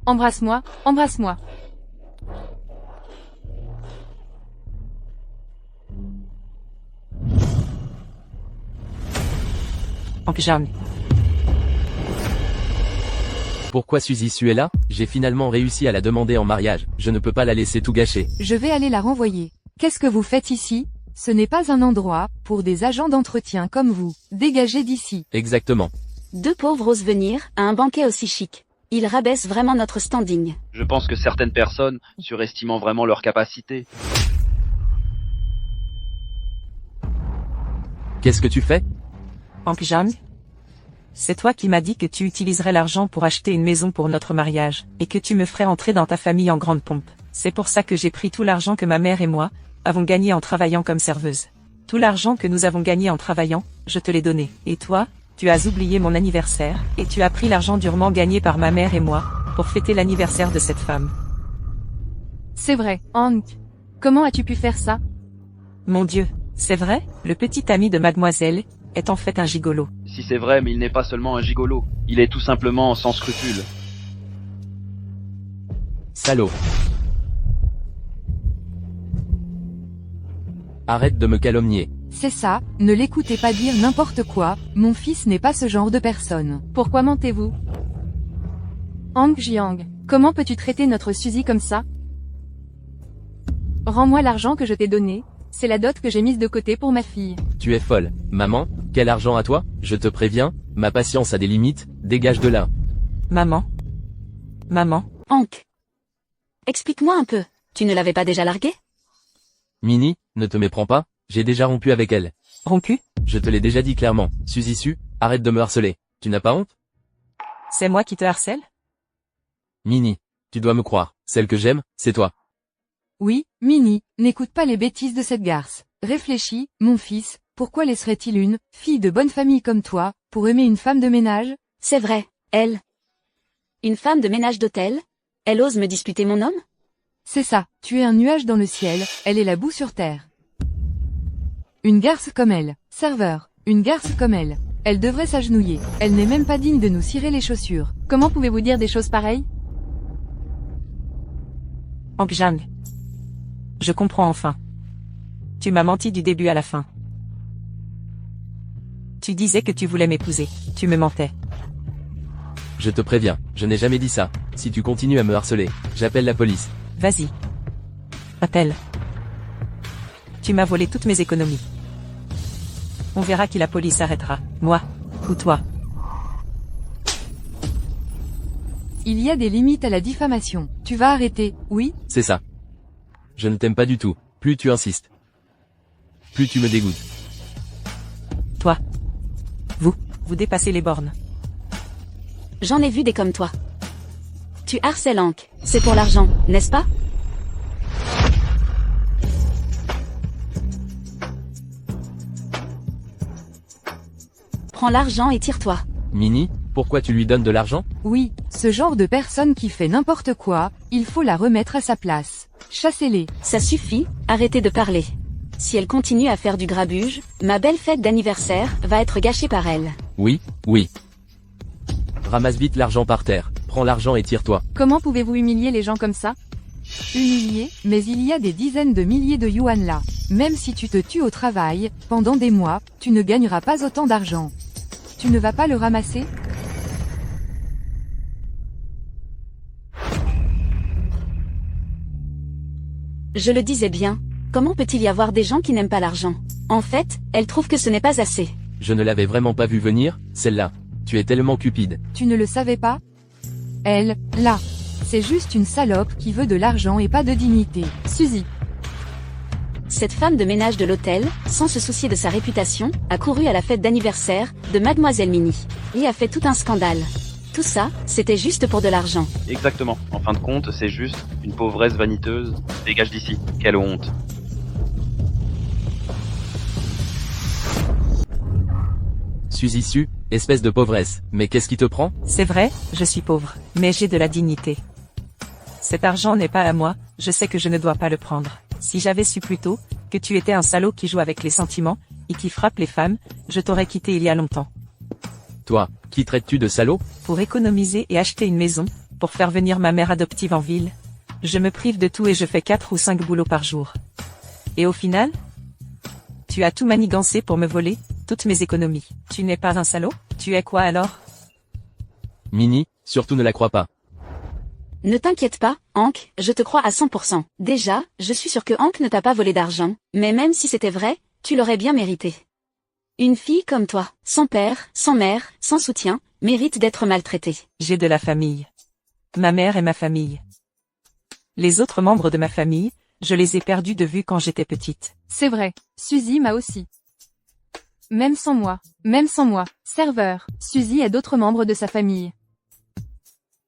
Embrasse-moi, embrasse-moi. En pyjama. Pourquoi Suzy Su est là? J'ai finalement réussi à la demander en mariage, je ne peux pas la laisser tout gâcher. Je vais aller la renvoyer. Qu'est-ce que vous faites ici? Ce n'est pas un endroit pour des agents d'entretien comme vous. Dégagez d'ici. Exactement. Deux pauvres osent venir à un banquet aussi chic. Ils rabaissent vraiment notre standing. Je pense que certaines personnes surestimant vraiment leurs capacités. Qu'est-ce que tu fais? En pyjama. C'est toi qui m'as dit que tu utiliserais l'argent pour acheter une maison pour notre mariage, et que tu me ferais entrer dans ta famille en grande pompe. C'est pour ça que j'ai pris tout l'argent que ma mère et moi avons gagné en travaillant comme serveuse. Tout l'argent que nous avons gagné en travaillant, je te l'ai donné. Et toi, tu as oublié mon anniversaire, et tu as pris l'argent durement gagné par ma mère et moi, pour fêter l'anniversaire de cette femme. C'est vrai, Hank. Comment as-tu pu faire ça? Mon Dieu, c'est vrai, le petit ami de mademoiselle est en fait un gigolo. Si c'est vrai, mais il n'est pas seulement un gigolo. Il est tout simplement sans scrupules. Salaud. Arrête de me calomnier. C'est ça, ne l'écoutez pas dire n'importe quoi, mon fils n'est pas ce genre de personne. Pourquoi mentez-vous? Hank Jiang, comment peux-tu traiter notre Suzy comme ça? Rends-moi l'argent que je t'ai donné, c'est la dot que j'ai mise de côté pour ma fille. Tu es folle. Maman, quel argent à toi? Je te préviens, ma patience a des limites, dégage de là. Maman. Maman. Hank. Explique-moi un peu. Tu ne l'avais pas déjà largué? Minnie, ne te méprends pas, j'ai déjà rompu avec elle. Rompu? Je te l'ai déjà dit clairement. Suzy Su, arrête de me harceler. Tu n'as pas honte? C'est moi qui te harcèle? Minnie, tu dois me croire, celle que j'aime, c'est toi. Oui, Minnie, n'écoute pas les bêtises de cette garce. Réfléchis, mon fils, pourquoi laisserait-il une fille de bonne famille comme toi, pour aimer une femme de ménage? C'est vrai, elle. Une femme de ménage d'hôtel? Elle ose me disputer mon homme? C'est ça, tu es un nuage dans le ciel, elle est la boue sur terre. Une garce comme elle, serveur, une garce comme elle. Elle devrait s'agenouiller, elle n'est même pas digne de nous cirer les chaussures. Comment pouvez-vous dire des choses pareilles? Hank Jiang. Je comprends enfin. Tu m'as menti du début à la fin. Tu disais que tu voulais m'épouser. Tu me mentais. Je te préviens, je n'ai jamais dit ça. Si tu continues à me harceler, j'appelle la police. Vas-y. Appelle. Tu m'as volé toutes mes économies. On verra qui la police arrêtera. Moi. Ou toi. Il y a des limites à la diffamation. Tu vas arrêter, oui? C'est ça. Je ne t'aime pas du tout. Plus tu insistes, plus tu me dégoûtes. Toi. Vous dépassez les bornes. J'en ai vu des comme toi. Tu harcèles Hank. C'est pour l'argent, n'est-ce pas? Prends l'argent et tire-toi. Minnie, pourquoi tu lui donnes de l'argent? Oui, ce genre de personne qui fait n'importe quoi, il faut la remettre à sa place. Chassez-les. Ça suffit, arrêtez de parler. Si elle continue à faire du grabuge, ma belle fête d'anniversaire va être gâchée par elle. Oui, oui. Ramasse vite l'argent par terre, prends l'argent et tire-toi. Comment pouvez-vous humilier les gens comme ça? Humilier, mais il y a des dizaines de milliers de yuan là. Même si tu te tues au travail, pendant des mois, tu ne gagneras pas autant d'argent. Tu ne vas pas le ramasser? Je le disais bien. Comment peut-il y avoir des gens qui n'aiment pas l'argent? En fait, elle trouve que ce n'est pas assez. Je ne l'avais vraiment pas vu venir, celle-là. Tu es tellement cupide. Tu ne le savais pas? Elle, là. C'est juste une salope qui veut de l'argent et pas de dignité. Suzy. Cette femme de ménage de l'hôtel, sans se soucier de sa réputation, a couru à la fête d'anniversaire de Mademoiselle Minnie. Et a fait tout un scandale. Tout ça, c'était juste pour de l'argent. Exactement. En fin de compte, c'est juste une pauvresse vaniteuse. Dégage d'ici. Quelle honte. Suzy Su, espèce de pauvresse. Mais qu'est-ce qui te prend? C'est vrai, je suis pauvre, mais j'ai de la dignité. Cet argent n'est pas à moi, je sais que je ne dois pas le prendre. Si j'avais su plus tôt que tu étais un salaud qui joue avec les sentiments et qui frappe les femmes, je t'aurais quitté il y a longtemps. Toi, qui traites-tu de salaud? Pour économiser et acheter une maison, pour faire venir ma mère adoptive en ville. Je me prive de tout et je fais 4 ou 5 boulots par jour. Et au final, tu as tout manigancé pour me voler, toutes mes économies. Tu n'es pas un salaud? Tu es quoi alors? Minnie, surtout ne la crois pas. Ne t'inquiète pas, Hank, je te crois à 100%. Déjà, je suis sûr que Hank ne t'a pas volé d'argent, mais même si c'était vrai, tu l'aurais bien mérité. Une fille comme toi, sans père, sans mère, sans soutien, mérite d'être maltraitée. J'ai de la famille. Ma mère et ma famille. Les autres membres de ma famille, je les ai perdus de vue quand j'étais petite. C'est vrai, Suzy m'a aussi. Même sans moi, serveur, Suzy a d'autres membres de sa famille.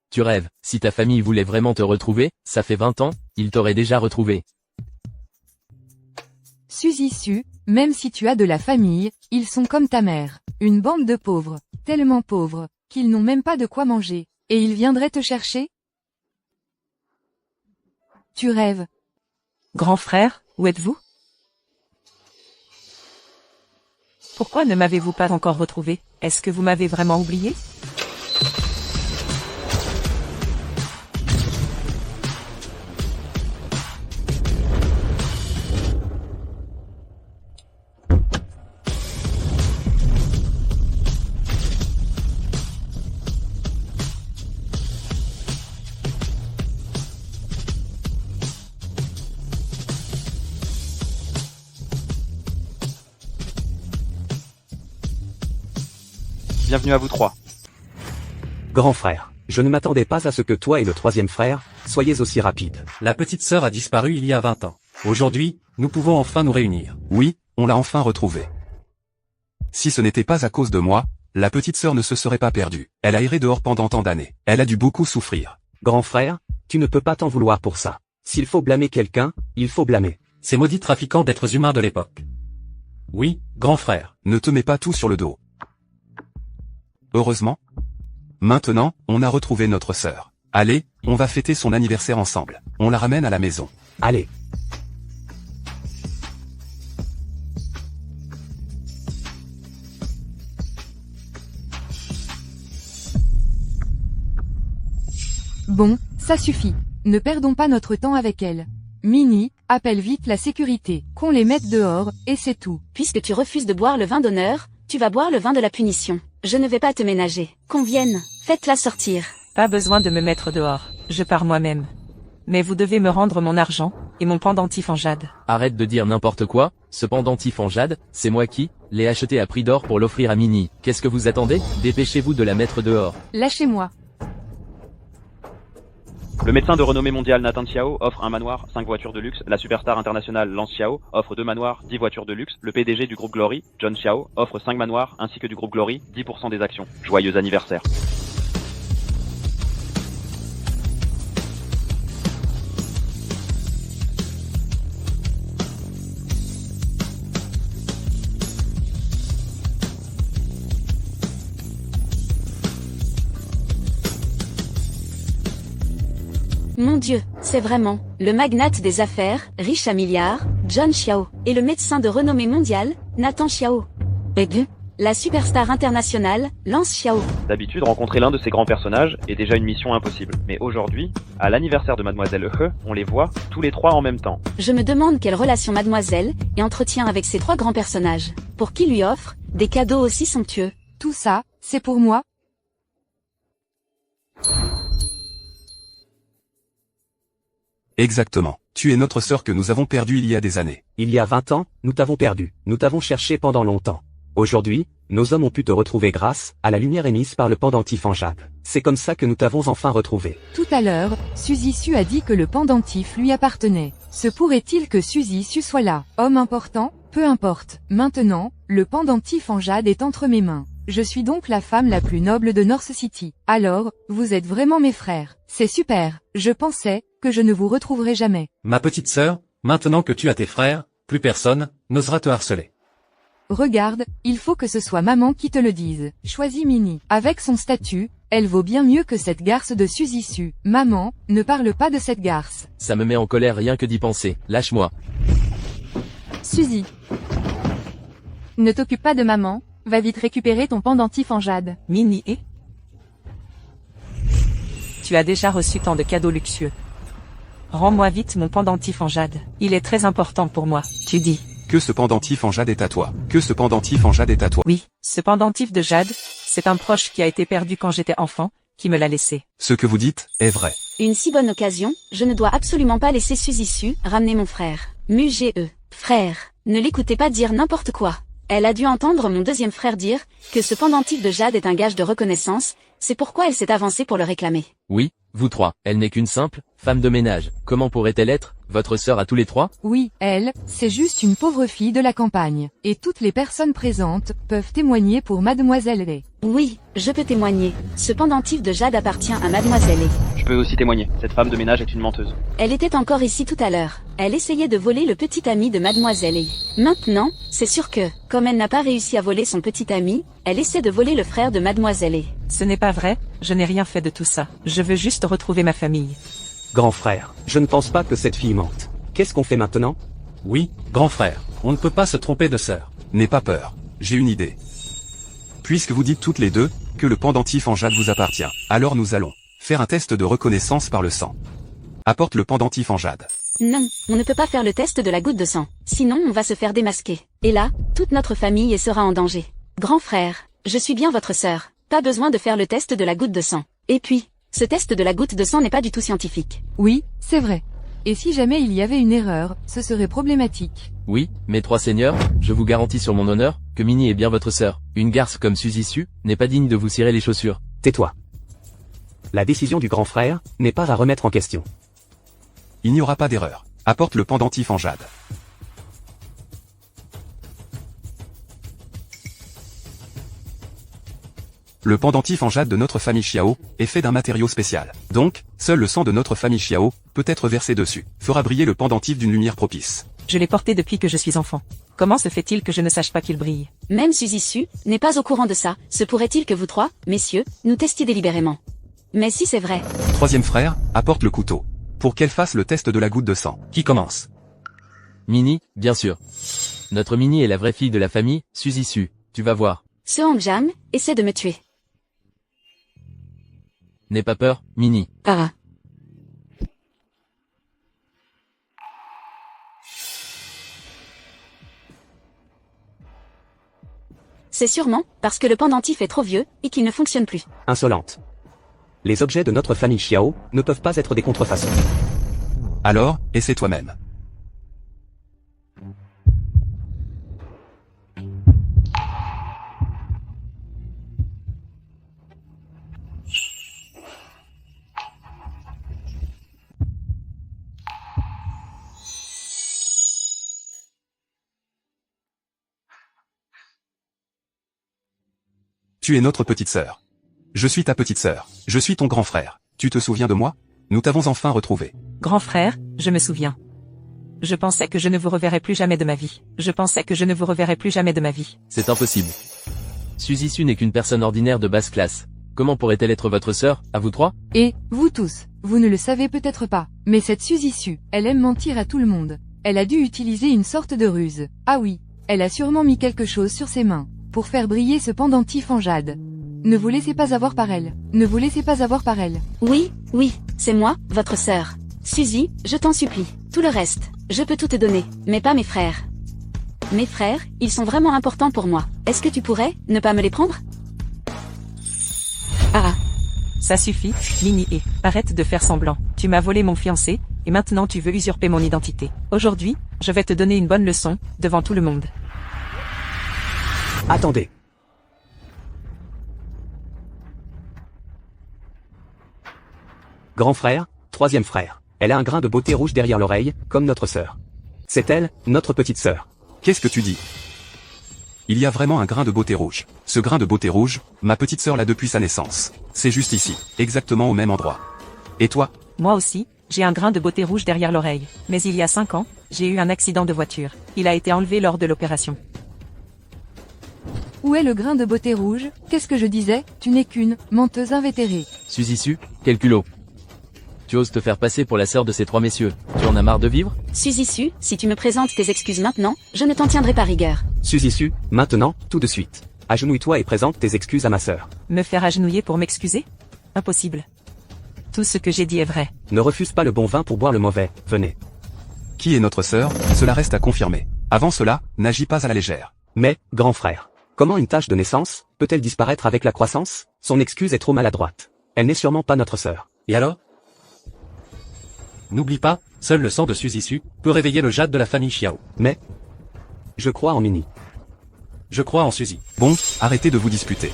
Tu rêves, si ta famille voulait vraiment te retrouver, ça fait 20 ans, ils t'auraient déjà retrouvé. Suzy Su, même si tu as de la famille, ils sont comme ta mère, une bande de pauvres, tellement pauvres, qu'ils n'ont même pas de quoi manger, et ils viendraient te chercher? Tu rêves. Grand frère, où êtes-vous? Pourquoi ne m'avez-vous pas encore retrouvé? Est-ce que vous m'avez vraiment oublié? Bienvenue à vous trois. Grand frère, je ne m'attendais pas à ce que toi et le troisième frère soyez aussi rapides. La petite sœur a disparu il y a 20 ans. Aujourd'hui, nous pouvons enfin nous réunir. Oui, on l'a enfin retrouvée. Si ce n'était pas à cause de moi, la petite sœur ne se serait pas perdue. Elle a erré dehors pendant tant d'années. Elle a dû beaucoup souffrir. Grand frère, tu ne peux pas t'en vouloir pour ça. S'il faut blâmer quelqu'un, il faut blâmer Ces maudits trafiquants d'êtres humains de l'époque. Oui, grand frère. Ne te mets pas tout sur le dos. Heureusement. Maintenant, on a retrouvé notre sœur. Allez, on va fêter son anniversaire ensemble. On la ramène à la maison. Allez. Bon, ça suffit. Ne perdons pas notre temps avec elle. Minnie, appelle vite la sécurité, qu'on les mette dehors, et c'est tout. Puisque tu refuses de boire le vin d'honneur, tu vas boire le vin de la punition. Je ne vais pas te ménager. Qu'on vienne, faites-la sortir. Pas besoin de me mettre dehors, je pars moi-même. Mais vous devez me rendre mon argent, et mon pendentif en jade. Arrête de dire n'importe quoi, ce pendentif en jade, c'est moi qui l'ai acheté à prix d'or pour l'offrir à Minnie. Qu'est-ce que vous attendez? Dépêchez-vous de la mettre dehors. Lâchez-moi. Le médecin de renommée mondiale Nathan Xiao offre un manoir, 5 voitures de luxe. La superstar internationale Lance Xiao offre 2 manoirs, 10 voitures de luxe. Le PDG du groupe Glory, John Xiao, offre 5 manoirs, ainsi que du groupe Glory, 10% des actions. Joyeux anniversaire. Mon Dieu, c'est vraiment le magnate des affaires, riche à milliards, John Xiao, et le médecin de renommée mondiale, Nathan Xiao. Et deux, la superstar internationale, Lance Xiao. D'habitude, rencontrer l'un de ces grands personnages est déjà une mission impossible. Mais aujourd'hui, à l'anniversaire de Mademoiselle He, on les voit tous les trois en même temps. Je me demande quelle relation Mademoiselle et entretient avec ces 3 grands personnages, pour qui lui offre des cadeaux aussi somptueux. Tout ça, c'est pour moi? Exactement. Tu es notre sœur que nous avons perdue il y a des années. Il y a 20 ans, nous t'avons perdu. Nous t'avons cherché pendant longtemps. Aujourd'hui, nos hommes ont pu te retrouver grâce à la lumière émise par le pendentif en jade. C'est comme ça que nous t'avons enfin retrouvé. Tout à l'heure, Suzy Su a dit que le pendentif lui appartenait. Se pourrait-il que Suzy Su soit là? Homme important? Peu importe. Maintenant, le pendentif en jade est entre mes mains. Je suis donc la femme la plus noble de North City. Alors, vous êtes vraiment mes frères. C'est super. Je pensais que je ne vous retrouverais jamais. Ma petite sœur, maintenant que tu as tes frères, plus personne n'osera te harceler. Regarde, il faut que ce soit maman qui te le dise. Choisis Minnie. Avec son statut, elle vaut bien mieux que cette garce de Suzy Su. Maman, ne parle pas de cette garce. Ça me met en colère rien que d'y penser. Lâche-moi. Suzy. Ne t'occupe pas de maman, va vite récupérer ton pendentif en jade. Minnie et... tu as déjà reçu tant de cadeaux luxueux. Rends-moi vite mon pendentif en jade. Il est très important pour moi, tu dis. Que ce pendentif en jade est à toi. Que ce pendentif en jade est à toi. Oui, ce pendentif de jade, c'est un proche qui a été perdu quand j'étais enfant, qui me l'a laissé. Ce que vous dites est vrai. Une si bonne occasion, je ne dois absolument pas laisser Suzy ramener mon frère. Muge. Frère, ne l'écoutez pas dire n'importe quoi. Elle a dû entendre mon deuxième frère dire que ce pendentif de jade est un gage de reconnaissance, c'est pourquoi elle s'est avancée pour le réclamer. Oui, vous trois. Elle n'est qu'une simple femme de ménage. Comment pourrait-elle être votre sœur à tous les trois? Oui, elle, c'est juste une pauvre fille de la campagne. Et toutes les personnes présentes peuvent témoigner pour Mademoiselle Lay. Oui, je peux témoigner. Ce pendentif de jade appartient à Mademoiselle Lay. Je peux aussi témoigner, cette femme de ménage est une menteuse. Elle était encore ici tout à l'heure. Elle essayait de voler le petit ami de Mademoiselle Lay. Maintenant, c'est sûr que, comme elle n'a pas réussi à voler son petit ami, elle essaie de voler le frère de Mademoiselle Lay. Ce n'est pas vrai, je n'ai rien fait de tout ça. Je veux juste retrouver ma famille. Grand frère, je ne pense pas que cette fille mente. Qu'est-ce qu'on fait maintenant? Oui, grand frère, on ne peut pas se tromper de sœur. N'aie pas peur. J'ai une idée. Puisque vous dites toutes les deux que le pendentif en jade vous appartient, alors nous allons faire un test de reconnaissance par le sang. Apporte le pendentif en jade. Non, on ne peut pas faire le test de la goutte de sang. Sinon on va se faire démasquer. Et là, toute notre famille sera en danger. Grand frère, je suis bien votre sœur. Pas besoin de faire le test de la goutte de sang. Et puis, ce test de la goutte de sang n'est pas du tout scientifique. Oui, c'est vrai. Et si jamais il y avait une erreur, ce serait problématique. Oui, mes trois seigneurs, je vous garantis sur mon honneur, que Minnie est bien votre sœur. Une garce comme Suzy n'est pas digne de vous cirer les chaussures. Tais-toi. La décision du grand frère n'est pas à remettre en question. Il n'y aura pas d'erreur. Apporte le pendentif en jade. Le pendentif en jade de notre famille Xiao est fait d'un matériau spécial. Donc, seul le sang de notre famille Xiao peut être versé dessus. Fera briller le pendentif d'une lumière propice. Je l'ai porté depuis que je suis enfant. Comment se fait-il que je ne sache pas qu'il brille? Même Suzy n'est pas au courant de ça. Se pourrait-il que vous trois, messieurs, nous testiez délibérément? Mais si c'est vrai. Troisième frère, apporte le couteau. Pour qu'elle fasse le test de la goutte de sang. Qui commence? Minnie, bien sûr. Notre Minnie est la vraie fille de la famille, Suzy. Tu vas voir. Ce Hangjam essaie de me tuer. N'aie pas peur, Minnie. Ah. C'est sûrement parce que le pendentif est trop vieux et qu'il ne fonctionne plus. Insolente. Les objets de notre famille Xiao ne peuvent pas être des contrefaçons. Alors, essaie toi-même. Tu es notre petite sœur. Je suis ta petite sœur. Je suis ton grand frère. Tu te souviens de moi? Nous t'avons enfin retrouvé. Grand frère, je me souviens. Je pensais que je ne vous reverrais plus jamais de ma vie. Je pensais que je ne vous reverrais plus jamais de ma vie. C'est impossible. Suzy n'est qu'une personne ordinaire de basse classe. Comment pourrait-elle être votre sœur, à vous trois? Et, vous tous, vous ne le savez peut-être pas, mais cette Suzy, elle aime mentir à tout le monde. Elle a dû utiliser une sorte de ruse. Ah oui, elle a sûrement mis quelque chose sur ses mains, pour faire briller ce pendentif en jade. Ne vous laissez pas avoir par elle. Ne vous laissez pas avoir par elle. Oui, c'est moi, votre sœur. Suzy, je t'en supplie. Tout le reste, je peux tout te donner, mais pas mes frères. Mes frères, ils sont vraiment importants pour moi. Est-ce que tu pourrais ne pas me les prendre? Ah. Ça suffit, Minnie, et arrête de faire semblant. Tu m'as volé mon fiancé, et maintenant tu veux usurper mon identité. Aujourd'hui, je vais te donner une bonne leçon, devant tout le monde. Attendez. Grand frère, troisième frère. Elle a un grain de beauté rouge derrière l'oreille, comme notre sœur. C'est elle, notre petite sœur. Qu'est-ce que tu dis? Il y a vraiment un grain de beauté rouge. Ce grain de beauté rouge, ma petite sœur l'a depuis sa naissance. C'est juste ici, exactement au même endroit. Et toi? Moi aussi, j'ai un grain de beauté rouge derrière l'oreille. Mais il y a 5 ans, j'ai eu un accident de voiture. Il a été enlevé lors de l'opération. Où est le grain de beauté rouge? Qu'est-ce que je disais? Tu n'es qu'une menteuse invétérée. Suzy, quel culot. Tu oses te faire passer pour la sœur de ces trois messieurs. Tu en as marre de vivre? Suzy, si tu me présentes tes excuses maintenant, je ne t'en tiendrai pas rigueur. Suzy, maintenant, tout de suite. Agenouille-toi et présente tes excuses à ma sœur. Me faire agenouiller pour m'excuser? Impossible. Tout ce que j'ai dit est vrai. Ne refuse pas le bon vin pour boire le mauvais, venez. Qui est notre sœur, cela reste à confirmer. Avant cela, n'agis pas à la légère. Mais, grand frère, comment une tache de naissance peut-elle disparaître avec la croissance? Son excuse est trop maladroite. Elle n'est sûrement pas notre sœur. Et alors? N'oublie pas, seul le sang de Suzy peut réveiller le jade de la famille Xiao. Mais, je crois en Minnie. Je crois en Suzy. Bon, arrêtez de vous disputer.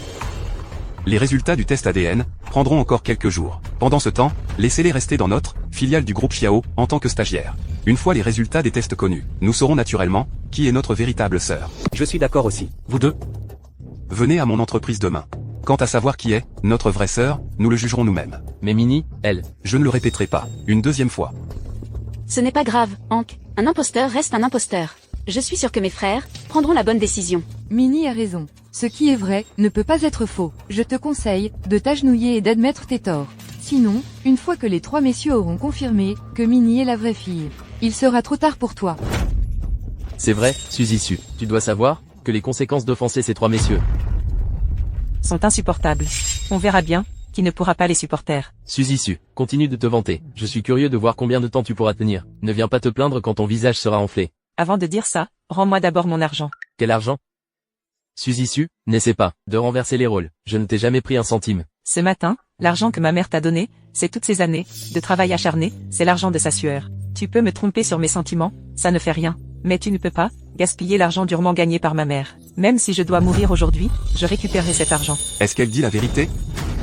Les résultats du test ADN prendront encore quelques jours. Pendant ce temps, laissez-les rester dans notre filiale du groupe Xiao en tant que stagiaires. Une fois les résultats des tests connus, nous saurons naturellement qui est notre véritable sœur. Je suis d'accord aussi. Vous deux? Venez à mon entreprise demain. Quant à savoir qui est notre vraie sœur, nous le jugerons nous-mêmes. Mais Minnie, elle. Je ne le répéterai pas une deuxième fois. Ce n'est pas grave, Hank. Un imposteur reste un imposteur. Je suis sûr que mes frères prendront la bonne décision. Minnie a raison. Ce qui est vrai ne peut pas être faux. Je te conseille de t'agenouiller et d'admettre tes torts. Sinon, une fois que les 3 messieurs auront confirmé que Minnie est la vraie fille, il sera trop tard pour toi. C'est vrai, Suzy. Tu dois savoir que les conséquences d'offenser ces 3 messieurs Sont insupportables. On verra bien qui ne pourra pas les supporter. Suzy, continue de te vanter. Je suis curieux de voir combien de temps tu pourras tenir. Ne viens pas te plaindre quand ton visage sera enflé. Avant de dire ça, rends-moi d'abord mon argent. Quel argent? Suzy, n'essaie pas de renverser les rôles. Je ne t'ai jamais pris un centime. Ce matin, l'argent que ma mère t'a donné, c'est toutes ces années de travail acharné, c'est l'argent de sa sueur. Tu peux me tromper sur mes sentiments, ça ne fait rien. Mais tu ne peux pas gaspiller l'argent durement gagné par ma mère. Même si je dois mourir aujourd'hui, je récupérerai cet argent. Est-ce qu'elle dit la vérité?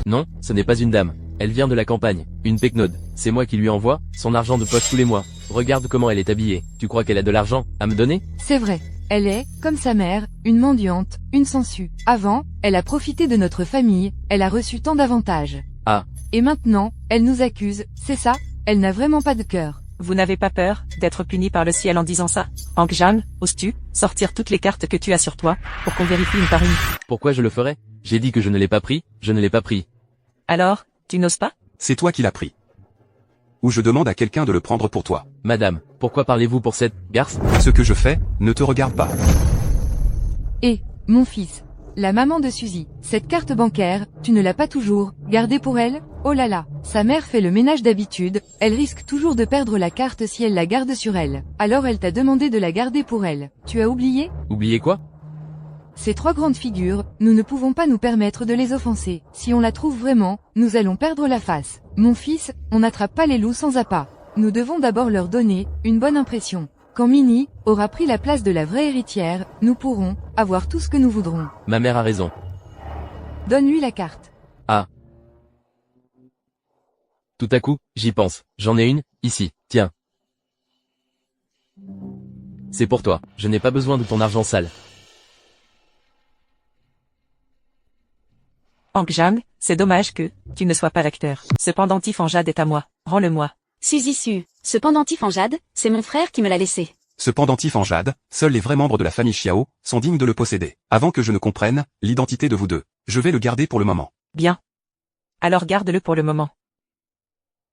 Non, ce n'est pas une dame. Elle vient de la campagne. Une péquenaude. C'est moi qui lui envoie son argent de poche tous les mois. Regarde comment elle est habillée. Tu crois qu'elle a de l'argent à me donner? C'est vrai. Elle est, comme sa mère, une mendiante, une sangsue. Avant, elle a profité de notre famille, elle a reçu tant d'avantages. Ah. Et maintenant, elle nous accuse, c'est ça? Elle n'a vraiment pas de cœur. Vous n'avez pas peur d'être puni par le ciel en disant ça? Hank Jan, oses-tu sortir toutes les cartes que tu as sur toi pour qu'on vérifie une par une? Pourquoi je le ferais? J'ai dit que je ne l'ai pas pris, je ne l'ai pas pris. Alors, tu n'oses pas? C'est toi qui l'as pris. Ou je demande à quelqu'un de le prendre pour toi. Madame, pourquoi parlez-vous pour cette garce? Ce que je fais ne te regarde pas. Et, mon fils, la maman de Suzy, cette carte bancaire, tu ne l'as pas toujours gardée pour elle? Oh là là, sa mère fait le ménage d'habitude, elle risque toujours de perdre la carte si elle la garde sur elle. Alors elle t'a demandé de la garder pour elle. Tu as oublié? Oubliez quoi? Ces 3 grandes figures, nous ne pouvons pas nous permettre de les offenser. Si on la trouve vraiment, nous allons perdre la face. Mon fils, on n'attrape pas les loups sans appât. Nous devons d'abord leur donner une bonne impression. Quand Minnie aura pris la place de la vraie héritière, nous pourrons avoir tout ce que nous voudrons. Ma mère a raison. Donne-lui la carte. Ah. Tout à coup, j'y pense. J'en ai une, ici, tiens. C'est pour toi, je n'ai pas besoin de ton argent sale. Hank Jan, c'est dommage que tu ne sois pas l'acteur. Ce pendentif en jade est à moi. Rends-le-moi. Suzy, ce pendentif en jade, c'est mon frère qui me l'a laissé. Ce pendentif en jade, seuls les vrais membres de la famille Xiao sont dignes de le posséder. Avant que je ne comprenne l'identité de vous deux, je vais le garder pour le moment. Bien. Alors garde-le pour le moment.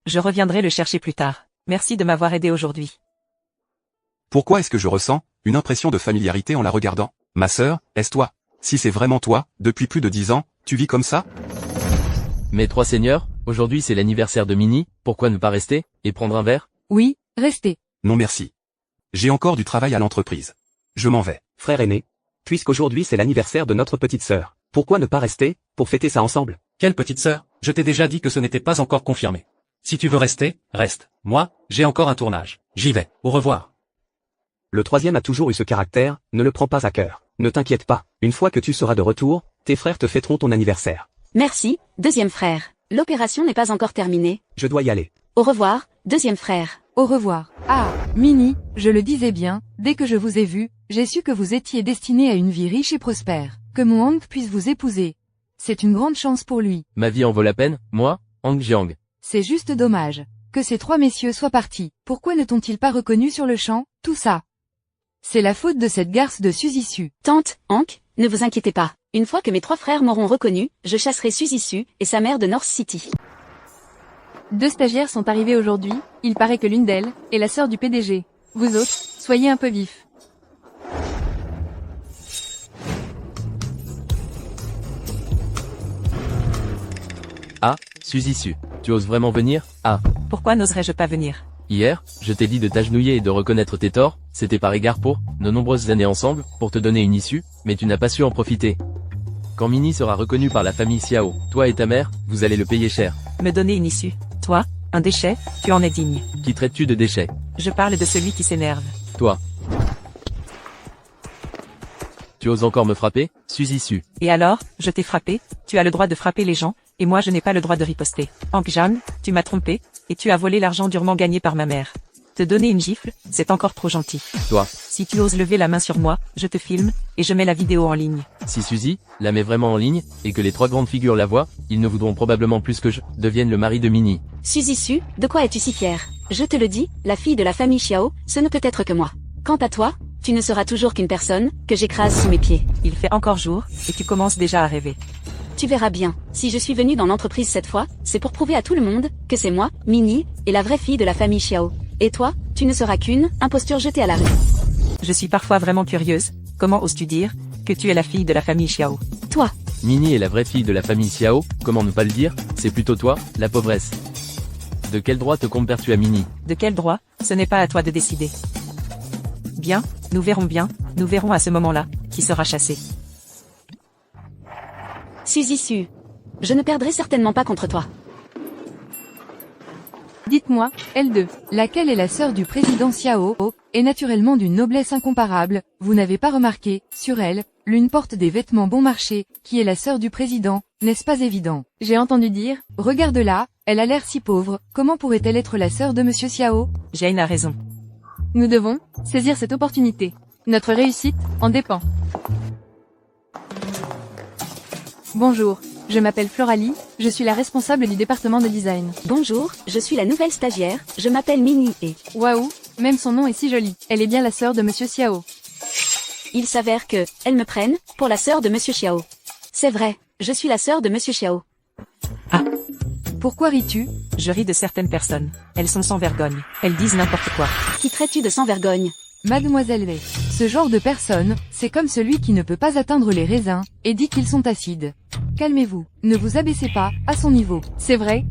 Je reviendrai le chercher plus tard. Merci de m'avoir aidé aujourd'hui. Pourquoi est-ce que je ressens une impression de familiarité en la regardant? Ma sœur, est-ce toi? Si c'est vraiment toi, depuis plus de 10 ans, tu vis comme ça? Mes 3 seigneurs, aujourd'hui c'est l'anniversaire de Minnie, pourquoi ne pas rester, et prendre un verre? Oui, restez. Non merci. J'ai encore du travail à l'entreprise. Je m'en vais. Frère aîné, puisqu'aujourd'hui c'est l'anniversaire de notre petite sœur, pourquoi ne pas rester pour fêter ça ensemble? Quelle petite sœur? Je t'ai déjà dit que ce n'était pas encore confirmé. Si tu veux rester, reste. Moi, j'ai encore un tournage. J'y vais. Au revoir. Le 3e a toujours eu ce caractère, ne le prends pas à cœur. Ne t'inquiète pas, une fois que tu seras de retour, tes frères te fêteront ton anniversaire. Merci, 2e frère. L'opération n'est pas encore terminée. Je dois y aller. Au revoir, 2e frère. Au revoir. Ah, Minnie, je le disais bien, dès que je vous ai vu, j'ai su que vous étiez destiné à une vie riche et prospère. Que mon Hank puisse vous épouser. C'est une grande chance pour lui. Ma vie en vaut la peine, moi, Hank Jiang. C'est juste dommage. Que ces 3 messieurs soient partis. Pourquoi ne t'ont-ils pas reconnu sur le champ? Tout ça. C'est la faute de cette garce de Suzy. Tante, Hank, ne vous inquiétez pas. Une fois que mes 3 frères m'auront reconnu, je chasserai Suzy et sa mère de North City. 2 stagiaires sont arrivés aujourd'hui, il paraît que l'une d'elles est la sœur du PDG. Vous autres, soyez un peu vifs. Ah, Suzy. Tu oses vraiment venir? Ah. Pourquoi n'oserais-je pas venir? Hier, je t'ai dit de t'agenouiller et de reconnaître tes torts, c'était par égard pour nos nombreuses années ensemble, pour te donner une issue, mais tu n'as pas su en profiter. Quand Minnie sera reconnue par la famille Xiao, toi et ta mère, vous allez le payer cher. Me donner une issue. Toi, un déchet, tu en es digne. Qui traites-tu de déchet? Je parle de celui qui s'énerve. Toi. Tu oses encore me frapper? Suzy Su. Et alors, je t'ai frappé, tu as le droit de frapper les gens, et moi je n'ai pas le droit de riposter. Hank Jan, tu m'as trompé, et tu as volé l'argent durement gagné par ma mère. Te donner une gifle, c'est encore trop gentil. Toi. Si tu oses lever la main sur moi, je te filme, et je mets la vidéo en ligne. Si Suzy la met vraiment en ligne, et que les 3 grandes figures la voient, ils ne voudront probablement plus que je devienne le mari de Minnie. Suzy Su, de quoi es-tu si fière? Je te le dis, la fille de la famille Xiao, ce ne peut être que moi. Quant à toi, tu ne seras toujours qu'une personne, que j'écrase sous mes pieds. Il fait encore jour, et tu commences déjà à rêver. Tu verras bien, si je suis venue dans l'entreprise cette fois, c'est pour prouver à tout le monde, que c'est moi, Minnie, et la vraie fille de la famille Xiao. Et toi, tu ne seras qu'une imposture jetée à la rue. Je suis parfois vraiment curieuse, comment oses-tu dire, que tu es la fille de la famille Xiao? Toi. Minnie est la vraie fille de la famille Xiao, comment ne pas le dire, c'est plutôt toi, la pauvresse. De quel droit te compares-tu à Minnie? De quel droit? Ce n'est pas à toi de décider. Bien, nous verrons à ce moment-là, qui sera chassé. Suzy Su. Je ne perdrai certainement pas contre toi. Dites-moi, L2. Laquelle est la sœur du président Xiao, et naturellement d'une noblesse incomparable, vous n'avez pas remarqué, sur elle, l'une porte des vêtements bon marché, qui est la sœur du président, n'est-ce pas évident? J'ai entendu dire, Regarde-la, elle a l'air si pauvre, comment pourrait-elle être la sœur de monsieur Xiao? Jane a raison. nous devons saisir cette opportunité. Notre réussite en dépend. Bonjour, je m'appelle Floralie, je suis la responsable du département de design. Bonjour, je suis la nouvelle stagiaire, je m'appelle Minnie et... Waouh, même son nom est si joli. Elle est bien la sœur de monsieur Xiao. Il s'avère que, elles me prennent, pour la sœur de monsieur Xiao. C'est vrai, je suis la sœur de monsieur Xiao. Ah. Pourquoi ris-tu? Je ris de certaines personnes. Elles sont sans vergogne. Elles disent n'importe quoi. Qui traites-tu de sans vergogne? Mademoiselle Wei, ce genre de personne, c'est comme celui qui ne peut pas atteindre les raisins, et dit qu'ils sont acides. Calmez-vous, ne vous abaissez pas, à son niveau. C'est vrai,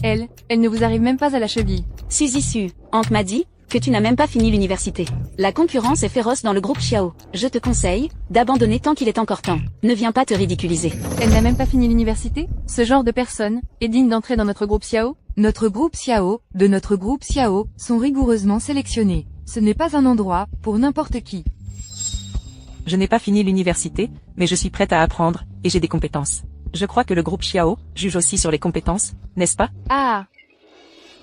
elle ne vous arrive même pas à la cheville. Suzy Su, Hank m'a dit que tu n'as même pas fini l'université. La concurrence est féroce dans le groupe Xiao. Je te conseille d'abandonner tant qu'il est encore temps. Ne viens pas te ridiculiser. Elle n'a même pas fini l'université? Ce genre de personne est digne d'entrer dans notre groupe Xiao? Notre groupe Xiao, sont rigoureusement sélectionnés. Ce n'est pas un endroit pour n'importe qui. Je n'ai pas fini l'université, mais je suis prête à apprendre, et j'ai des compétences. Je crois que le groupe Xiao juge aussi sur les compétences, n'est-ce pas? Ah!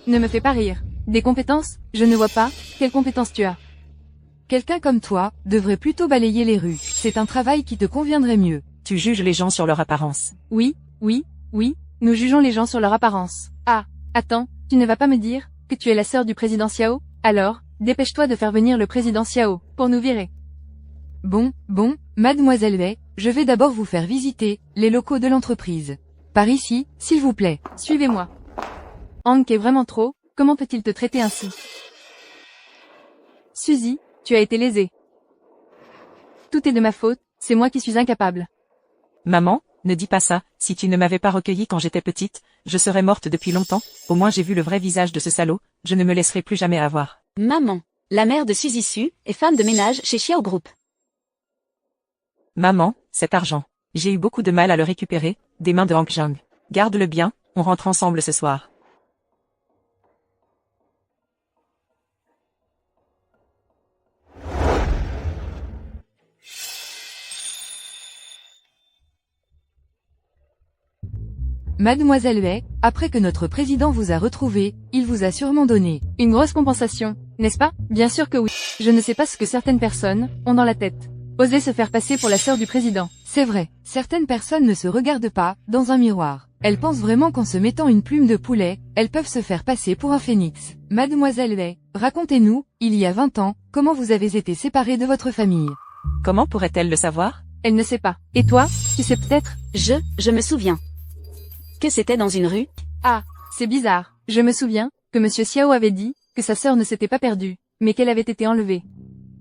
Ne me fais pas rire. Des compétences? Je ne vois pas. Quelles compétences tu as? Quelqu'un comme toi devrait plutôt balayer les rues. C'est un travail qui te conviendrait mieux. Tu juges les gens sur leur apparence. Oui, nous jugeons les gens sur leur apparence. Ah, attends, tu ne vas pas me dire que tu es la sœur du président Xiao? Alors, dépêche-toi de faire venir le président Xiao, pour nous virer. Bon, mademoiselle Wei, je vais d'abord vous faire visiter les locaux de l'entreprise. Par ici, s'il vous plaît. Suivez-moi. Hank est vraiment trop, comment peut-il te traiter ainsi? Suzy, tu as été lésée. Tout est de ma faute, c'est moi qui suis incapable. Maman, ne dis pas ça, si tu ne m'avais pas recueillie quand j'étais petite, je serais morte depuis longtemps, au moins j'ai vu le vrai visage de ce salaud, je ne me laisserai plus jamais avoir. Maman, la mère de Suzy Su, est femme de ménage chez Xiao Group. Maman, cet argent. J'ai eu beaucoup de mal à le récupérer, des mains de Hank Jang. Garde-le bien, on rentre ensemble ce soir. Mademoiselle Wei, après que notre président vous a retrouvé, il vous a sûrement donné une grosse compensation, n'est-ce pas? Bien sûr que oui. Je ne sais pas ce que certaines personnes ont dans la tête. Oser se faire passer pour la sœur du président. C'est vrai, certaines personnes ne se regardent pas dans un miroir. Elles pensent vraiment qu'en se mettant une plume de poulet, elles peuvent se faire passer pour un phénix. Mademoiselle Wei, racontez-nous, il y a 20 ans, comment vous avez été séparée de votre famille. Comment pourrait-elle le savoir? Elle ne sait pas. Et toi, tu sais peut-être? Je me souviens. Que c'était dans une rue? Ah, c'est bizarre. Je me souviens que monsieur Xiao avait dit que sa sœur ne s'était pas perdue, mais qu'elle avait été enlevée.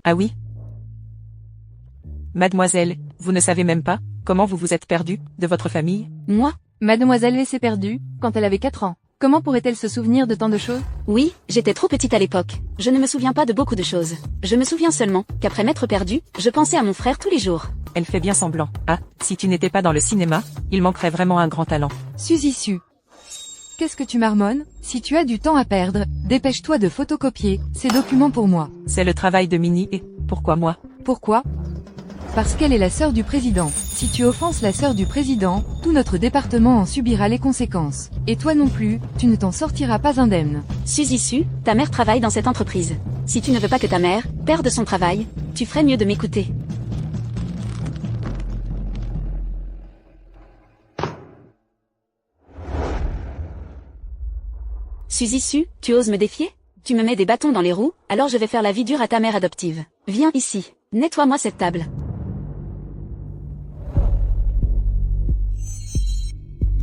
Ah oui? Mademoiselle, vous ne savez même pas comment vous vous êtes perdue de votre famille? Moi? Mademoiselle Wei s'est perdue quand elle avait 4 ans. Comment pourrait-elle se souvenir de tant de choses? Oui, j'étais trop petite à l'époque. Je ne me souviens pas de beaucoup de choses. Je me souviens seulement qu'après m'être perdue, je pensais à mon frère tous les jours. Elle fait bien semblant. Ah, si tu n'étais pas dans le cinéma, il manquerait vraiment un grand talent. Suzy Su. Qu'est-ce que tu marmonnes? Si tu as du temps à perdre, dépêche-toi de photocopier ces documents pour moi. C'est le travail de Minnie et pourquoi moi? Pourquoi? Parce qu'elle est la sœur du président. Si tu offenses la sœur du président, tout notre département en subira les conséquences. Et toi non plus, tu ne t'en sortiras pas indemne. Suzy Su, ta mère travaille dans cette entreprise. Si tu ne veux pas que ta mère perde son travail, tu ferais mieux de m'écouter. Suzy Su, tu oses me défier? Tu me mets des bâtons dans les roues, alors je vais faire la vie dure à ta mère adoptive. Viens ici, nettoie-moi cette table.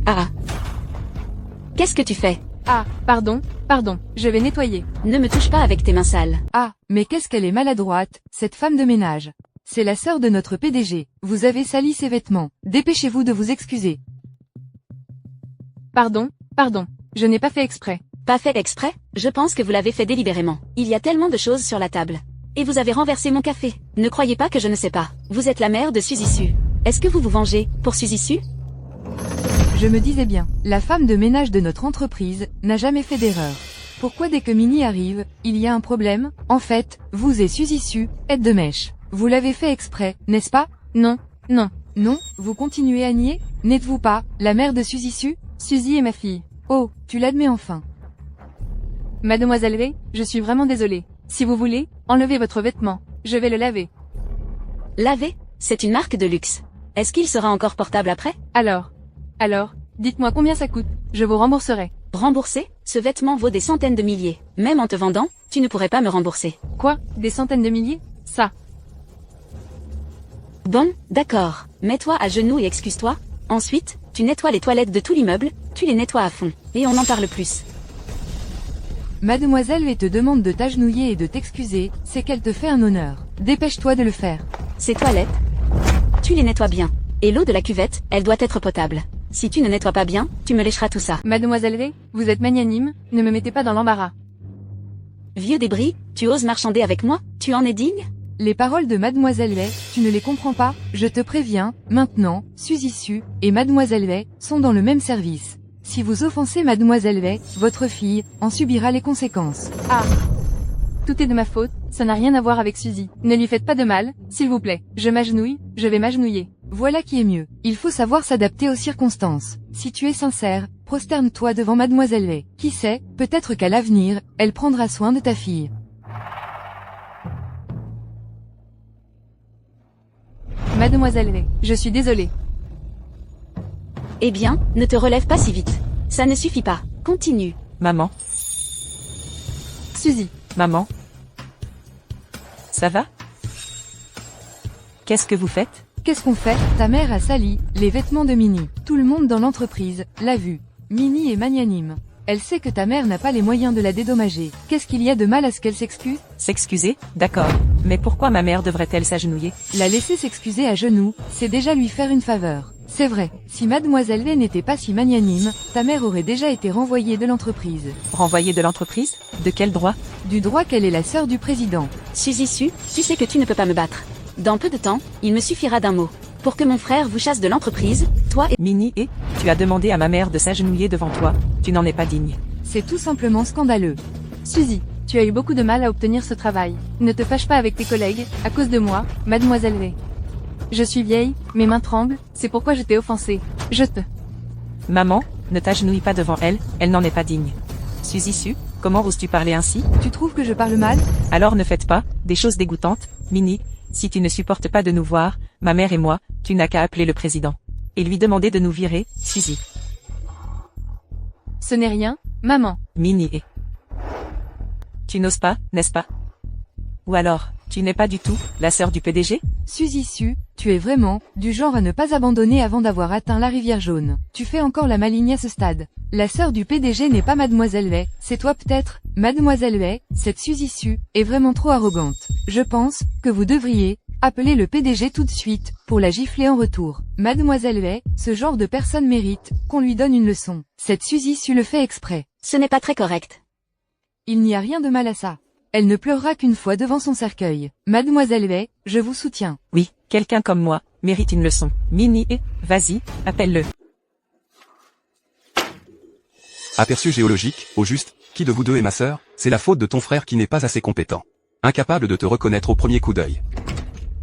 Ah. Qu'est-ce que tu fais? Ah, pardon, je vais nettoyer. Ne me touche pas avec tes mains sales. Ah, mais qu'est-ce qu'elle est maladroite, cette femme de ménage. C'est la sœur de notre PDG. Vous avez sali ses vêtements. Dépêchez-vous de vous excuser. Pardon, je n'ai pas fait exprès. Pas fait exprès? Je pense que vous l'avez fait délibérément. Il y a tellement de choses sur la table. Et vous avez renversé mon café. Ne croyez pas que je ne sais pas. Vous êtes la mère de Suzy Su. Est-ce que vous vous vengez pour Suzy Su? Je me disais bien, la femme de ménage de notre entreprise n'a jamais fait d'erreur. Pourquoi dès que Minnie arrive, il y a un problème? En fait, vous et Suzy Su êtes de mèche. Vous l'avez fait exprès, n'est-ce pas? Non. Non, vous continuez à nier? N'êtes-vous pas la mère de Suzy Su? Suzy est ma fille. Oh, tu l'admets enfin. Mademoiselle Ray, je suis vraiment désolée. Si vous voulez, enlevez votre vêtement. Je vais le laver. Laver? C'est une marque de luxe. Est-ce qu'il sera encore portable après? Alors, dites-moi combien ça coûte. Je vous rembourserai. Rembourser? Ce vêtement vaut des centaines de milliers. Même en te vendant, tu ne pourrais pas me rembourser. Quoi? Des centaines de milliers? Ça. Bon, d'accord. Mets-toi à genoux et excuse-toi. Ensuite, tu nettoies les toilettes de tout l'immeuble, tu les nettoies à fond. Et on en parle plus. Mademoiselle V te demande de t'agenouiller et de t'excuser, c'est qu'elle te fait un honneur. Dépêche-toi de le faire. Ces toilettes, tu les nettoies bien. Et l'eau de la cuvette, elle doit être potable. Si tu ne nettoies pas bien, tu me lécheras tout ça. Mademoiselle Ray, vous êtes magnanime, ne me mettez pas dans l'embarras. Vieux débris, tu oses marchander avec moi? Tu en es digne? Les paroles de Mademoiselle Lay, tu ne les comprends pas? Je te préviens, maintenant, Suzy Su et Mademoiselle Lay sont dans le même service. Si vous offensez Mademoiselle Lay, votre fille en subira les conséquences. Ah. Tout est de ma faute, ça n'a rien à voir avec Suzy. Ne lui faites pas de mal, s'il vous plaît. Je m'agenouille, je vais m'agenouiller. Voilà qui est mieux. Il faut savoir s'adapter aux circonstances. Si tu es sincère, prosterne-toi devant Mademoiselle Lay. Qui sait, peut-être qu'à l'avenir, elle prendra soin de ta fille. Mademoiselle Ray, je suis désolée. Eh bien, ne te relève pas si vite. Ça ne suffit pas. Continue. Maman, Suzy. maman. Ça va? Qu'est-ce que vous faites? Qu'est-ce qu'on fait? Ta mère a sali les vêtements de Minnie. Tout le monde dans l'entreprise l'a vu. Minnie est magnanime. Elle sait que ta mère n'a pas les moyens de la dédommager. Qu'est-ce qu'il y a de mal à ce qu'elle s'excuse? S'excuser? D'accord. Mais pourquoi ma mère devrait-elle s'agenouiller? La laisser s'excuser à genoux, c'est déjà lui faire une faveur. C'est vrai, si Mademoiselle Lay n'était pas si magnanime, ta mère aurait déjà été renvoyée de l'entreprise. Renvoyée de l'entreprise? De quel droit? Du droit qu'elle est la sœur du président. Suzy Su, tu sais que tu ne peux pas me battre. Dans peu de temps, il me suffira d'un mot. Pour que mon frère vous chasse de l'entreprise, toi et... Minnie et tu as demandé à ma mère de s'agenouiller devant toi. Tu n'en es pas digne. C'est tout simplement scandaleux. Suzy, tu as eu beaucoup de mal à obtenir ce travail. Ne te fâche pas avec tes collègues, à cause de moi, Mademoiselle Ray. Je suis vieille, mes mains tremblent, c'est pourquoi je t'ai offensée. Je te... Maman, ne t'agenouille pas devant elle, elle n'en est pas digne. Suzy Su, comment oses-tu parler ainsi? Tu trouves que je parle mal? Alors ne faites pas des choses dégoûtantes, Minnie. Si tu ne supportes pas de nous voir, ma mère et moi, tu n'as qu'à appeler le président. Et lui demander de nous virer, Suzy. Ce n'est rien, maman. Minnie et... Tu n'oses pas, n'est-ce pas? Ou alors, tu n'es pas du tout la sœur du PDG? Suzy Su, tu es vraiment du genre à ne pas abandonner avant d'avoir atteint la rivière jaune. Tu fais encore la maligne à ce stade. La sœur du PDG n'est pas Mademoiselle Lay, c'est toi peut-être? Mademoiselle Lay, cette Suzy Su, est vraiment trop arrogante. Je pense que vous devriez appelez le PDG tout de suite, pour la gifler en retour. Mademoiselle Hay, ce genre de personne mérite qu'on lui donne une leçon. Cette Suzy Su le fait exprès. Ce n'est pas très correct. Il n'y a rien de mal à ça. Elle ne pleurera qu'une fois devant son cercueil. Mademoiselle Hay, je vous soutiens. Oui, quelqu'un comme moi mérite une leçon. Minnie, vas-y, appelle-le. Aperçu géologique, au juste, qui de vous deux est ma sœur? C'est la faute de ton frère qui n'est pas assez compétent. Incapable de te reconnaître au premier coup d'œil.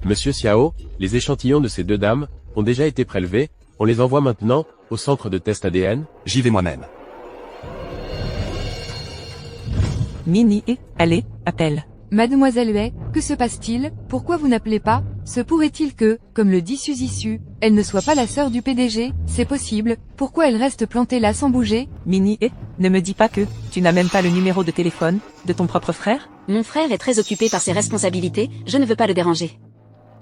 Monsieur Xiao, les échantillons de ces deux dames ont déjà été prélevés, on les envoie maintenant au centre de test ADN. J'y vais moi-même. Minnie, allez, appelle. Mademoiselle Hay, que se passe-t-il? Pourquoi vous n'appelez pas? Se pourrait-il que, comme le dit Suzy Su, elle ne soit pas la sœur du PDG? C'est possible. Pourquoi elle reste plantée là sans bouger? Minnie, ne me dis pas que tu n'as même pas le numéro de téléphone de ton propre frère? Mon frère est très occupé par ses responsabilités, je ne veux pas le déranger.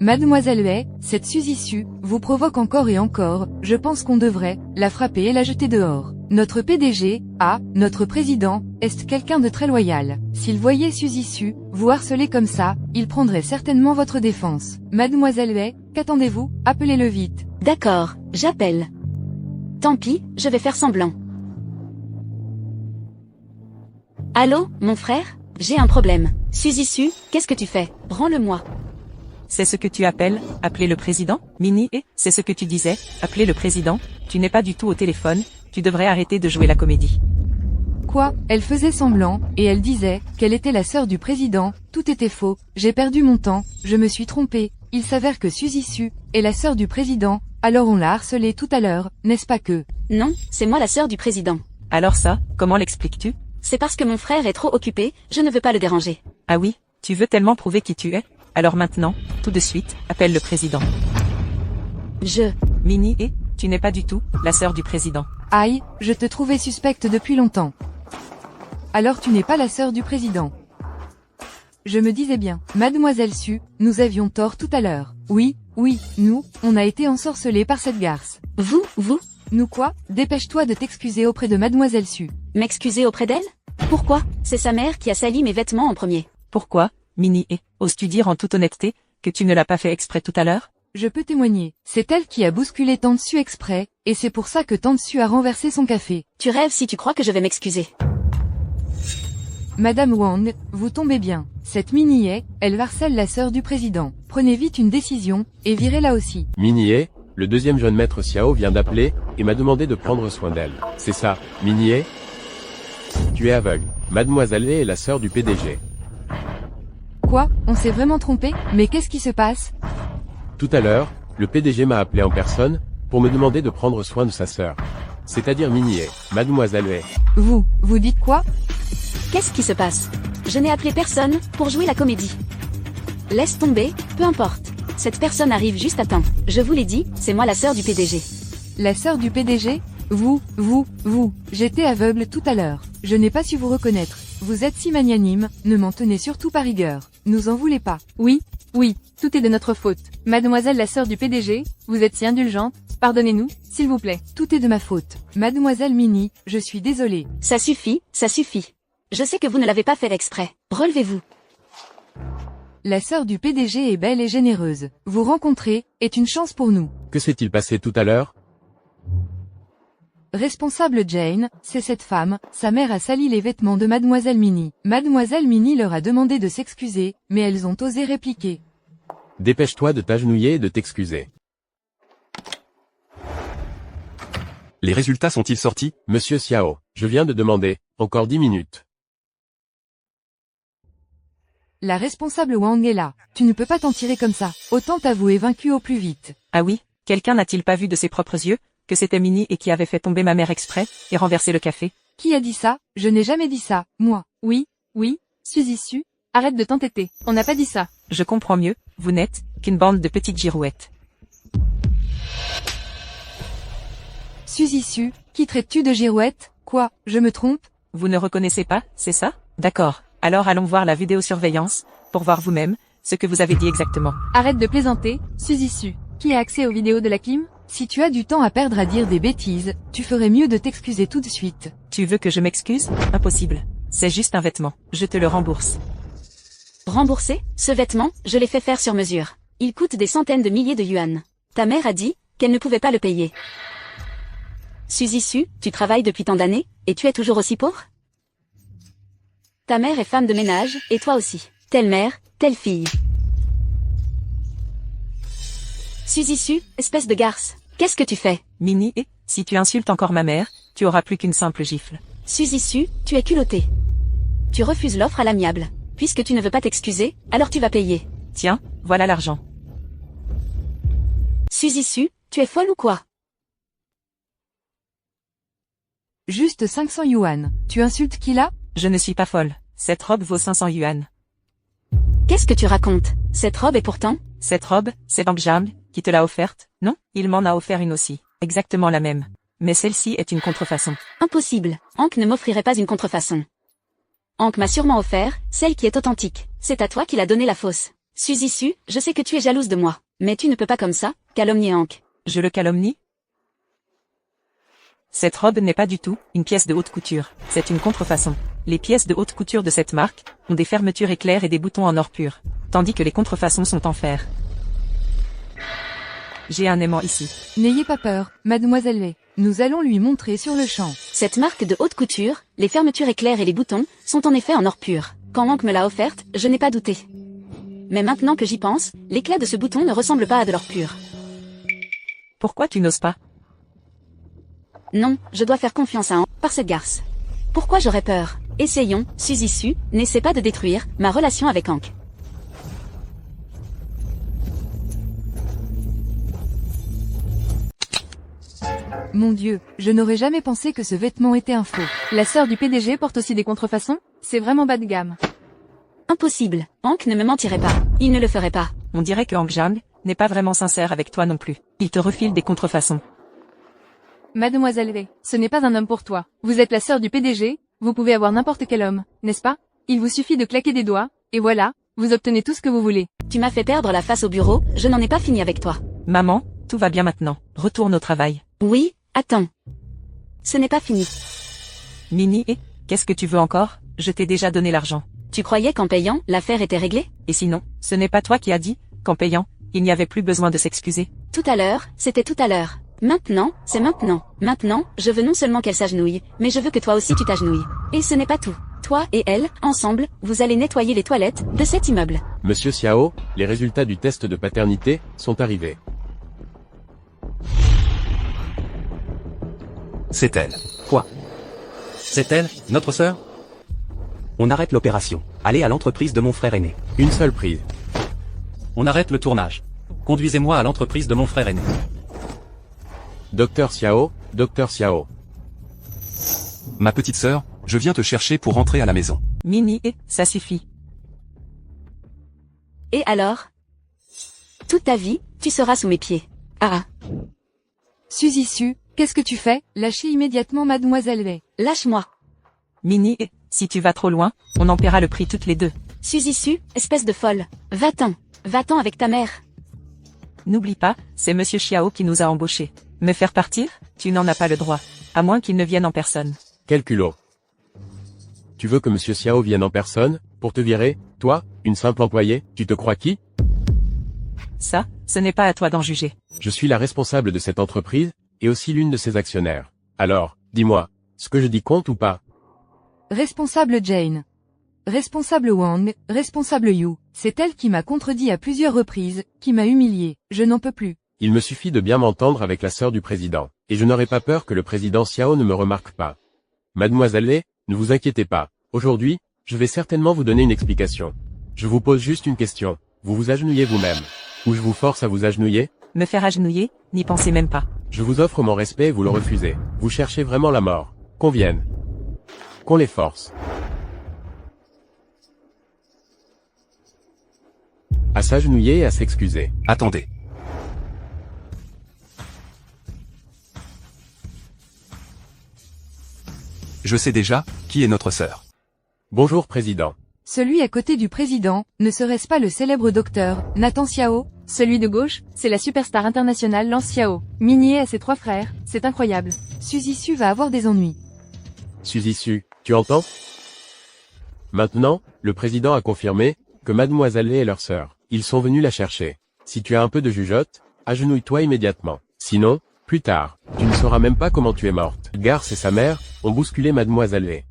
Mademoiselle Hay, cette Suzy Su vous provoque encore et encore, je pense qu'on devrait la frapper et la jeter dehors. Notre PDG, notre président, est quelqu'un de très loyal. S'il voyait Suzy Su vous harceler comme ça, il prendrait certainement votre défense. Mademoiselle Hay, qu'attendez-vous? Appelez-le vite. D'accord, j'appelle. Tant pis, je vais faire semblant. Allô, mon frère? J'ai un problème. Suzy Su, qu'est-ce que tu fais? Rends-le-moi. C'est ce que tu appelles, appeler le président? Minnie, c'est ce que tu disais, appeler le président? Tu n'es pas du tout au téléphone, tu devrais arrêter de jouer la comédie. Quoi? Elle faisait semblant, et elle disait qu'elle était la sœur du président, tout était faux, j'ai perdu mon temps, je me suis trompée, il s'avère que Suzy Su est la sœur du président, alors on l'a harcelée tout à l'heure, n'est-ce pas que? Non, c'est moi la sœur du président. Alors ça, comment l'expliques-tu? C'est parce que mon frère est trop occupé, je ne veux pas le déranger. Ah oui, tu veux tellement prouver qui tu es? Alors maintenant, tout de suite, appelle le président. Minnie, tu n'es pas du tout la sœur du président. Aïe, je te trouvais suspecte depuis longtemps. Alors tu n'es pas la sœur du président. Je me disais bien, Mademoiselle Su, nous avions tort tout à l'heure. Oui, nous, on a été ensorcelés par cette garce. Vous? Nous quoi? Dépêche-toi de t'excuser auprès de Mademoiselle Su. M'excuser auprès d'elle? Pourquoi? C'est sa mère qui a sali mes vêtements en premier. Pourquoi, Minnie, oses-tu dire en toute honnêteté que tu ne l'as pas fait exprès tout à l'heure? Je peux témoigner. C'est elle qui a bousculé Tante Su exprès, et c'est pour ça que Tante Su a renversé son café. Tu rêves si tu crois que je vais m'excuser. Madame Wang, vous tombez bien. Cette Minnie Hay, elle harcèle la sœur du président. Prenez vite une décision, et virez-la aussi. Minnie Hay, le deuxième jeune maître Xiao vient d'appeler, et m'a demandé de prendre soin d'elle. C'est ça, Minnie Hay? Tu es aveugle. Mademoiselle Hay est la sœur du PDG. Quoi? On s'est vraiment trompé? Mais qu'est-ce qui se passe? Tout à l'heure, le PDG m'a appelé en personne, pour me demander de prendre soin de sa sœur. C'est-à-dire Minnie Hay, Mademoiselle Hay. Vous dites quoi? Qu'est-ce qui se passe? Je n'ai appelé personne pour jouer la comédie. Laisse tomber, peu importe. Cette personne arrive juste à temps. Je vous l'ai dit, c'est moi la sœur du PDG. La sœur du PDG? Vous, j'étais aveugle tout à l'heure. Je n'ai pas su vous reconnaître. Vous êtes si magnanime, ne m'en tenez surtout pas rigueur. Nous en voulez pas. Oui, tout est de notre faute. Mademoiselle la sœur du PDG, vous êtes si indulgente, pardonnez-nous, s'il vous plaît. Tout est de ma faute. Mademoiselle Minnie, je suis désolée. Ça suffit. Je sais que vous ne l'avez pas fait exprès. Relevez-vous. La sœur du PDG est belle et généreuse. Vous rencontrer est une chance pour nous. Que s'est-il passé tout à l'heure? Responsable Jane, c'est cette femme, sa mère a sali les vêtements de Mademoiselle Minnie. Mademoiselle Minnie leur a demandé de s'excuser, mais elles ont osé répliquer. Dépêche-toi de t'agenouiller et de t'excuser. Les résultats sont-ils sortis? Monsieur Xiao, je viens de demander, encore 10 minutes. La responsable Wang est là. Tu ne peux pas t'en tirer comme ça. Autant t'avouer vaincu au plus vite. Ah oui, quelqu'un n'a-t-il pas vu de ses propres yeux que c'était Minnie et qui avait fait tomber ma mère exprès et renversé le café? Qui a dit ça? Je n'ai jamais dit ça, moi. Oui, Suzy Su, arrête de t'entêter, on n'a pas dit ça. Je comprends mieux, vous n'êtes qu'une bande de petites girouettes. Suzy Su, qui traites-tu de girouette? Quoi, je me trompe? Vous ne reconnaissez pas, c'est ça? D'accord, alors allons voir la vidéosurveillance, pour voir vous-même, ce que vous avez dit exactement. Arrête de plaisanter, Suzy Su. Qui a accès aux vidéos de la Kim? Si tu as du temps à perdre à dire des bêtises, tu ferais mieux de t'excuser tout de suite. Tu veux que je m'excuse? Impossible. C'est juste un vêtement. Je te le rembourse. Rembourser? Ce vêtement, je l'ai fait faire sur mesure. Il coûte des centaines de milliers de yuan. Ta mère a dit qu'elle ne pouvait pas le payer. Suzy Su, tu travailles depuis tant d'années, et tu es toujours aussi pauvre? Ta mère est femme de ménage, et toi aussi. Telle mère, telle fille. Suzy Su, espèce de garce, qu'est-ce que tu fais? Minnie, si tu insultes encore ma mère, tu auras plus qu'une simple gifle. Suzy Su, tu es culottée. Tu refuses l'offre à l'amiable. Puisque tu ne veux pas t'excuser, alors tu vas payer. Tiens, voilà l'argent. Suzy Su, tu es folle ou quoi? Juste 500 yuan. Tu insultes qui là? Je ne suis pas folle. Cette robe vaut 500 yuan. Qu'est-ce que tu racontes? Cette robe est pourtant... Cette robe, c'est Hank Jam qui te l'a offerte, non? Il m'en a offert une aussi. Exactement la même. Mais celle-ci est une contrefaçon. Impossible. Hank ne m'offrirait pas une contrefaçon. Hank m'a sûrement offert celle qui est authentique. C'est à toi qu'il a donné la fausse. Suzy Su, je sais que tu es jalouse de moi. Mais tu ne peux pas comme ça, calomnier Hank. Je le calomnie? Cette robe n'est pas du tout une pièce de haute couture. C'est une contrefaçon. Les pièces de haute couture de cette marque ont des fermetures éclairs et des boutons en or pur. Tandis que les contrefaçons sont en fer. J'ai un aimant ici. N'ayez pas peur, mademoiselle Lei. Nous allons lui montrer sur le champ. Cette marque de haute couture, les fermetures éclairs et les boutons, sont en effet en or pur. Quand Hank me l'a offerte, je n'ai pas douté. Mais maintenant que j'y pense, l'éclat de ce bouton ne ressemble pas à de l'or pur. Pourquoi tu n'oses pas? Non, je dois faire confiance à Hank, par cette garce. Pourquoi j'aurais peur? Essayons, Suzy Su, n'essaie pas de détruire ma relation avec Hank. Mon Dieu, je n'aurais jamais pensé que ce vêtement était un faux. La sœur du PDG porte aussi des contrefaçons? C'est vraiment bas de gamme. Impossible. Hank ne me mentirait pas. Il ne le ferait pas. On dirait que Hank Jam n'est pas vraiment sincère avec toi non plus. Il te refile des contrefaçons. Mademoiselle Lei, ce n'est pas un homme pour toi. Vous êtes la sœur du PDG, vous pouvez avoir n'importe quel homme, n'est-ce pas? Il vous suffit de claquer des doigts, et voilà, vous obtenez tout ce que vous voulez. Tu m'as fait perdre la face au bureau, je n'en ai pas fini avec toi. Maman, tout va bien maintenant. Retourne au travail. Oui, attends. Ce n'est pas fini. Minnie, qu'est-ce que tu veux encore? Je t'ai déjà donné l'argent. Tu croyais qu'en payant, l'affaire était réglée? Et sinon, ce n'est pas toi qui as dit qu'en payant, il n'y avait plus besoin de s'excuser? Tout à l'heure, c'était tout à l'heure. Maintenant, c'est maintenant. Maintenant, je veux non seulement qu'elle s'agenouille, mais je veux que toi aussi tu t'agenouilles. Et ce n'est pas tout. Toi et elle, ensemble, vous allez nettoyer les toilettes de cet immeuble. Monsieur Xiao, les résultats du test de paternité sont arrivés. C'est elle. Quoi? C'est elle, notre sœur? On arrête l'opération. Allez à l'entreprise de mon frère aîné. Une seule prise. On arrête le tournage. Conduisez-moi à l'entreprise de mon frère aîné. Docteur Xiao, Docteur Xiao. Ma petite sœur, je viens te chercher pour rentrer à la maison. Minnie, ça suffit. Et alors? Toute ta vie, tu seras sous mes pieds. Ah. Suzy Su, qu'est-ce que tu fais? Lâchez immédiatement mademoiselle Lei. Lâche-moi. Minnie, si tu vas trop loin, on en paiera le prix toutes les deux. Suzy Su, espèce de folle. Va-t'en. Va-t'en avec ta mère. N'oublie pas, c'est Monsieur Xiao qui nous a embauchés. Me faire partir? Tu n'en as pas le droit. À moins qu'il ne vienne en personne. Quel culot. Tu veux que Monsieur Xiao vienne en personne, pour te virer? Toi, une simple employée, tu te crois qui? Ça, ce n'est pas à toi d'en juger. Je suis la responsable de cette entreprise, et aussi l'une de ses actionnaires. Alors, dis-moi, ce que je dis compte ou pas? Responsable Jane. Responsable Wang, responsable Yu. C'est elle qui m'a contredit à plusieurs reprises, qui m'a humilié. Je n'en peux plus. Il me suffit de bien m'entendre avec la sœur du président, et je n'aurai pas peur que le président Xiao ne me remarque pas. Mademoiselle Lei, ne vous inquiétez pas. Aujourd'hui, je vais certainement vous donner une explication. Je vous pose juste une question. Vous vous agenouillez vous-même. Ou je vous force à vous agenouiller? Me faire agenouiller? N'y pensez même pas. Je vous offre mon respect et vous le refusez. Vous cherchez vraiment la mort. Qu'on vienne. Qu'on les force. À s'agenouiller et à s'excuser. Attendez. Je sais déjà, qui est notre sœur. Bonjour président. Celui à côté du président, ne serait-ce pas le célèbre docteur, Nathan Xiao? Celui de gauche, c'est la superstar internationale Lance Xiao. Minnie et ses 3 frères, c'est incroyable. Suzy Su va avoir des ennuis. Suzy Su, tu entends? Maintenant, le président a confirmé que mademoiselle Lei est leur sœur. Ils sont venus la chercher. Si tu as un peu de jugeote, agenouille-toi immédiatement. Sinon, plus tard, tu ne sauras même pas comment tu es morte. Garce et sa mère ont bousculé Mademoiselle V.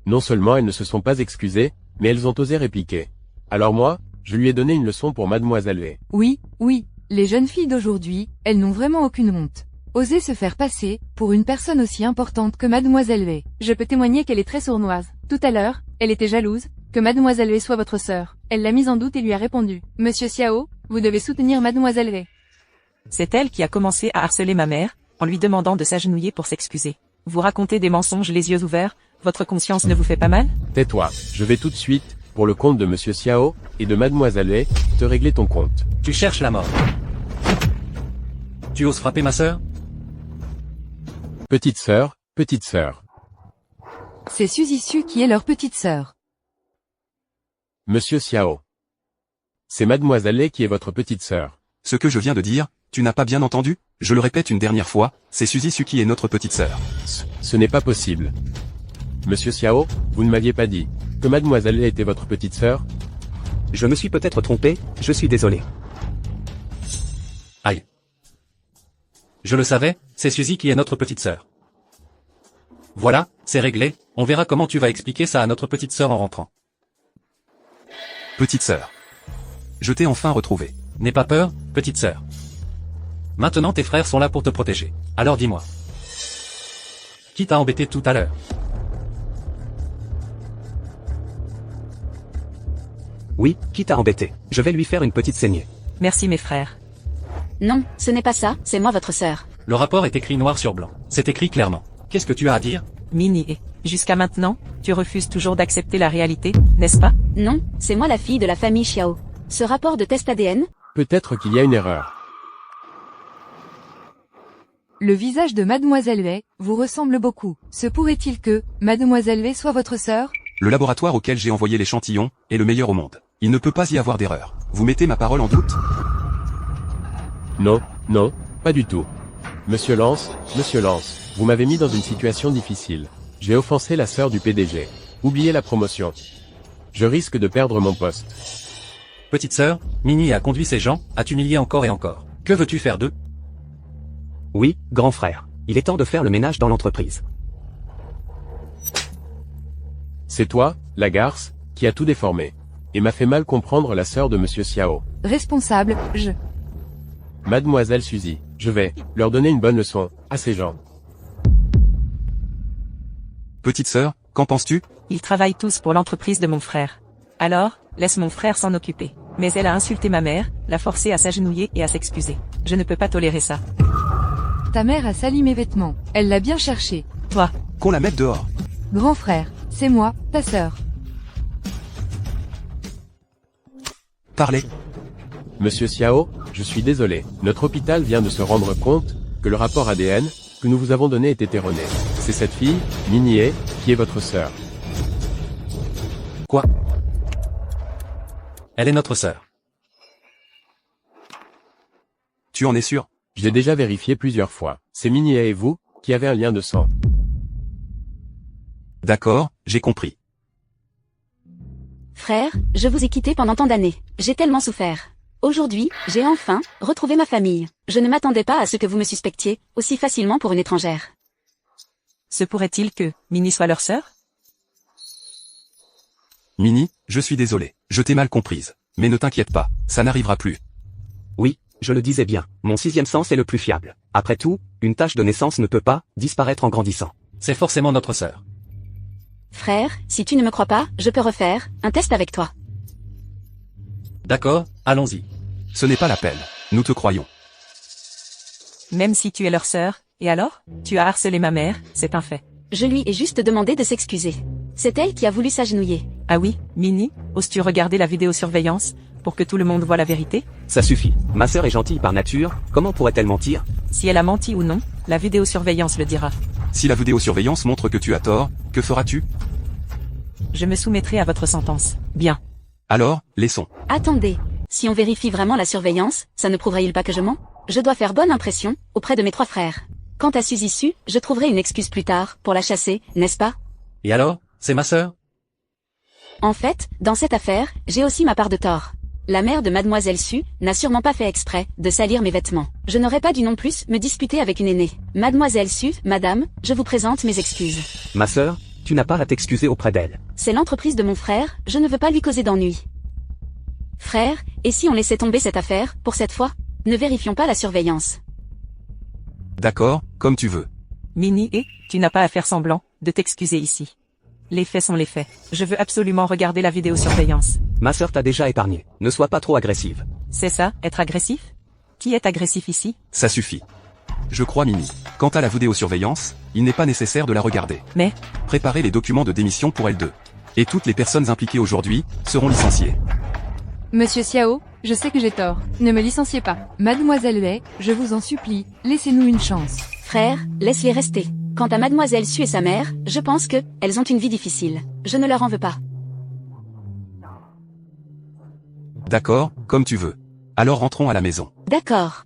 Non seulement elles ne se sont pas excusées, mais elles ont osé répliquer. Alors moi, je lui ai donné une leçon pour Mademoiselle V. Oui, oui, les jeunes filles d'aujourd'hui, elles n'ont vraiment aucune honte. Oser se faire passer pour une personne aussi importante que Mademoiselle V. Je peux témoigner qu'elle est très sournoise. Tout à l'heure, elle était jalouse que Mademoiselle V soit votre sœur. Elle l'a mise en doute et lui a répondu. Monsieur Xiao, vous devez soutenir Mademoiselle V. C'est elle qui a commencé à harceler ma mère, en lui demandant de s'agenouiller pour s'excuser. Vous racontez des mensonges les yeux ouverts, votre conscience ne vous fait pas mal? Tais-toi, je vais tout de suite, pour le compte de Monsieur Xiao, et de Mademoiselle V, te régler ton compte. Tu cherches la mort. Tu oses frapper ma sœur? Petite sœur, petite sœur. C'est Suzy Su qui est leur petite sœur. Monsieur Xiao. C'est Mademoiselle V qui est votre petite sœur. Ce que je viens de dire, tu n'as pas bien entendu? Je le répète une dernière fois, c'est Suzy Su qui est notre petite sœur. Ce n'est pas possible. Monsieur Xiao, vous ne m'aviez pas dit que Mademoiselle V était votre petite sœur? Je me suis peut-être trompé, je suis désolé. Aïe. Je le savais, c'est Suzy qui est notre petite sœur. Voilà, c'est réglé, on verra comment tu vas expliquer ça à notre petite sœur en rentrant. Petite sœur. Je t'ai enfin retrouvé. N'aie pas peur, petite sœur. Maintenant tes frères sont là pour te protéger. Alors dis-moi. Qui t'a embêté tout à l'heure? Oui, qui t'a embêté? Je vais lui faire une petite saignée. Merci mes frères. Non, ce n'est pas ça, c'est moi votre sœur. Le rapport est écrit noir sur blanc. C'est écrit clairement. Qu'est-ce que tu as à dire? Minnie, jusqu'à maintenant, tu refuses toujours d'accepter la réalité, n'est-ce pas? Non, c'est moi la fille de la famille Xiao. Ce rapport de test ADN, Peut-être qu'il y a une erreur. Le visage de Mademoiselle V vous ressemble beaucoup. Se pourrait-il que Mademoiselle V soit votre sœur? Le laboratoire auquel j'ai envoyé l'échantillon est le meilleur au monde. Il ne peut pas y avoir d'erreur. Vous mettez ma parole en doute? Non, non, pas du tout. Monsieur Lance, vous m'avez mis dans une situation difficile. J'ai offensé la sœur du PDG. Oubliez la promotion. Je risque de perdre mon poste. Petite sœur, Minnie a conduit ces gens à t'humilier encore et encore. Que veux-tu faire d'eux? Oui, grand frère. Il est temps de faire le ménage dans l'entreprise. C'est toi, la garce, qui a tout déformé. Et m'a fait mal comprendre la sœur de Monsieur Xiao. Responsable, Mademoiselle Suzy, je vais leur donner une bonne leçon, à ces gens. Petite sœur, qu'en penses-tu? Ils travaillent tous pour l'entreprise de mon frère. Alors, laisse mon frère s'en occuper. Mais elle a insulté ma mère, l'a forcée à s'agenouiller et à s'excuser. Je ne peux pas tolérer ça. Ta mère a sali mes vêtements. Elle l'a bien cherché. Toi, Qu'on la mette dehors. Grand frère, c'est moi, ta sœur. Parlez. Monsieur Xiao, je suis désolé. Notre hôpital vient de se rendre compte que le rapport ADN que nous vous avons donné était erroné. C'est cette fille, Minnie, qui est votre sœur. Quoi? Elle est notre sœur. Tu en es sûr? J'ai déjà vérifié plusieurs fois. C'est Minnie et vous, qui avez un lien de sang. D'accord, j'ai compris. frère, je vous ai quitté pendant tant d'années. J'ai tellement souffert. Aujourd'hui, j'ai enfin retrouvé ma famille. Je ne m'attendais pas à ce que vous me suspectiez aussi facilement pour une étrangère. se pourrait-il que Minnie soit leur sœur? Minnie, je suis désolé. Je t'ai mal comprise. Mais ne t'inquiète pas, ça n'arrivera plus. Oui, je le disais bien, mon sixième sens est le plus fiable. Après tout, une tache de naissance ne peut pas disparaître en grandissant. C'est forcément notre sœur. Frère, si tu ne me crois pas, je peux refaire un test avec toi. D'accord, allons-y. Ce n'est pas la peine. Nous te croyons. Même si tu es leur sœur, et alors? Tu as harcelé ma mère, c'est un fait. Je lui ai juste demandé de s'excuser. C'est elle qui a voulu s'agenouiller. Ah oui, Minnie, oses-tu regarder la vidéosurveillance, pour que tout le monde voie la vérité? Ça suffit. Ma sœur est gentille par nature, comment pourrait-elle mentir? Si elle a menti ou non, la vidéosurveillance le dira. Si la vidéosurveillance montre que tu as tort, que feras-tu? Je me soumettrai à votre sentence. Bien. Alors, laissons. Attendez. Si on vérifie vraiment la surveillance, ça ne prouverait-il pas que je mens? Je dois faire bonne impression auprès de mes 3 frères. Quant à Suzy Su, je trouverai une excuse plus tard pour la chasser, n'est-ce pas? Et alors, c'est ma sœur? En fait, dans cette affaire, j'ai aussi ma part de tort. La mère de Mademoiselle Su n'a sûrement pas fait exprès de salir mes vêtements. Je n'aurais pas dû non plus me disputer avec une aînée. Mademoiselle Su, madame, je vous présente mes excuses. Ma sœur, tu n'as pas à t'excuser auprès d'elle. C'est l'entreprise de mon frère, je ne veux pas lui causer d'ennui. Frère, et si on laissait tomber cette affaire, pour cette fois? Ne vérifions pas la surveillance. D'accord, comme tu veux. Minnie, tu n'as pas à faire semblant de t'excuser ici. Les faits sont les faits. Je veux absolument regarder la vidéosurveillance. Ma sœur t'a déjà épargné. Ne sois pas trop agressive. C'est ça, être agressif? Qui est agressif ici? Ça suffit. Je crois Minnie. Quant à la vidéosurveillance, il n'est pas nécessaire de la regarder. Mais, Préparez les documents de démission pour L2. Et toutes les personnes impliquées aujourd'hui seront licenciées. Monsieur Xiao, je sais que j'ai tort. Ne me licenciez pas. Mademoiselle Lei, je vous en supplie, laissez-nous une chance. Frère, laisse-les rester. Quant à Mademoiselle Su et sa mère, je pense que elles ont une vie difficile. Je ne leur en veux pas. D'accord, comme tu veux. Alors rentrons à la maison. D'accord.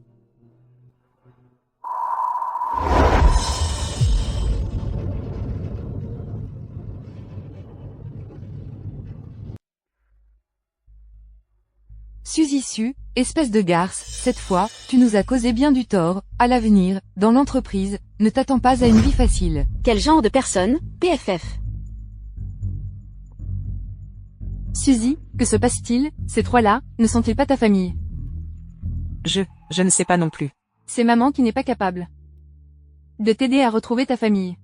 Suzy Su, espèce de garce, cette fois, tu nous as causé bien du tort. À l'avenir, dans l'entreprise, ne t'attends pas à une vie facile. Quel genre de personne, PFF? Suzy, que se passe-t-il? Ces trois-là, ne sont-ils pas ta famille? je ne sais pas non plus. C'est maman qui n'est pas capable de t'aider à retrouver ta famille.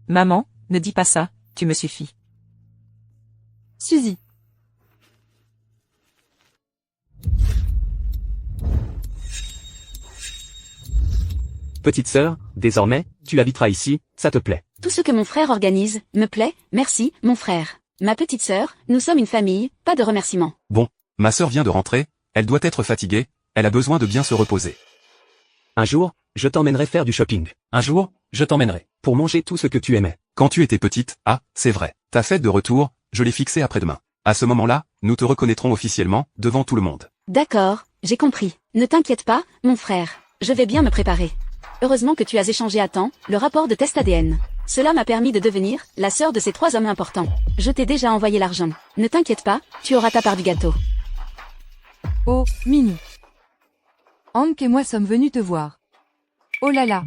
Maman, ne dis pas ça, tu me suffis. Suzy. Petite sœur, désormais, tu habiteras ici, ça te plaît. Tout ce que mon frère organise, me plaît, merci, mon frère. Ma petite sœur, nous sommes une famille, pas de remerciements. Bon, ma sœur vient de rentrer, elle doit être fatiguée, elle a besoin de bien se reposer. Un jour, je t'emmènerai faire du shopping. Un jour, je t'emmènerai. Pour manger tout ce que tu aimais. Quand tu étais petite, c'est vrai. Ta fête de retour, je l'ai fixée après-demain. À ce moment-là, nous te reconnaîtrons officiellement, devant tout le monde. D'accord, j'ai compris. Ne t'inquiète pas, mon frère. Je vais bien me préparer. Heureusement que tu as échangé à temps le rapport de test ADN. Cela m'a permis de devenir la sœur de ces trois hommes importants. Je t'ai déjà envoyé l'argent. Ne t'inquiète pas, tu auras ta part du gâteau. Oh, Minnie. Hank et moi sommes venus te voir. Oh là là.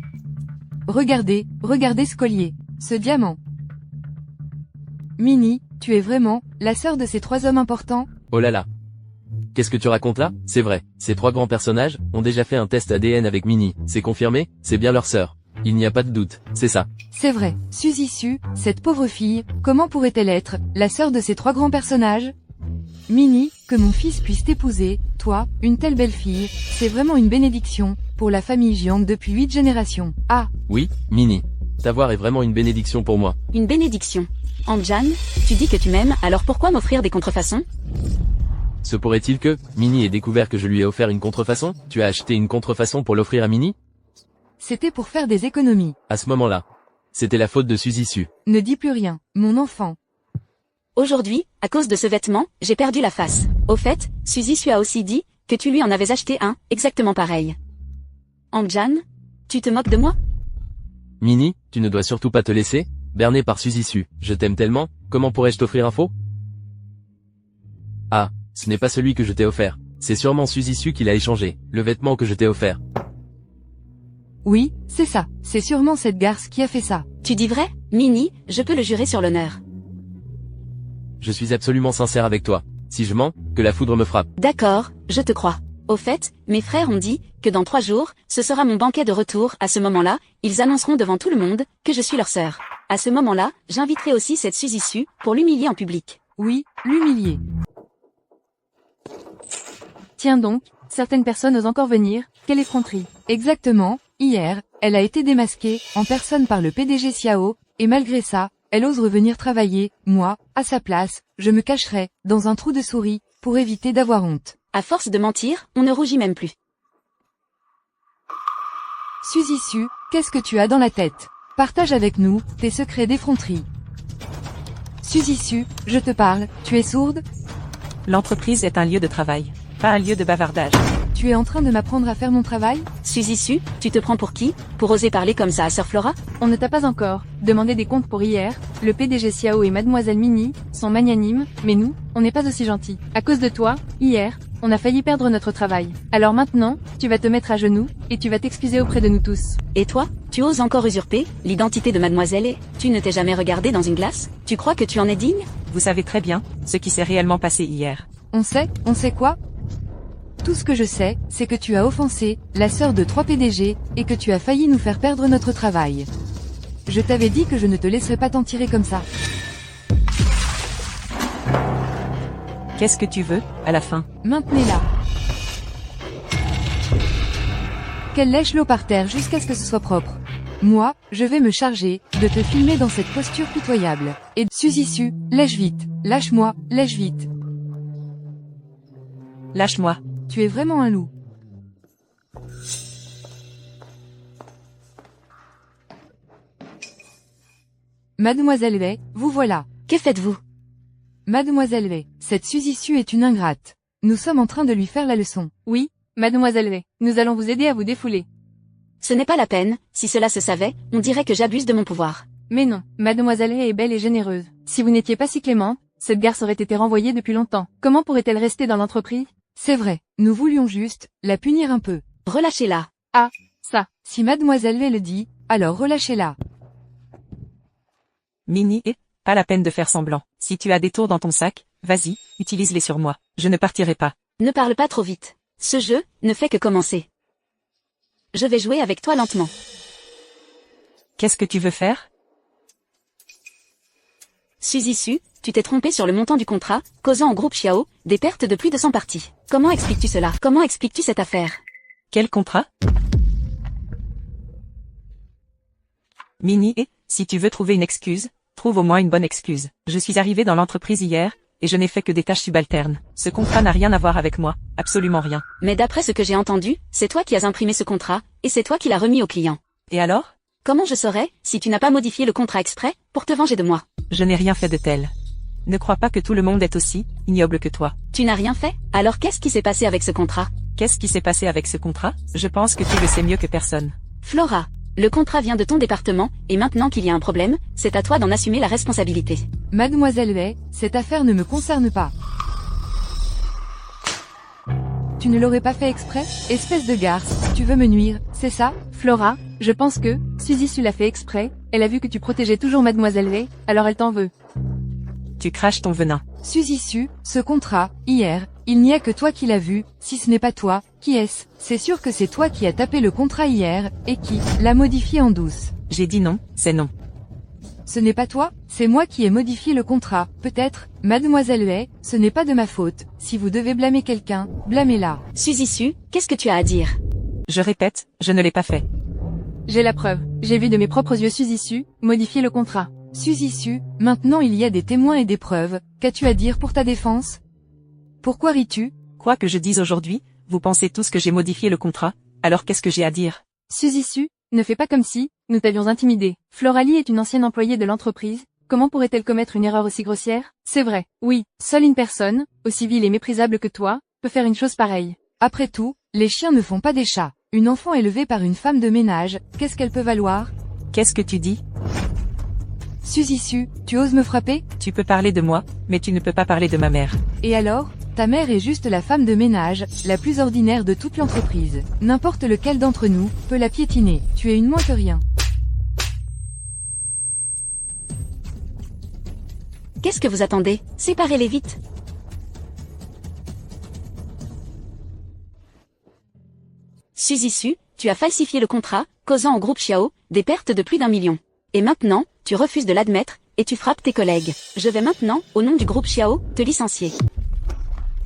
Regardez ce collier, ce diamant. Minnie, tu es vraiment la sœur de ces trois hommes importants? Oh là là. Qu'est-ce que tu racontes là? C'est vrai, ces trois grands personnages ont déjà fait un test ADN avec Minnie. C'est confirmé, c'est bien leur sœur. Il n'y a pas de doute, c'est ça. C'est vrai, Suzy Su, cette pauvre fille, comment pourrait-elle être la sœur de ces trois grands personnages? Minnie, que mon fils puisse t'épouser, toi, une telle belle fille, c'est vraiment une bénédiction, pour la famille Jiang depuis 8 générations. Ah! Oui, Minnie. T'avoir est vraiment une bénédiction pour moi. Une bénédiction. Anjan, tu dis que tu m'aimes, alors pourquoi m'offrir des contrefaçons? Se pourrait-il que, Minnie ait découvert que je lui ai offert une contrefaçon? Tu as acheté une contrefaçon pour l'offrir à Minnie? C'était pour faire des économies. À ce moment-là. C'était la faute de Suzy Su. Ne dis plus rien, mon enfant. Aujourd'hui, à cause de ce vêtement, j'ai perdu la face. Au fait, Suzy Su a aussi dit que tu lui en avais acheté un, exactement pareil. Anjan, tu te moques de moi? Minnie, tu ne dois surtout pas te laisser berner par Suzy Su. Je t'aime tellement, comment pourrais-je t'offrir un faux? Ah, ce n'est pas celui que je t'ai offert. C'est sûrement Suzy Su qui l'a échangé, le vêtement que je t'ai offert. Oui, c'est ça. C'est sûrement cette garce qui a fait ça. Tu dis vrai, Minnie, je peux le jurer sur l'honneur. Je suis absolument sincère avec toi. Si je mens, que la foudre me frappe. D'accord, je te crois. Au fait, mes frères ont dit que dans 3 jours, ce sera mon banquet de retour. À ce moment-là, ils annonceront devant tout le monde que je suis leur sœur. À ce moment-là, j'inviterai aussi cette Suzy Su pour l'humilier en public. Oui, l'humilier. Tiens donc, certaines personnes osent encore venir, quelle effronterie. Exactement, hier, elle a été démasquée, en personne par le PDG Xiao, et malgré ça, elle ose revenir travailler. Moi, à sa place, je me cacherais, dans un trou de souris, pour éviter d'avoir honte. À force de mentir, on ne rougit même plus. Suzy Su, qu'est-ce que tu as dans la tête? Partage avec nous, tes secrets d'effronterie. Suzy Su, je te parle, tu es sourde? L'entreprise est un lieu de travail, pas un lieu de bavardage. Tu Tu es en train de m'apprendre à faire mon travail? Suzy Su, tu te prends pour qui? Pour oser parler comme ça à Sœur Flora? On ne t'a pas encore demandé des comptes pour hier. Le PDG Xiao et Mademoiselle Minnie sont magnanimes, mais nous, on n'est pas aussi gentils. À cause de toi, hier, on a failli perdre notre travail. Alors maintenant, tu vas te mettre à genoux, et tu vas t'excuser auprès de nous tous. Et toi, tu oses encore usurper l'identité de Mademoiselle et tu ne t'es jamais regardé dans une glace? Tu crois que tu en es digne? Vous savez très bien ce qui s'est réellement passé hier. On sait quoi? Tout ce que je sais, c'est que tu as offensé la sœur de 3 PDG, et que tu as failli nous faire perdre notre travail. Je t'avais dit que je ne te laisserais pas t'en tirer comme ça. Qu'est-ce que tu veux, à la fin? Maintenez-la. Qu'elle lèche l'eau par terre jusqu'à ce que ce soit propre. Moi, je vais me charger de te filmer dans cette posture pitoyable. Et Suzy Su, lèche vite. Lâche-moi, lèche vite. Lâche-moi. Tu es vraiment un loup. Mademoiselle Wei, vous voilà. Que faites-vous? Mademoiselle Wei, cette Suzy Su est une ingrate. Nous sommes en train de lui faire la leçon. Oui, Mademoiselle Wei, nous allons vous aider à vous défouler. Ce n'est pas la peine, si cela se savait, on dirait que j'abuse de mon pouvoir. Mais non, Mademoiselle Wei est belle et généreuse. Si vous n'étiez pas si clémente, cette garce aurait été renvoyée depuis longtemps. Comment pourrait-elle rester dans l'entreprise? C'est vrai, nous voulions juste la punir un peu. Relâchez-la. Ah, ça. Si Mademoiselle Wei le dit, alors relâchez-la. Minnie, pas la peine de faire semblant. Si tu as des tours dans ton sac, vas-y, utilise-les sur moi. Je ne partirai pas. Ne parle pas trop vite. Ce jeu ne fait que commencer. Je vais jouer avec toi lentement. Qu'est-ce que tu veux faire? Suzy Su, tu t'es trompé sur le montant du contrat, causant au groupe Xiao des pertes de plus de 100 parties. Comment expliques-tu cela? Comment expliques-tu cette affaire? Quel contrat? Minnie, si tu veux trouver une excuse, trouve au moins une bonne excuse. Je suis arrivée dans l'entreprise hier, et je n'ai fait que des tâches subalternes. Ce contrat n'a rien à voir avec moi, absolument rien. Mais d'après ce que j'ai entendu, c'est toi qui as imprimé ce contrat, et c'est toi qui l'as remis au client. Et alors? Comment je saurais, si tu n'as pas modifié le contrat exprès, pour te venger de moi? Je n'ai rien fait de tel. Ne crois pas que tout le monde est aussi ignoble que toi. Tu n'as rien fait? Alors qu'est-ce qui s'est passé avec ce contrat? Qu'est-ce qui s'est passé avec ce contrat? Je pense que tu le sais mieux que personne. Flora, le contrat vient de ton département, et maintenant qu'il y a un problème, c'est à toi d'en assumer la responsabilité. Mademoiselle Wei, cette affaire ne me concerne pas. Tu ne l'aurais pas fait exprès? Espèce de garce, tu veux me nuire, c'est ça? Flora, je pense que Suzy Su l'a fait exprès. Elle a vu que tu protégeais toujours Mademoiselle Wei, alors elle t'en veut. Tu craches ton venin. Suzy Su, ce contrat, hier, il n'y a que toi qui l'as vu, si ce n'est pas toi, qui est-ce? C'est sûr que c'est toi qui as tapé le contrat hier, et qui l'a modifié en douce. J'ai dit non, c'est non. Ce n'est pas toi, c'est moi qui ai modifié le contrat, peut-être, Mademoiselle Wei, ce n'est pas de ma faute. Si vous devez blâmer quelqu'un, blâmez-la. Suzy Su, qu'est-ce que tu as à dire? Je répète, je ne l'ai pas fait. J'ai la preuve. J'ai vu de mes propres yeux Suzy Su modifier le contrat. Suzy Su, maintenant il y a des témoins et des preuves. Qu'as-tu à dire pour ta défense? Pourquoi ris-tu? Quoi que je dise aujourd'hui, vous pensez tous que j'ai modifié le contrat, alors qu'est-ce que j'ai à dire? Suzy Su, ne fais pas comme si nous t'avions intimidé. Floralie est une ancienne employée de l'entreprise. Comment pourrait-elle commettre une erreur aussi grossière? C'est vrai, oui, seule une personne, aussi vile et méprisable que toi, peut faire une chose pareille. Après tout, les chiens ne font pas des chats. Une enfant élevée par une femme de ménage, qu'est-ce qu'elle peut valoir? Qu'est-ce que tu dis? Suzy Su, tu oses me frapper? Tu peux parler de moi, mais tu ne peux pas parler de ma mère. Et alors? Ta mère est juste la femme de ménage, la plus ordinaire de toute l'entreprise. N'importe lequel d'entre nous peut la piétiner. Tu es une moins que rien. Qu'est-ce que vous attendez? Séparez-les vite. Suzy Su, tu as falsifié le contrat, causant au groupe Xiao des pertes de plus d'1 million. Et maintenant, tu refuses de l'admettre, et tu frappes tes collègues. Je vais maintenant, au nom du groupe Xiao, te licencier.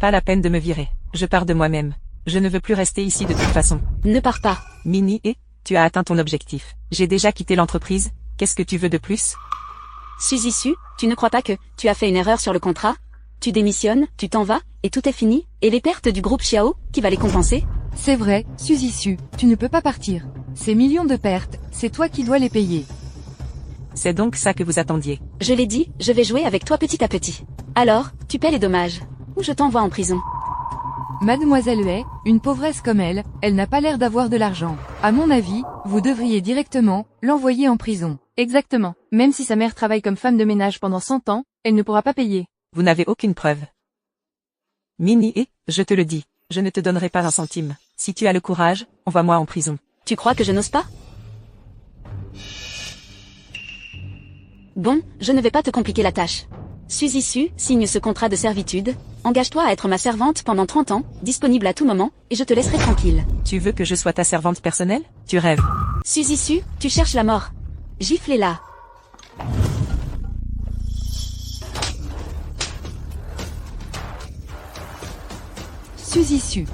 Pas la peine de me virer. Je pars de moi-même. Je ne veux plus rester ici de toute façon. Ne pars pas. Minnie, tu as atteint ton objectif. J'ai déjà quitté l'entreprise. Qu'est-ce que tu veux de plus? Suzy Su, tu ne crois pas que tu as fait une erreur sur le contrat? Tu démissionnes, tu t'en vas, et tout est fini? Et les pertes du groupe Xiao, qui va les compenser? C'est vrai, Suzy Su, tu ne peux pas partir. Ces millions de pertes, c'est toi qui dois les payer. C'est donc ça que vous attendiez. Je l'ai dit, je vais jouer avec toi petit à petit. Alors, tu paies les dommages. Ou je t'envoie en prison. Mademoiselle Hay, une pauvresse comme elle n'a pas l'air d'avoir de l'argent. À mon avis, vous devriez directement l'envoyer en prison. Exactement. Même si sa mère travaille comme femme de ménage pendant 100 ans, elle ne pourra pas payer. Vous n'avez aucune preuve. Minnie, et, je te le dis, je ne te donnerai pas un centime. Si tu as le courage, envoie-moi en prison. Tu crois que je n'ose pas? Bon, je ne vais pas te compliquer la tâche. Suis issue, signe ce contrat de servitude, engage-toi à être ma servante pendant 30 ans, disponible à tout moment, et je te laisserai tranquille. Tu veux que je sois ta servante personnelle? Tu rêves. Suis issue, tu cherches la mort. Giflez-la. Suzy.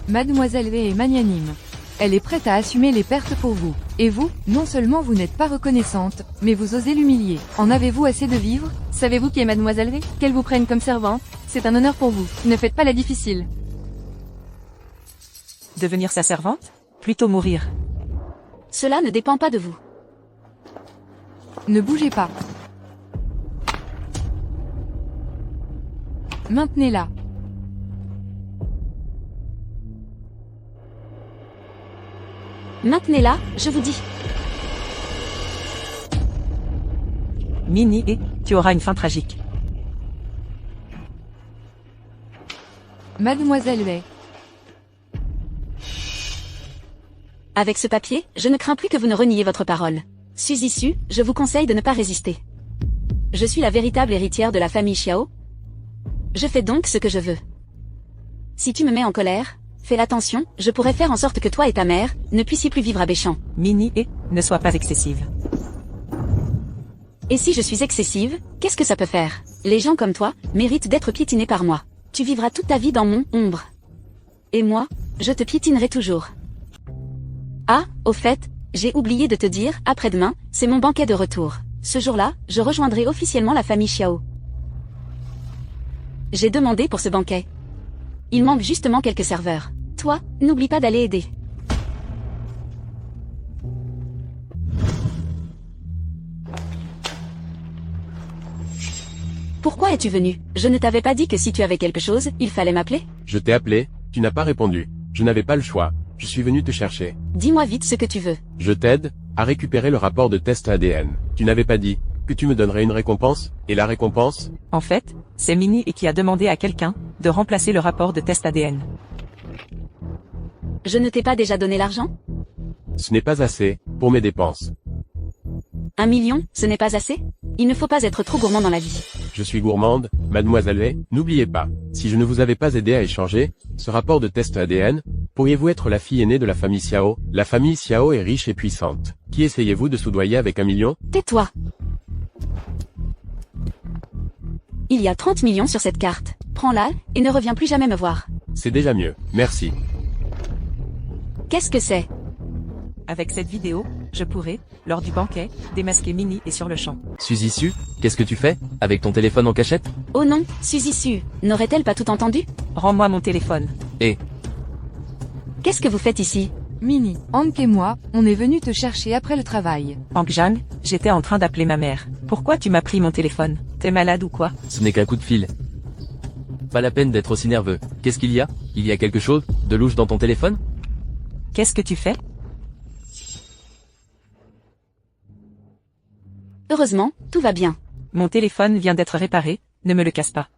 Mademoiselle Hay est magnanime. Elle est prête à assumer les pertes pour vous. Et vous, non seulement vous n'êtes pas reconnaissante, mais vous osez l'humilier. En avez-vous assez de vivre? Savez-vous qui est Mademoiselle Hay? Qu'elle vous prenne comme servante, c'est un honneur pour vous. Ne faites pas la difficile. Devenir sa servante? Plutôt mourir. Cela ne dépend pas de vous. Ne bougez pas. Maintenez-la. Maintenez-la, je vous dis. Minnie, et, tu auras une fin tragique. Mademoiselle Hay. Avec ce papier, je ne crains plus que vous ne reniez votre parole. Suis issue, je vous conseille de ne pas résister. Je suis la véritable héritière de la famille Xiao. Je fais donc ce que je veux. Si tu me mets en colère, fais attention, je pourrais faire en sorte que toi et ta mère ne puissiez plus vivre à Béchamp. Minnie, et, ne sois pas excessive. Et si je suis excessive, qu'est-ce que ça peut faire? Les gens comme toi méritent d'être piétinés par moi. Tu vivras toute ta vie dans mon ombre. Et moi, je te piétinerai toujours. Ah, au fait, j'ai oublié de te dire, après-demain, c'est mon banquet de retour. Ce jour-là, je rejoindrai officiellement la famille Xiao. J'ai demandé pour ce banquet. Il manque justement quelques serveurs. Toi, n'oublie pas d'aller aider. Pourquoi es-tu venu? Je ne t'avais pas dit que si tu avais quelque chose, il fallait m'appeler? Je t'ai appelé, tu n'as pas répondu. Je n'avais pas le choix. Je suis venu te chercher. Dis-moi vite ce que tu veux. Je t'aide à récupérer le rapport de test ADN. Tu n'avais pas dit que tu me donnerais une récompense? Et la récompense? En fait, c'est Minnie et qui a demandé à quelqu'un de remplacer le rapport de test ADN. Je ne t'ai pas déjà donné l'argent? Ce n'est pas assez pour mes dépenses. 1 million, ce n'est pas assez? Il ne faut pas être trop gourmand dans la vie. Je suis gourmande, mademoiselle Hay, n'oubliez pas. Si je ne vous avais pas aidé à échanger ce rapport de test ADN, pourriez-vous être la fille aînée de la famille Xiao? La famille Xiao est riche et puissante. Qui essayez-vous de soudoyer avec 1 million? Tais-toi. Il y a 30 millions sur cette carte. Prends-la, et ne reviens plus jamais me voir. C'est déjà mieux, merci. Qu'est-ce que c'est? Avec cette vidéo, je pourrais, lors du banquet, démasquer Minnie et sur le champ. Suzy, qu'est-ce que tu fais? Avec ton téléphone en cachette? Oh non, Suzy, n'aurait-elle pas tout entendu? Rends-moi mon téléphone. Et Qu'est-ce que vous faites ici? Minnie, Hank et moi, on est venus te chercher après le travail. Hank Jang, j'étais en train d'appeler ma mère. Pourquoi tu m'as pris mon téléphone? T'es malade ou quoi? ce n'est qu'un coup de fil. Pas la peine d'être aussi nerveux. Qu'est-ce qu'il y a? Il y a quelque chose de louche dans ton téléphone? Qu'est-ce que tu fais? Heureusement, tout va bien. Mon téléphone vient d'être réparé, ne me le casse pas.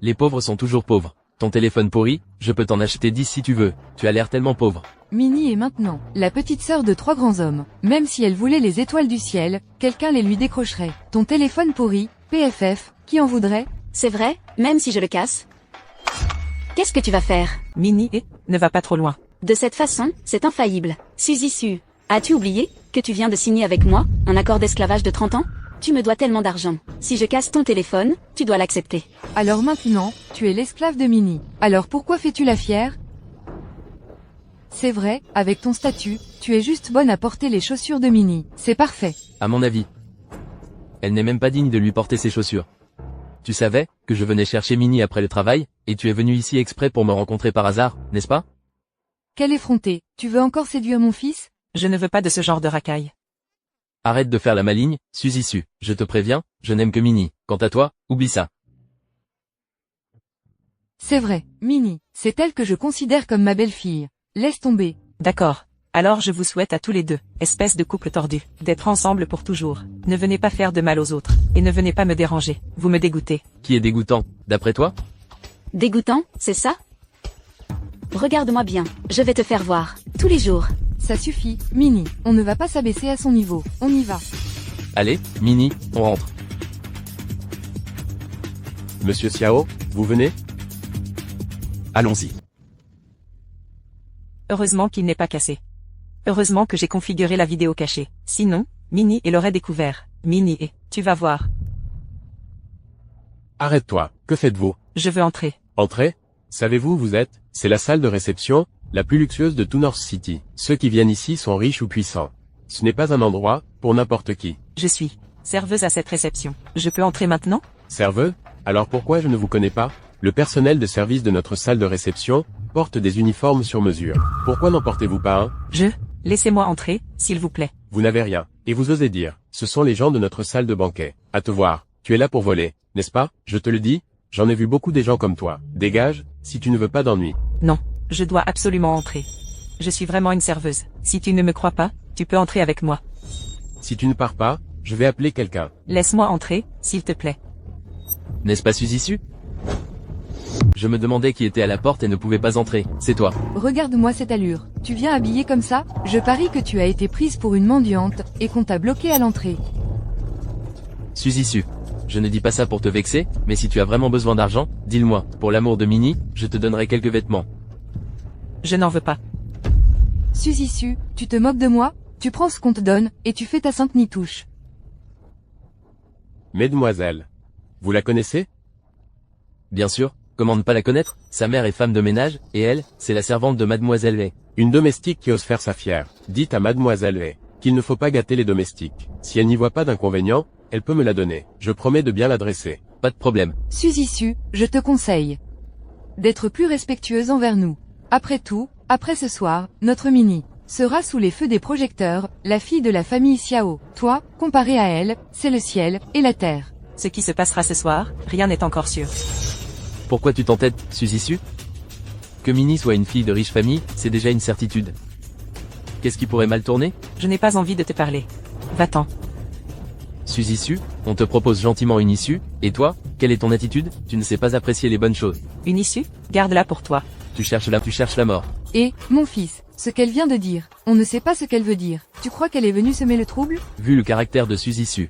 Les pauvres sont toujours pauvres. Ton téléphone pourri, je peux t'en acheter 10 si tu veux. Tu as l'air tellement pauvre. Minnie est maintenant la petite sœur de 3 grands hommes. Même si elle voulait les étoiles du ciel, quelqu'un les lui décrocherait. Ton téléphone pourri, PFF, qui en voudrait? C'est vrai, même si je le casse. Qu'est-ce que tu vas faire? Minnie, et, ne va pas trop loin. De cette façon, c'est infaillible. Suzy, as-tu oublié que tu viens de signer avec moi un accord d'esclavage de 30 ans? Tu me dois tellement d'argent. Si je casse ton téléphone, tu dois l'accepter. Alors maintenant, tu es l'esclave de Minnie. Alors pourquoi fais-tu la fière? C'est vrai, avec ton statut, tu es juste bonne à porter les chaussures de Minnie. C'est parfait. À mon avis. Elle n'est même pas digne de lui porter ses chaussures. Tu savais que je venais chercher Minnie après le travail, et tu es venu ici exprès pour me rencontrer par hasard, n'est-ce pas? Quelle effrontée. Tu veux encore séduire mon fils? Je ne veux pas de ce genre de racaille. Arrête de faire la maligne, Suzy. Je te préviens, je n'aime que Minnie. Quant à toi, oublie ça. C'est vrai, Minnie, c'est elle que je considère comme ma belle-fille. Laisse tomber. D'accord. Alors je vous souhaite à tous les deux, espèce de couple tordu, d'être ensemble pour toujours. Ne venez pas faire de mal aux autres, et ne venez pas me déranger, vous me dégoûtez. Qui est dégoûtant, d'après toi? Dégoûtant, c'est ça? Regarde-moi bien, je vais te faire voir, tous les jours. Ça suffit, Minnie, on ne va pas s'abaisser à son niveau, on y va. Allez, Minnie, on rentre. Monsieur Xiao, vous venez? Allons-y. Heureusement qu'il n'est pas cassé. Heureusement que j'ai configuré la vidéo cachée. Sinon, Minnie l'aurait découvert. Minnie, tu vas voir. Arrête-toi, que faites-vous? Je veux entrer. Entrez. Savez-vous où vous êtes? C'est la salle de réception, la plus luxueuse de tout North City. Ceux qui viennent ici sont riches ou puissants. Ce n'est pas un endroit pour n'importe qui. Je suis serveuse à cette réception. Je peux entrer maintenant? Serveuse? Alors pourquoi je ne vous connais pas? Le personnel de service de notre salle de réception porte des uniformes sur mesure. Pourquoi n'en portez-vous pas un? Laissez-moi entrer, s'il vous plaît. Vous n'avez rien. Et vous osez dire, ce sont les gens de notre salle de banquet. À te voir, tu es là pour voler, n'est-ce pas? Je te le dis, j'en ai vu beaucoup des gens comme toi. Dégage, si tu ne veux pas d'ennui. Non, je dois absolument entrer. Je suis vraiment une serveuse. Si tu ne me crois pas, tu peux entrer avec moi. Si tu ne pars pas, je vais appeler quelqu'un. Laisse-moi entrer, s'il te plaît. N'est-ce pas Suzy? Je me demandais qui était à la porte et ne pouvait pas entrer. C'est toi. Regarde-moi cette allure. Tu viens habillée comme ça? Je parie que tu as été prise pour une mendiante, et qu'on t'a bloquée à l'entrée. Suzy, je ne dis pas ça pour te vexer, mais si tu as vraiment besoin d'argent, dis-le-moi. Pour l'amour de Minnie, je te donnerai quelques vêtements. Je n'en veux pas. Suzy, tu te moques de moi? Tu prends ce qu'on te donne, et tu fais ta sainte nitouche. Mesdemoiselles. Vous la connaissez? Bien sûr. Comment ne pas la connaître? Sa mère est femme de ménage, et elle, c'est la servante de Mademoiselle Lay. Une domestique qui ose faire sa fière. Dites à Mademoiselle Lay qu'il ne faut pas gâter les domestiques. Si elle n'y voit pas d'inconvénient, elle peut me la donner. Je promets de bien l'adresser. Pas de problème. Suzy, je te conseille d'être plus respectueuse envers nous. Après tout, après ce soir, notre Minnie sera sous les feux des projecteurs, la fille de la famille Xiao. Toi, comparé à elle, c'est le ciel et la terre. Ce qui se passera ce soir, rien n'est encore sûr. Pourquoi tu t'entêtes, Suzy? Que Minnie soit une fille de riche famille, c'est déjà une certitude. Qu'est-ce qui pourrait mal tourner? Je n'ai pas envie de te parler. Va-t'en. Suzy, on te propose gentiment une issue, et toi, quelle est ton attitude? Tu ne sais pas apprécier les bonnes choses. Une issue? Garde-la pour toi. Tu cherches la mort. Et, mon fils, ce qu'elle vient de dire, on ne sait pas ce qu'elle veut dire. Tu crois qu'elle est venue semer le trouble? Vu le caractère de Suzy,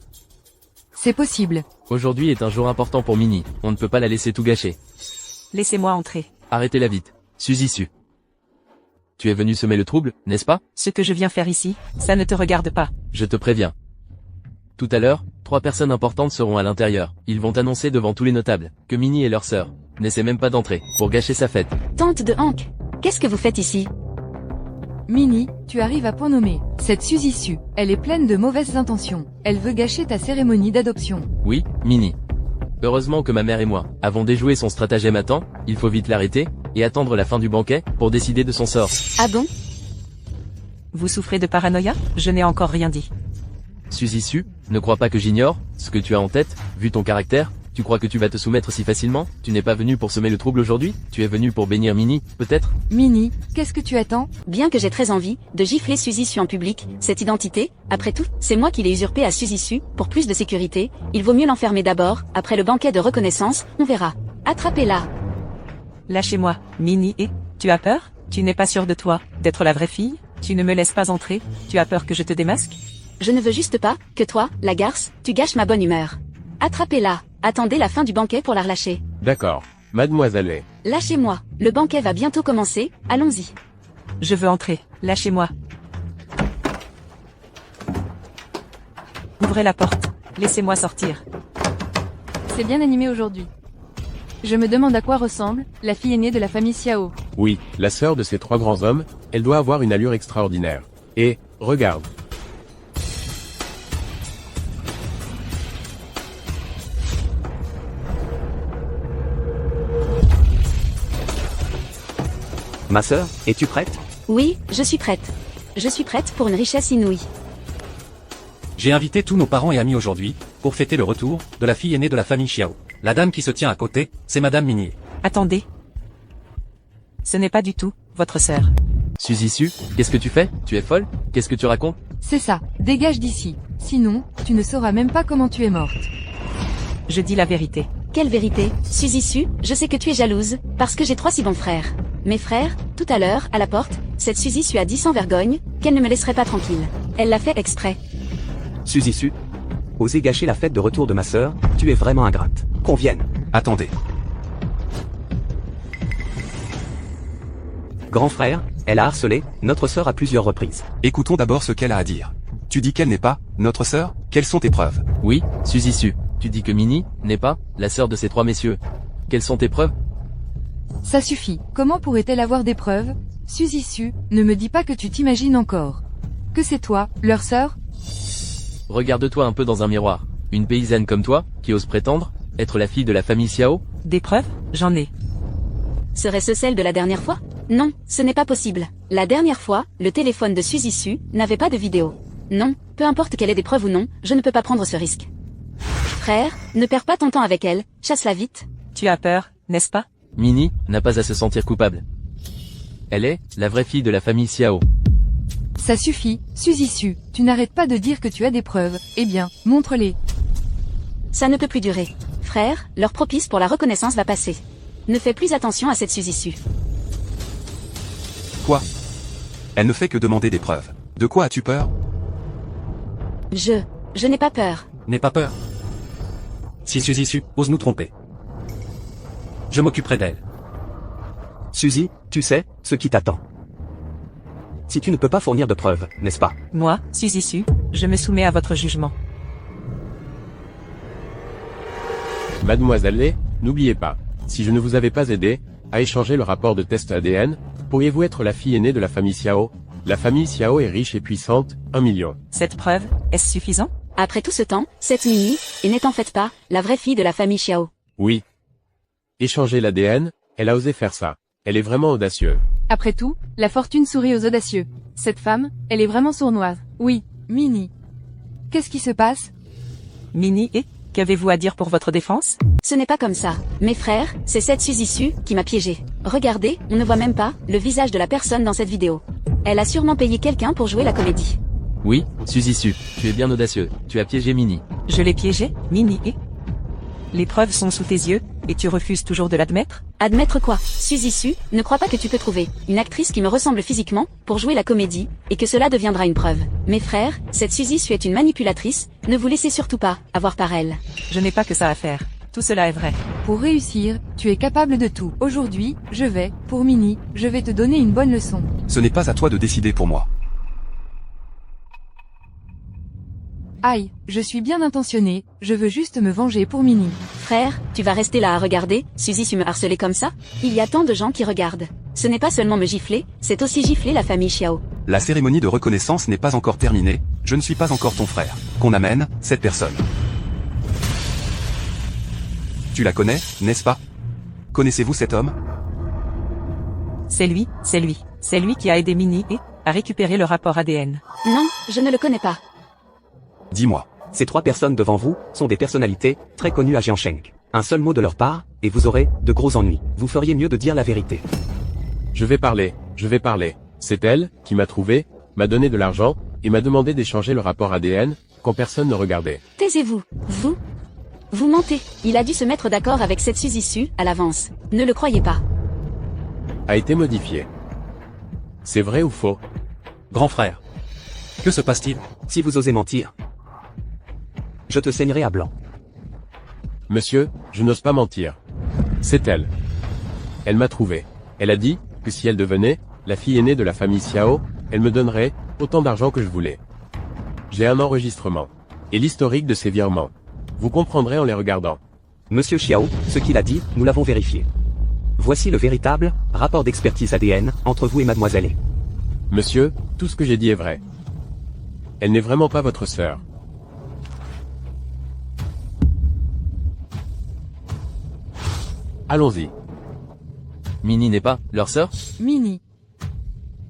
c'est possible. Aujourd'hui est un jour important pour Minnie, on ne peut pas la laisser tout gâcher. Laissez-moi entrer. Arrêtez-la vite. Suzy. Tu es venu semer le trouble, n'est-ce pas? Ce que je viens faire ici, ça ne te regarde pas. Je te préviens. Tout à l'heure, 3 personnes importantes seront à l'intérieur. Ils vont annoncer devant tous les notables que Minnie et leur sœur n'essaient même pas d'entrer pour gâcher sa fête. Tante de Hank, qu'est-ce que vous faites ici? Minnie, tu arrives à point nommé. Cette Suzy, elle est pleine de mauvaises intentions. Elle veut gâcher ta cérémonie d'adoption. Oui, Minnie. Heureusement que ma mère et moi avons déjoué son stratagème à temps, il faut vite l'arrêter, et attendre la fin du banquet, pour décider de son sort. Ah bon? Vous souffrez de paranoïa? Je n'ai encore rien dit. Suzy, ne crois pas que j'ignore ce que tu as en tête, vu ton caractère. Tu crois que tu vas te soumettre si facilement? Tu n'es pas venu pour semer le trouble aujourd'hui? Tu es venu pour bénir Minnie, peut-être? Minnie, qu'est-ce que tu attends? Bien que j'ai très envie de gifler Suzy en public, cette identité, après tout, c'est moi qui l'ai usurpée à Suzy. Pour plus de sécurité, il vaut mieux l'enfermer d'abord, après le banquet de reconnaissance, on verra. Attrapez-la. Lâchez-moi, Minnie, et tu as peur? Tu n'es pas sûre de toi, d'être la vraie fille? Tu ne me laisses pas entrer? Tu as peur que je te démasque? Je ne veux juste pas que toi, la garce, tu gâches ma bonne humeur. Attrapez-la. Attendez la fin du banquet pour la relâcher. D'accord. Mademoiselle Lay. Lâchez-moi. Le banquet va bientôt commencer, allons-y. Je veux entrer. Lâchez-moi. Ouvrez la porte. Laissez-moi sortir. C'est bien animé aujourd'hui. Je me demande à quoi ressemble la fille aînée de la famille Xiao. Oui, la sœur de ces 3 grands hommes, elle doit avoir une allure extraordinaire. Et, regarde. Ma sœur, es-tu prête? Oui, je suis prête. Je suis prête pour une richesse inouïe. J'ai invité tous nos parents et amis aujourd'hui, pour fêter le retour de la fille aînée de la famille Xiao. La dame qui se tient à côté, c'est Madame Minnie. Attendez, Ce n'est pas du tout votre sœur. Suzy Su, qu'est-ce que tu fais? Tu es folle? Qu'est-ce que tu racontes? C'est ça, dégage d'ici. Sinon, tu ne sauras même pas comment tu es morte. Je dis la vérité. Quelle vérité, Suzy Su, je sais que tu es jalouse, parce que j'ai 3 si bons frères. Mes frères, tout à l'heure, à la porte, cette Suzy Su a dit sans vergogne, qu'elle ne me laisserait pas tranquille. Elle l'a fait exprès. Suzy Su, oser gâcher la fête de retour de ma sœur, tu es vraiment ingrate. Qu'on vienne. Attendez. Grand frère, elle a harcelé notre sœur à plusieurs reprises. Écoutons d'abord ce qu'elle a à dire. Tu dis qu'elle n'est pas notre sœur? Quelles sont tes preuves? Oui, Suzy Su. Tu dis que Minnie n'est pas la sœur de ces 3 messieurs. Quelles sont tes preuves? Ça suffit. Comment pourrait-elle avoir des preuves? Suzy Su, ne me dis pas que tu t'imagines encore. Que c'est toi, leur sœur? Regarde-toi un peu dans un miroir. Une paysanne comme toi, qui ose prétendre être la fille de la famille Xiao? Des preuves? J'en ai. Serait-ce celle de la dernière fois? Non, ce n'est pas possible. La dernière fois, le téléphone de Suzy Su n'avait pas de vidéo. Non, peu importe qu'elle ait des preuves ou non, je ne peux pas prendre ce risque. Frère, ne perds pas ton temps avec elle, chasse-la vite. Tu as peur, n'est-ce pas? Minnie n'a pas à se sentir coupable. Elle est la vraie fille de la famille Xiao. Ça suffit, Suzy Su, tu n'arrêtes pas de dire que tu as des preuves. Eh bien, montre-les. Ça ne peut plus durer. Frère, l'heure propice pour la reconnaissance va passer. Ne fais plus attention à cette Suzy Su. Quoi? Elle ne fait que demander des preuves. De quoi as-tu peur? Je n'ai pas peur. N'aie pas peur. Si Suzy Su ose nous tromper, je m'occuperai d'elle. Suzy, tu sais ce qui t'attend. Si tu ne peux pas fournir de preuves, n'est-ce pas? Moi, Suzy Su, je me soumets à votre jugement. Mademoiselle Lay, n'oubliez pas, si je ne vous avais pas aidé à échanger le rapport de test ADN, pourriez-vous être la fille aînée de la famille Xiao? La famille Xiao est riche et puissante, 1 million. Cette preuve, est-ce suffisant? Après tout ce temps, cette Minnie, et n'est en fait pas la vraie fille de la famille Xiao. Oui. Échanger l'ADN, elle a osé faire ça. Elle est vraiment audacieuse. Après tout, la fortune sourit aux audacieux. Cette femme, elle est vraiment sournoise. Oui, Minnie. Qu'est-ce qui se passe? Minnie et qu'avez-vous à dire pour votre défense? Ce n'est pas comme ça. Mes frères, c'est cette Suzy Su qui m'a piégé. Regardez, on ne voit même pas le visage de la personne dans cette vidéo. Elle a sûrement payé quelqu'un pour jouer la comédie. Oui, Suzy Su, tu es bien audacieux. Tu as piégé Minnie. Je l'ai piégé, Minnie et... Les preuves sont sous tes yeux, et tu refuses toujours de l'admettre? Admettre quoi? Suzy Su, ne crois pas que tu peux trouver une actrice qui me ressemble physiquement pour jouer la comédie, et que cela deviendra une preuve. Mes frères, cette Suzy Su est une manipulatrice, ne vous laissez surtout pas avoir par elle. Je n'ai pas que ça à faire. Tout cela est vrai. Pour réussir, tu es capable de tout. Aujourd'hui, pour Minnie, je vais te donner une bonne leçon. Ce n'est pas à toi de décider pour moi. Aïe, je suis bien intentionnée, je veux juste me venger pour Minnie. Frère, tu vas rester là à regarder, Suzy Su me harceler comme ça? Il y a tant de gens qui regardent. Ce n'est pas seulement me gifler, c'est aussi gifler la famille Xiao. La cérémonie de reconnaissance n'est pas encore terminée, je ne suis pas encore ton frère. Qu'on amène cette personne. Tu la connais, n'est-ce pas? Connaissez-vous cet homme? C'est lui. C'est lui qui a aidé Minnie et à récupérer le rapport ADN. Non, je ne le connais pas. Dis-moi. Ces 3 personnes devant vous sont des personnalités très connues à Jiangsheng. Un seul mot de leur part, et vous aurez de gros ennuis. Vous feriez mieux de dire la vérité. Je vais parler. C'est elle qui m'a trouvé, m'a donné de l'argent, et m'a demandé d'échanger le rapport ADN, quand personne ne regardait. Taisez-vous. Vous mentez. Il a dû se mettre d'accord avec cette Suzy Su à l'avance. Ne le croyez pas. A été modifié. C'est vrai ou faux? Grand frère, que se passe-t-il? Si vous osez mentir, je te saignerai à blanc. Monsieur, je n'ose pas mentir. C'est elle. Elle m'a trouvé. Elle a dit que si elle devenait la fille aînée de la famille Xiao, elle me donnerait autant d'argent que je voulais. J'ai un enregistrement et l'historique de ces virements. Vous comprendrez en les regardant. Monsieur Xiao, ce qu'il a dit, nous l'avons vérifié. Voici le véritable rapport d'expertise ADN entre vous et mademoiselle Lay. Monsieur, tout ce que j'ai dit est vrai. Elle n'est vraiment pas votre sœur. Allons-y. Minnie n'est pas leur sœur? Minnie.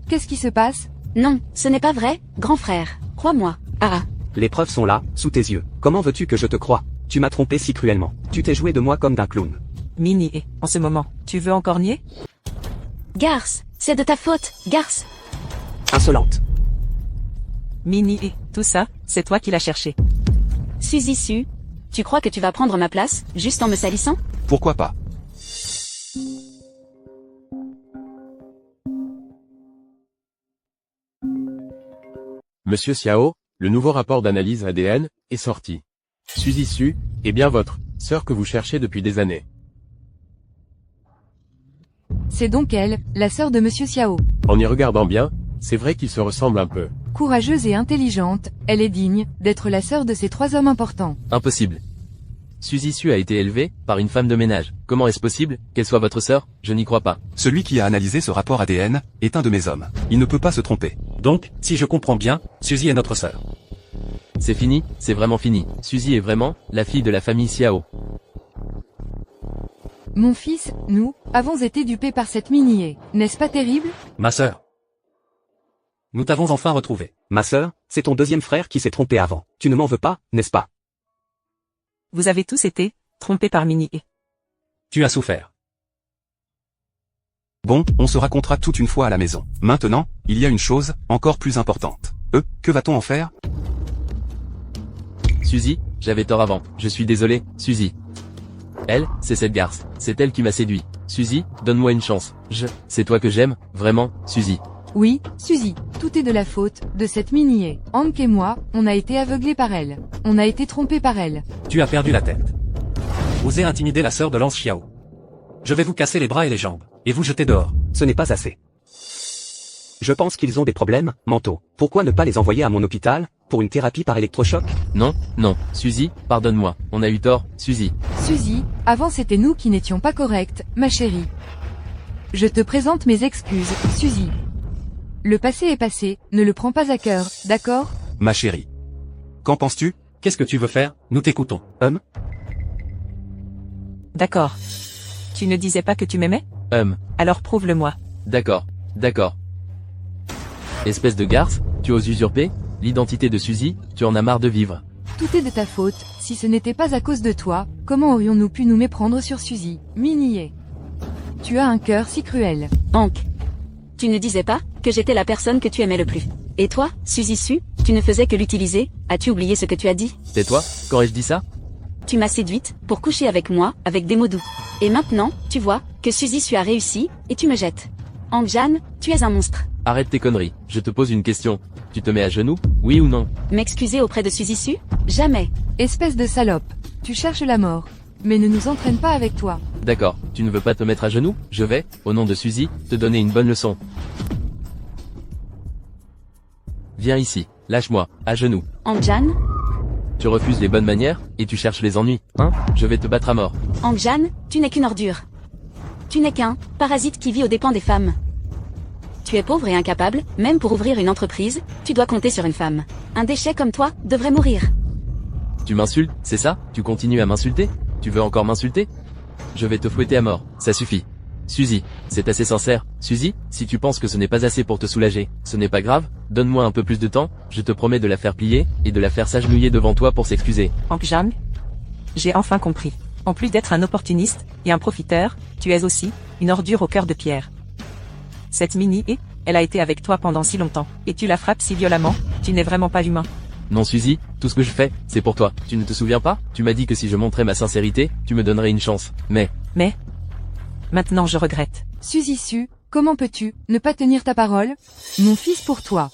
Qu'est-ce qui se passe? Non, ce n'est pas vrai, grand frère. Crois-moi. Ah. Les preuves sont là, sous tes yeux. Comment veux-tu que je te croie? Tu m'as trompé si cruellement. Tu t'es joué de moi comme d'un clown. Minnie et, en ce moment, tu veux encore nier? Garce, c'est de ta faute, Garce. Insolente. Minnie et tout ça, c'est toi qui l'as cherché. Suzy Su, tu crois que tu vas prendre ma place, juste en me salissant? Pourquoi pas? Monsieur Xiao, le nouveau rapport d'analyse ADN est sorti. Suzy Su est bien votre sœur que vous cherchez depuis des années. C'est donc elle, la sœur de Monsieur Xiao. En y regardant bien, c'est vrai qu'ils se ressemblent un peu. Courageuse et intelligente, elle est digne d'être la sœur de ces 3 hommes importants. Impossible. Suzy Su a été élevée par une femme de ménage. Comment est-ce possible qu'elle soit votre sœur? Je n'y crois pas. Celui qui a analysé ce rapport ADN est un de mes hommes. Il ne peut pas se tromper. Donc, si je comprends bien, Suzy est notre sœur. C'est fini, c'est vraiment fini. Suzy est vraiment la fille de la famille Xiao. Mon fils, nous, avons été dupés par cette Minnie. N'est-ce pas terrible? Ma sœur. Nous t'avons enfin retrouvé. Ma sœur, c'est ton deuxième frère qui s'est trompé avant. Tu ne m'en veux pas, n'est-ce pas? Vous avez tous été trompés par Minnie et... Tu as souffert. Bon, on se racontera toute une fois à la maison. Maintenant, il y a une chose encore plus importante. Que va-t-on en faire? Suzy, j'avais tort avant. Je suis désolé, Suzy. Elle, c'est cette garce. C'est elle qui m'a séduit. Suzy, donne-moi une chance. C'est toi que j'aime, vraiment, Suzy. Oui, Suzy, tout est de la faute de cette Minnie. Hank et moi, on a été aveuglés par elle. On a été trompés par elle. Tu as perdu la tête. Osez intimider la sœur de Lance Xiao. Je vais vous casser les bras et les jambes, et vous jeter dehors. Ce n'est pas assez. Je pense qu'ils ont des problèmes mentaux. Pourquoi ne pas les envoyer à mon hôpital, pour une thérapie par électrochoc? Non, non, Suzy, pardonne-moi. On a eu tort, Suzy. Suzy, avant c'était nous qui n'étions pas corrects, ma chérie. Je te présente mes excuses, Suzy. Le passé est passé, ne le prends pas à cœur, d'accord? Ma chérie. Qu'en penses-tu? Qu'est-ce que tu veux faire? Nous t'écoutons. D'accord. Tu ne disais pas que tu m'aimais? Alors prouve-le-moi. D'accord, d'accord. Espèce de garce, tu oses usurper l'identité de Suzy, tu en as marre de vivre. Tout est de ta faute, si ce n'était pas à cause de toi, comment aurions-nous pu nous méprendre sur Suzy, Minnie? Tu as un cœur si cruel. Hank, tu ne disais pas que j'étais la personne que tu aimais le plus. Et toi, Suzy Su, tu ne faisais que l'utiliser, as-tu oublié ce que tu as dit? Tais-toi, quand ai-je dit ça? Tu m'as séduite, pour coucher avec moi, avec des mots doux. Et maintenant, tu vois, que Suzy Su a réussi, et tu me jettes. Hank Jan, tu es un monstre. Arrête tes conneries, je te pose une question. Tu te mets à genoux, oui ou non? M'excuser auprès de Suzy Su? Jamais. Espèce de salope. Tu cherches la mort. Mais ne nous entraîne pas avec toi. D'accord, tu ne veux pas te mettre à genoux? Je vais, au nom de Suzy, te donner une bonne leçon. Viens ici, lâche-moi, à genoux. Hank Jan? Tu refuses les bonnes manières, et tu cherches les ennuis, hein? Je vais te battre à mort. Hank Jan, tu n'es qu'une ordure. Tu n'es qu'un parasite qui vit aux dépens des femmes. Tu es pauvre et incapable, même pour ouvrir une entreprise, tu dois compter sur une femme. Un déchet comme toi devrait mourir. Tu m'insultes, c'est ça? Tu continues à m'insulter? Tu veux encore m'insulter? Je vais te fouetter à mort, ça suffit. Suzy, c'est assez sincère. Suzy, si tu penses que ce n'est pas assez pour te soulager, ce n'est pas grave, donne-moi un peu plus de temps, je te promets de la faire plier, et de la faire s'agenouiller devant toi pour s'excuser. Hank Jan, j'ai enfin compris. En plus d'être un opportuniste, et un profiteur, tu es aussi une ordure au cœur de pierre. Cette Minnie, elle a été avec toi pendant si longtemps, et tu la frappes si violemment, tu n'es vraiment pas humain. Non Suzy, tout ce que je fais, c'est pour toi. Tu ne te souviens pas? Tu m'as dit que si je montrais ma sincérité, tu me donnerais une chance. Mais... Maintenant je regrette. Suzy Su, comment peux-tu ne pas tenir ta parole? Mon fils pour toi.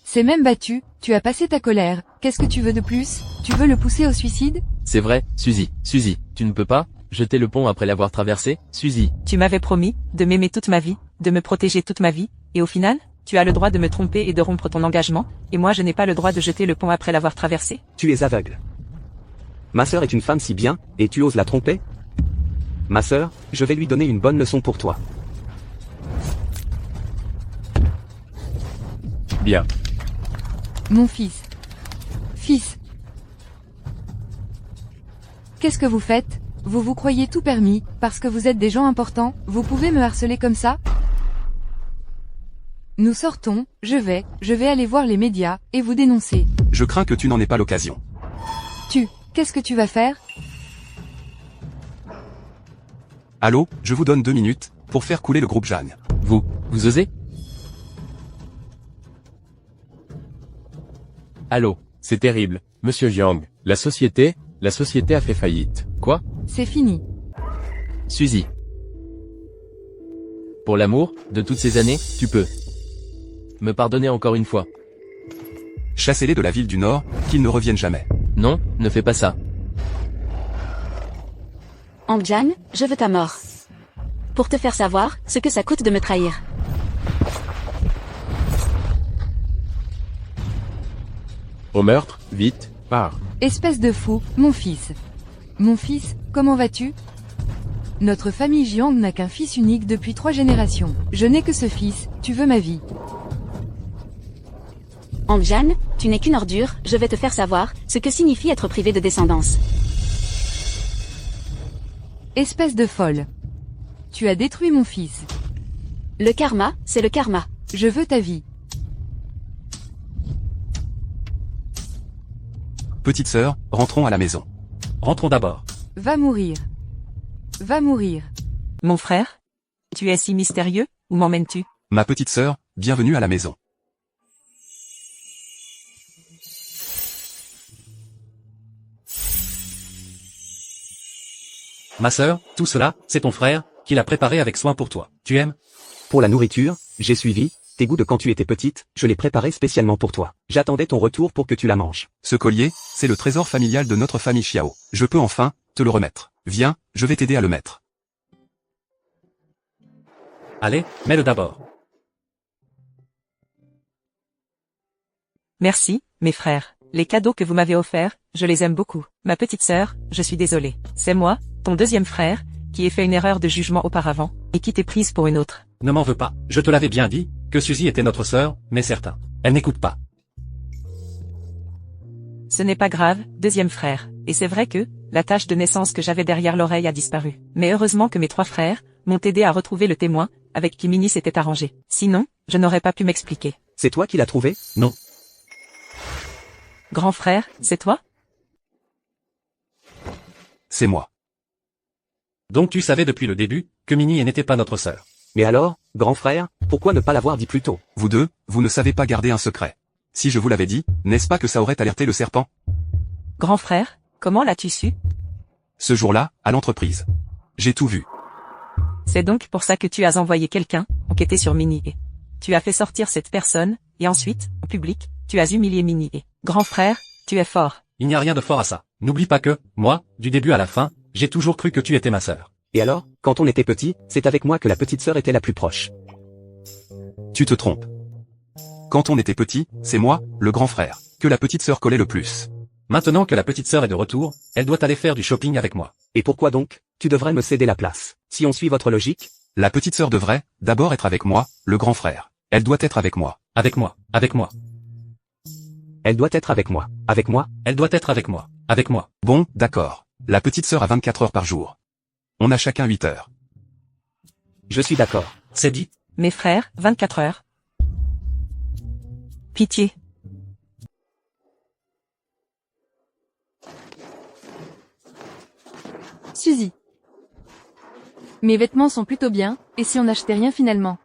C'est même battu, tu as passé ta colère, qu'est-ce que tu veux de plus? Tu veux le pousser au suicide? C'est vrai, Suzy, tu ne peux pas jeter le pont après l'avoir traversé, Suzy. Tu m'avais promis de m'aimer toute ma vie, de me protéger toute ma vie, et au final, tu as le droit de me tromper et de rompre ton engagement, et moi je n'ai pas le droit de jeter le pont après l'avoir traversé. Tu es aveugle. Ma sœur est une femme si bien, et tu oses la tromper? Ma sœur, je vais lui donner une bonne leçon pour toi. Bien. Mon fils. Fils. Qu'est-ce que vous faites? Vous vous croyez tout permis, parce que vous êtes des gens importants, vous pouvez me harceler comme ça? Nous sortons, je vais aller voir les médias, et vous dénoncer. Je crains que tu n'en aies pas l'occasion. Qu'est-ce que tu vas faire? Allô, je vous donne 2 minutes, pour faire couler le groupe Jeanne. Vous osez? Allô, c'est terrible, monsieur Jiang. La société a fait faillite. Quoi? C'est fini. Suzy. Pour l'amour, de toutes ces années, tu peux me pardonner encore une fois. Chassez-les de la ville du Nord, qu'ils ne reviennent jamais. Non, ne fais pas ça. Angjan, je veux ta mort. Pour te faire savoir ce que ça coûte de me trahir. Au meurtre, vite, pars. Espèce de fou, mon fils. Mon fils, comment vas-tu? Notre famille Jiang n'a qu'un fils unique depuis 3 générations. Je n'ai que ce fils, tu veux ma vie. Angjan, tu n'es qu'une ordure, je vais te faire savoir ce que signifie être privé de descendance. Espèce de folle. Tu as détruit mon fils. Le karma, c'est le karma. Je veux ta vie. Petite sœur, rentrons à la maison. Rentrons d'abord. Va mourir. Va mourir. Mon frère? Tu es si mystérieux, où m'emmènes-tu? Ma petite sœur, bienvenue à la maison. Ma sœur, tout cela, c'est ton frère, qui l'a préparé avec soin pour toi. Tu aimes? Pour la nourriture, j'ai suivi tes goûts de quand tu étais petite, je l'ai préparé spécialement pour toi. J'attendais ton retour pour que tu la manges. Ce collier, c'est le trésor familial de notre famille Xiao. Je peux enfin te le remettre. Viens, je vais t'aider à le mettre. Allez, mets-le d'abord. Merci, mes frères. Les cadeaux que vous m'avez offerts, je les aime beaucoup. Ma petite sœur, je suis désolée. C'est moi, ton deuxième frère, qui ai fait une erreur de jugement auparavant, et qui t'ai prise pour une autre. Ne m'en veux pas. Je te l'avais bien dit, que Suzy était notre sœur, mais certain. Elle n'écoute pas. Ce n'est pas grave, deuxième frère. Et c'est vrai que, la tache de naissance que j'avais derrière l'oreille a disparu. Mais heureusement que mes 3 frères, m'ont aidé à retrouver le témoin, avec qui Minnie s'était arrangé. Sinon, je n'aurais pas pu m'expliquer. C'est toi qui l'as trouvé? Non. Grand frère, c'est toi? C'est moi. Donc tu savais depuis le début, que Minnie n'était pas notre sœur. Mais alors, grand frère, pourquoi ne pas l'avoir dit plus tôt? Vous deux, vous ne savez pas garder un secret. Si je vous l'avais dit, n'est-ce pas que ça aurait alerté le serpent? Grand frère, comment l'as-tu su? Ce jour-là, à l'entreprise. J'ai tout vu. C'est donc pour ça que tu as envoyé quelqu'un, enquêter sur Minnie et tu as fait sortir cette personne, et ensuite, en public, tu as humilié Minnie et grand frère, tu es fort. Il n'y a rien de fort à ça. N'oublie pas que, moi, du début à la fin, j'ai toujours cru que tu étais ma sœur. Et alors, quand on était petit, c'est avec moi que la petite sœur était la plus proche. Tu te trompes. Quand on était petit, c'est moi, le grand frère, que la petite sœur collait le plus. Maintenant que la petite sœur est de retour, elle doit aller faire du shopping avec moi. Et pourquoi donc? Tu devrais me céder la place. Si on suit votre logique, La petite sœur devrait, d'abord être avec moi, le grand frère. Elle doit être avec moi. Avec moi, avec moi. elle doit être avec moi. Avec moi? Elle doit être avec moi. Avec moi. Bon, d'accord. La petite sœur a 24 heures par jour. On a chacun 8 heures. Je suis d'accord. C'est dit. Mes frères, 24 heures. Pitié. Suzy. Mes vêtements sont plutôt bien, et si on n'achetait rien finalement?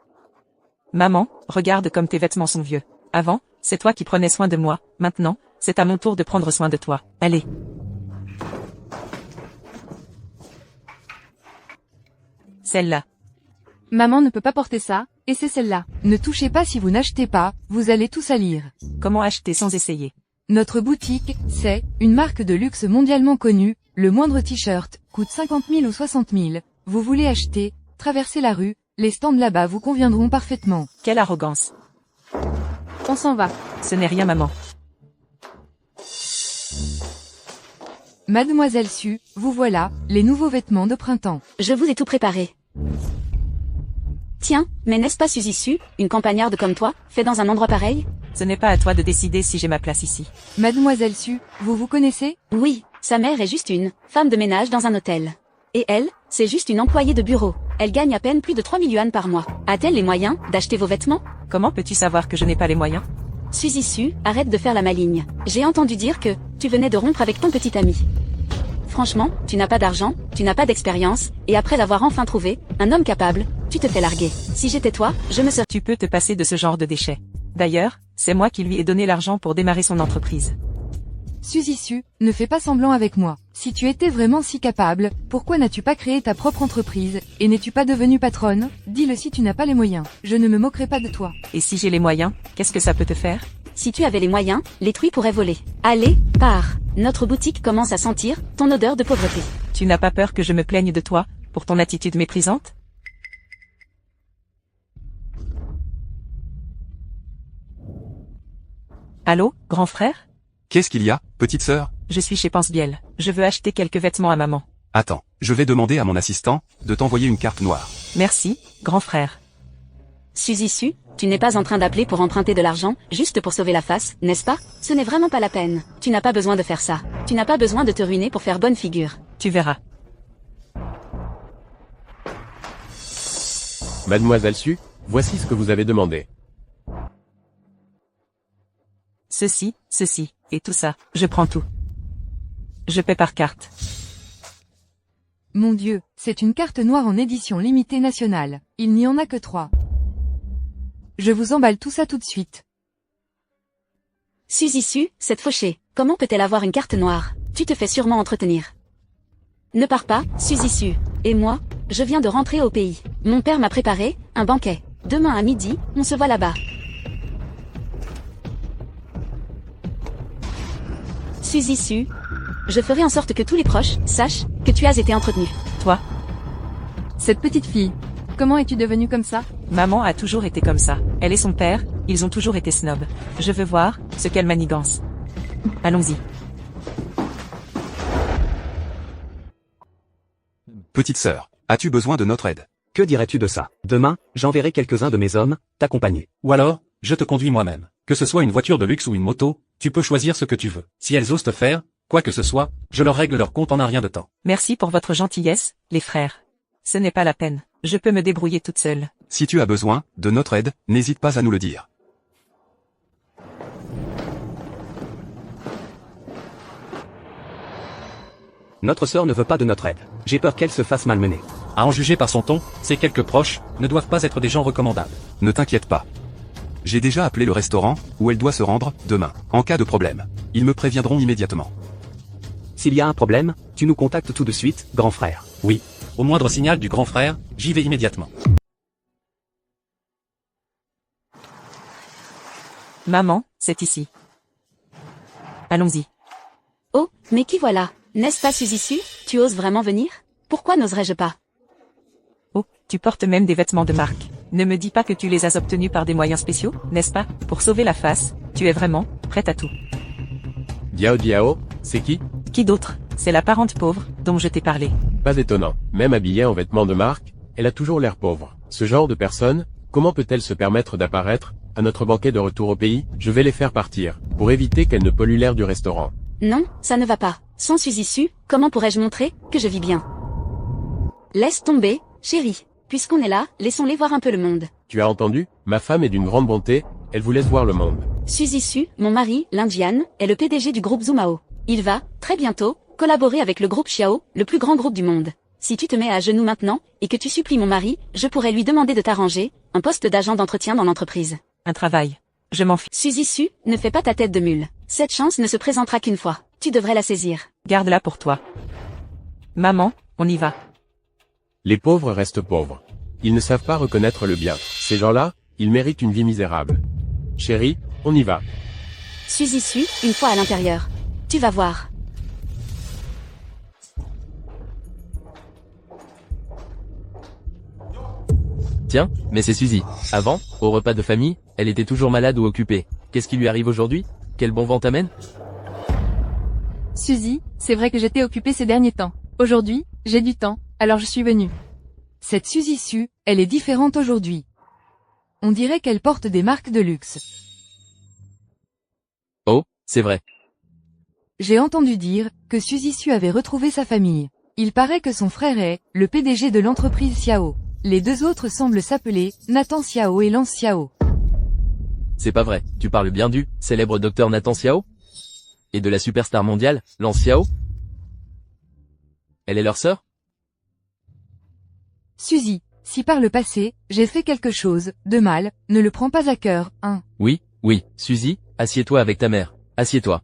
Maman, regarde comme tes vêtements sont vieux. Avant, c'est toi qui prenais soin de moi, maintenant, c'est à mon tour de prendre soin de toi. Allez. Celle-là. Maman ne peut pas porter ça, et c'est celle-là. Ne touchez pas si vous n'achetez pas, vous allez tout salir. Comment acheter sans essayer? Notre boutique, c'est une marque de luxe mondialement connue, le moindre t-shirt coûte 50 000 ou 60 000. Vous voulez acheter, traversez la rue, les stands là-bas vous conviendront parfaitement. Quelle arrogance. On s'en va. Ce n'est rien, maman. Mademoiselle Su, vous voilà, les nouveaux vêtements de printemps. Je vous ai tout préparé. Tiens, mais n'est-ce pas Suzy Su, une campagnarde comme toi, fait dans un endroit pareil? Ce n'est pas à toi de décider si j'ai ma place ici. Mademoiselle Su, vous vous connaissez? Oui, sa mère est juste une femme de ménage dans un hôtel. Et elle, c'est juste une employée de bureau. Elle gagne à peine plus de 3 000 yuan par mois. A-t-elle les moyens d'acheter vos vêtements? Comment peux-tu savoir que je n'ai pas les moyens? Suzy Su, arrête de faire la maligne. J'ai entendu dire que tu venais de rompre avec ton petit ami. Franchement, tu n'as pas d'argent, tu n'as pas d'expérience, et après avoir enfin trouvé un homme capable, tu te fais larguer. Si j'étais toi, je me serais... Tu peux te passer de ce genre de déchets. D'ailleurs, c'est moi qui lui ai donné l'argent pour démarrer son entreprise. Suzy Su, ne fais pas semblant avec moi. Si tu étais vraiment si capable, pourquoi n'as-tu pas créé ta propre entreprise, et n'es-tu pas devenue patronne? Dis-le si tu n'as pas les moyens. Je ne me moquerai pas de toi. Et si j'ai les moyens, qu'est-ce que ça peut te faire? Si tu avais les moyens, les truies pourraient voler. Allez, pars. Notre boutique commence à sentir ton odeur de pauvreté. Tu n'as pas peur que je me plaigne de toi, pour ton attitude méprisante? Allô, grand frère? Qu'est-ce qu'il y a, petite sœur? Je suis chez Pense-Biel. Je veux acheter quelques vêtements à maman. Attends, je vais demander à mon assistant de t'envoyer une carte noire. Merci, grand frère. Suzy Su, tu n'es pas en train d'appeler pour emprunter de l'argent, juste pour sauver la face, n'est-ce pas? Ce n'est vraiment pas la peine. Tu n'as pas besoin de faire ça. Tu n'as pas besoin de te ruiner pour faire bonne figure. Tu verras. Mademoiselle Su, voici ce que vous avez demandé. Ceci, et tout ça, je prends tout. Je paie par carte. Mon Dieu, c'est une carte noire en édition limitée nationale. Il n'y en a que 3. Je vous emballe tout ça tout de suite. Suzy Su, cette fauchée, comment peut-elle avoir une carte noire? Tu te fais sûrement entretenir. Ne pars pas, Suzy Su. Et moi, je viens de rentrer au pays. Mon père m'a préparé un banquet. Demain à midi, on se voit là-bas. Suzy Su, je ferai en sorte que tous les proches sachent que tu as été entretenu. Toi? Cette petite fille, comment es-tu devenue comme ça? Maman a toujours été comme ça. Elle et son père, ils ont toujours été snobs. Je veux voir ce qu'elle manigance. Allons-y. Petite sœur, as-tu besoin de notre aide? Que dirais-tu de ça? Demain, j'enverrai quelques-uns de mes hommes t'accompagner. Ou alors, je te conduis moi-même. Que ce soit une voiture de luxe ou une moto, tu peux choisir ce que tu veux. Si elles osent te faire, quoi que ce soit, je leur règle leur compte en un rien de temps. Merci pour votre gentillesse, les frères. Ce n'est pas la peine. Je peux me débrouiller toute seule. Si tu as besoin de notre aide, n'hésite pas à nous le dire. Notre sœur ne veut pas de notre aide. J'ai peur qu'elle se fasse malmener. À en juger par son ton, ses quelques proches ne doivent pas être des gens recommandables. Ne t'inquiète pas. J'ai déjà appelé le restaurant où elle doit se rendre demain. En cas de problème, ils me préviendront immédiatement. S'il y a un problème, tu nous contactes tout de suite, grand frère. Oui. Au moindre signal du grand frère, j'y vais immédiatement. Maman, c'est ici. Allons-y. Oh, mais qui voilà? N'est-ce pas Suzy Su? Tu oses vraiment venir? Pourquoi n'oserais-je pas? Oh, tu portes même des vêtements de marque. Ne me dis pas que tu les as obtenus par des moyens spéciaux, n'est-ce pas? Pour sauver la face, tu es vraiment prête à tout. Diao Diao, c'est qui? Qui d'autre? C'est la parente pauvre, dont je t'ai parlé. Pas étonnant. Même habillée en vêtements de marque, elle a toujours l'air pauvre. Ce genre de personne, comment peut-elle se permettre d'apparaître à notre banquet de retour au pays? Je vais les faire partir, pour éviter qu'elles ne polluent l'air du restaurant. Non, ça ne va pas. Sans Suzy Su, comment pourrais-je montrer que je vis bien? Laisse tomber, chérie. Puisqu'on est là, laissons-les voir un peu le monde. Tu as entendu? Ma femme est d'une grande bonté, elle vous laisse voir le monde. Suzy Su, mon mari, l'Indiane, est le PDG du groupe Zumao. Il va, très bientôt, collaborer avec le groupe Xiao, le plus grand groupe du monde. Si tu te mets à genoux maintenant, et que tu supplies mon mari, je pourrais lui demander de t'arranger un poste d'agent d'entretien dans l'entreprise. Un travail. Je m'en fiche. Suzy Su, ne fais pas ta tête de mule. Cette chance ne se présentera qu'une fois. Tu devrais la saisir. Garde-la pour toi. Maman, on y va. Les pauvres restent pauvres. Ils ne savent pas reconnaître le bien. Ces gens-là, ils méritent une vie misérable. Chérie, on y va. Suzy Su, une fois à l'intérieur. Tu vas voir. Tiens, mais c'est Suzy. Avant, au repas de famille, elle était toujours malade ou occupée. Qu'est-ce qui lui arrive aujourd'hui? Quel bon vent t'amène? Suzy, c'est vrai que j'étais occupée ces derniers temps. Aujourd'hui, j'ai du temps, alors je suis venue. Cette Suzy Su, elle est différente aujourd'hui. On dirait qu'elle porte des marques de luxe. Oh, c'est vrai. J'ai entendu dire que Suzy Su avait retrouvé sa famille. Il paraît que son frère est le PDG de l'entreprise Xiao. Les deux autres semblent s'appeler Nathan Xiao et Lance Xiao. C'est pas vrai, tu parles bien du célèbre docteur Nathan Xiao? Et de la superstar mondiale, Lance Xiao? Elle est leur sœur? Suzy, Si par le passé, j'ai fait quelque chose de mal, ne le prends pas à cœur, hein. Oui, Suzy, assieds-toi avec ta mère. Assieds-toi.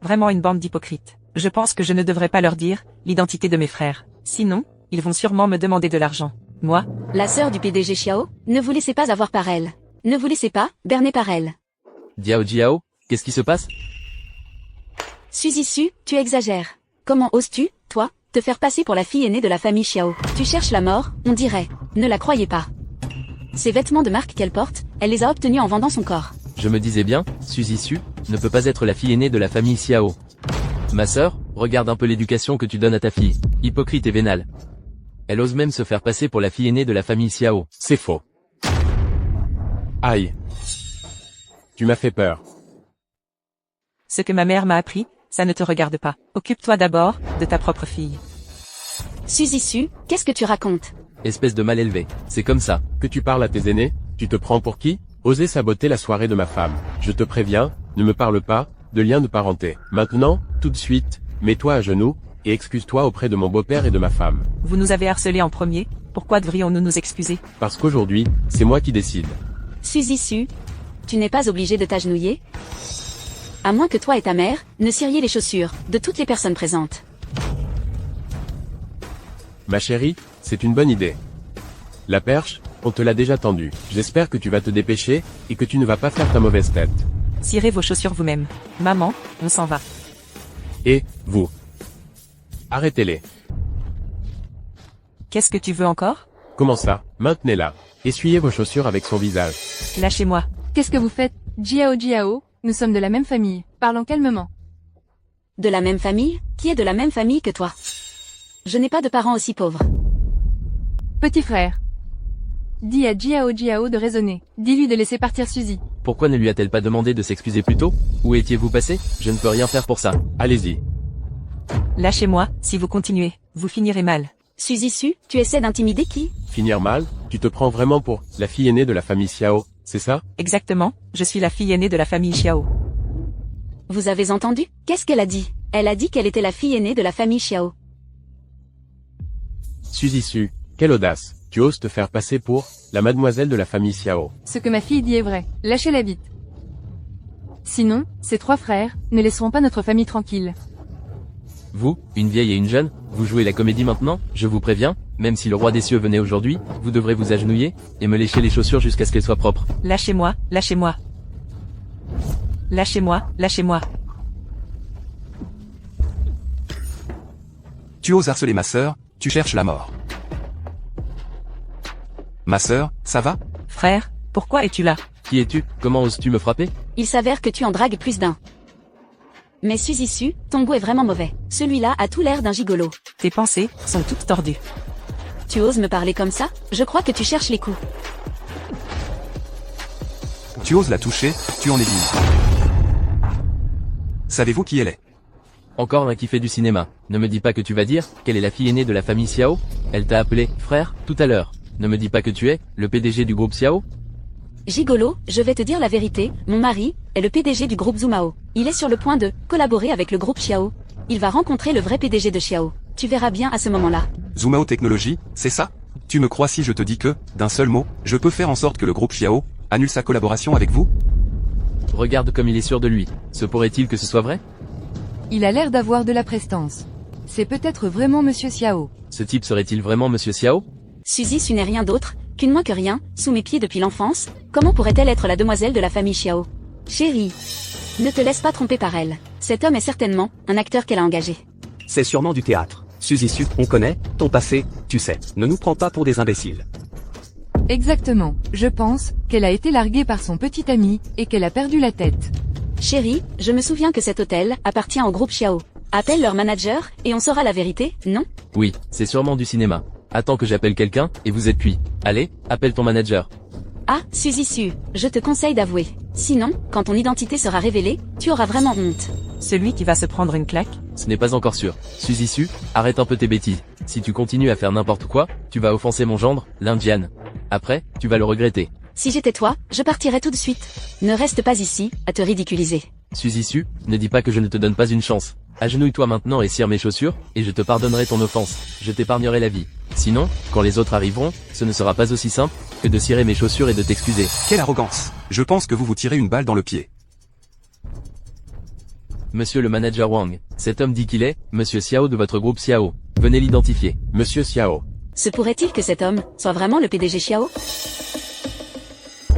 Vraiment une bande d'hypocrites. Je pense que je ne devrais pas leur dire l'identité de mes frères. Sinon, ils vont sûrement me demander de l'argent. Moi, La sœur du PDG Xiao, ne vous laissez pas avoir par elle. Ne vous laissez pas berner par elle. Diao Jiao, qu'est-ce qui se passe? Suzy Su, tu exagères. Comment oses-tu, toi, te faire passer pour la fille aînée de la famille Xiao? Tu cherches la mort, on dirait. Ne la croyez pas. Ces vêtements de marque qu'elle porte, elle les a obtenus en vendant son corps. Je me disais bien, Suzy Su ne peut pas être la fille aînée de la famille Xiao. Ma sœur, regarde un peu l'éducation que tu donnes à ta fille. Hypocrite et vénale. Elle ose même se faire passer pour la fille aînée de la famille Xiao. C'est faux. Aïe. Tu m'as fait peur. ce que ma mère m'a appris, ça ne te regarde pas. Occupe-toi d'abord de ta propre fille. Suzy Su, qu'est-ce que tu racontes? Espèce de mal élevé. C'est comme ça. Que tu parles à tes aînés? Tu te prends pour qui? Oser saboter la soirée de ma femme. Je te préviens, ne me parle pas de lien de parenté. Maintenant, tout de suite, mets-toi à genoux et excuse-toi auprès de mon beau-père et de ma femme. Vous nous avez harcelés en premier, pourquoi devrions-nous nous excuser? Parce qu'aujourd'hui, c'est moi qui décide. Suzy Su, tu n'es pas obligé de t'agenouiller? À moins que toi et ta mère ne ciriez les chaussures de toutes les personnes présentes. Ma chérie, c'est une bonne idée. La perche, on te l'a déjà tendue. J'espère que tu vas te dépêcher et que tu ne vas pas faire ta mauvaise tête. Cirez vos chaussures vous-même. Maman, on s'en va. Et, vous. Arrêtez-les. Qu'est-ce que tu veux encore? Comment ça? Maintenez-la. Essuyez vos chaussures avec son visage. Lâchez-moi. Qu'est-ce que vous faites? Jiao, nous sommes de la même famille. Parlons calmement. De la même famille? Qui est de la même famille que toi? Je n'ai pas de parents aussi pauvres. Petit frère. Dis à Jiao de raisonner. Dis-lui de laisser partir Suzy. Pourquoi ne lui a-t-elle pas demandé de s'excuser plus tôt? Où étiez-vous passé? Je ne peux rien faire pour ça. Allez-y. Lâchez-moi, si vous continuez, vous finirez mal. Suzy Su, tu essaies d'intimider qui? Finir mal? Tu te prends vraiment pour la fille aînée de la famille Xiao, c'est ça? Exactement, je suis la fille aînée de la famille Xiao. Vous avez entendu? Qu'est-ce qu'elle a dit? Elle a dit qu'elle était la fille aînée de la famille Xiao. Suzy Su, quelle audace. Tu oses te faire passer pour la mademoiselle de la famille Xiao. Ce que ma fille dit est vrai. Lâchez-la vite. Sinon, ces trois frères ne laisseront pas notre famille tranquille. Vous, une vieille et une jeune, vous jouez la comédie maintenant? Je vous préviens, même si le roi des cieux venait aujourd'hui, vous devrez vous agenouiller et me lécher les chaussures jusqu'à ce qu'elles soient propres. Lâchez-moi, lâchez-moi. Lâchez-moi, lâchez-moi. Tu oses harceler ma sœur, tu cherches la mort. Ma sœur, ça va? Frère, pourquoi es-tu là? Qui es-tu? Comment oses-tu me frapper? Il s'avère que tu en dragues plus d'un. Mais Suzy Su, ton goût est vraiment mauvais. Celui-là a tout l'air d'un gigolo. Tes pensées sont toutes tordues. Tu oses me parler comme ça? Je crois que tu cherches les coups. Tu oses la toucher, tu en es digne. Savez-vous qui elle est? Encore un qui fait du cinéma. Ne me dis pas que tu vas dire qu'elle est la fille aînée de la famille Xiao? Elle t'a appelé frère tout à l'heure. Ne me dis pas que tu es le PDG du groupe Xiao? Gigolo, je vais te dire la vérité, mon mari est le PDG du groupe Zumao. Il est sur le point de collaborer avec le groupe Xiao. Il va rencontrer le vrai PDG de Xiao. Tu verras bien à ce moment-là. Zumao Technologies, c'est ça? Tu me crois si je te dis que, d'un seul mot, je peux faire en sorte que le groupe Xiao annule sa collaboration avec vous? Regarde comme il est sûr de lui. Se pourrait-il que ce soit vrai? Il a l'air d'avoir de la prestance. C'est peut-être vraiment Monsieur Xiao. Ce type serait-il vraiment Monsieur Xiao? Suzy Su n'est rien d'autre qu'une moins que rien, sous mes pieds depuis l'enfance. Comment pourrait-elle être la demoiselle de la famille Xiao? Chérie, ne te laisse pas tromper par elle. Cet homme est certainement un acteur qu'elle a engagé. C'est sûrement du théâtre. Suzy Su, on connaît ton passé, tu sais. Ne nous prends pas pour des imbéciles. Exactement. Je pense qu'elle a été larguée par son petit ami et qu'elle a perdu la tête. Chérie, je me souviens que cet hôtel appartient au groupe Xiao. Appelle leur manager et on saura la vérité, non? Oui, c'est sûrement du cinéma. Attends que j'appelle quelqu'un et vous êtes cuit. Allez, appelle ton manager. Ah, Suzy Su, je te conseille d'avouer. Sinon, quand ton identité sera révélée, tu auras vraiment honte. Celui qui va se prendre une claque? Ce n'est pas encore sûr. Suzy Su, arrête un peu tes bêtises. Si tu continues à faire n'importe quoi, tu vas offenser mon gendre, l'Indiane. Après, tu vas le regretter. Si j'étais toi, je partirais tout de suite. Ne reste pas ici, à te ridiculiser. Suzy Su, ne dis pas que je ne te donne pas une chance. Agenouille-toi maintenant et cire mes chaussures, et je te pardonnerai ton offense. Je t'épargnerai la vie. Sinon, quand les autres arriveront, ce ne sera pas aussi simple que de cirer mes chaussures et de t'excuser. Quelle arrogance! Je pense que vous vous tirez une balle dans le pied. Monsieur le manager Wang, cet homme dit qu'il est, Monsieur Xiao de votre groupe Xiao. Venez l'identifier. Monsieur Xiao, Se pourrait-il que cet homme soit vraiment le PDG Xiao?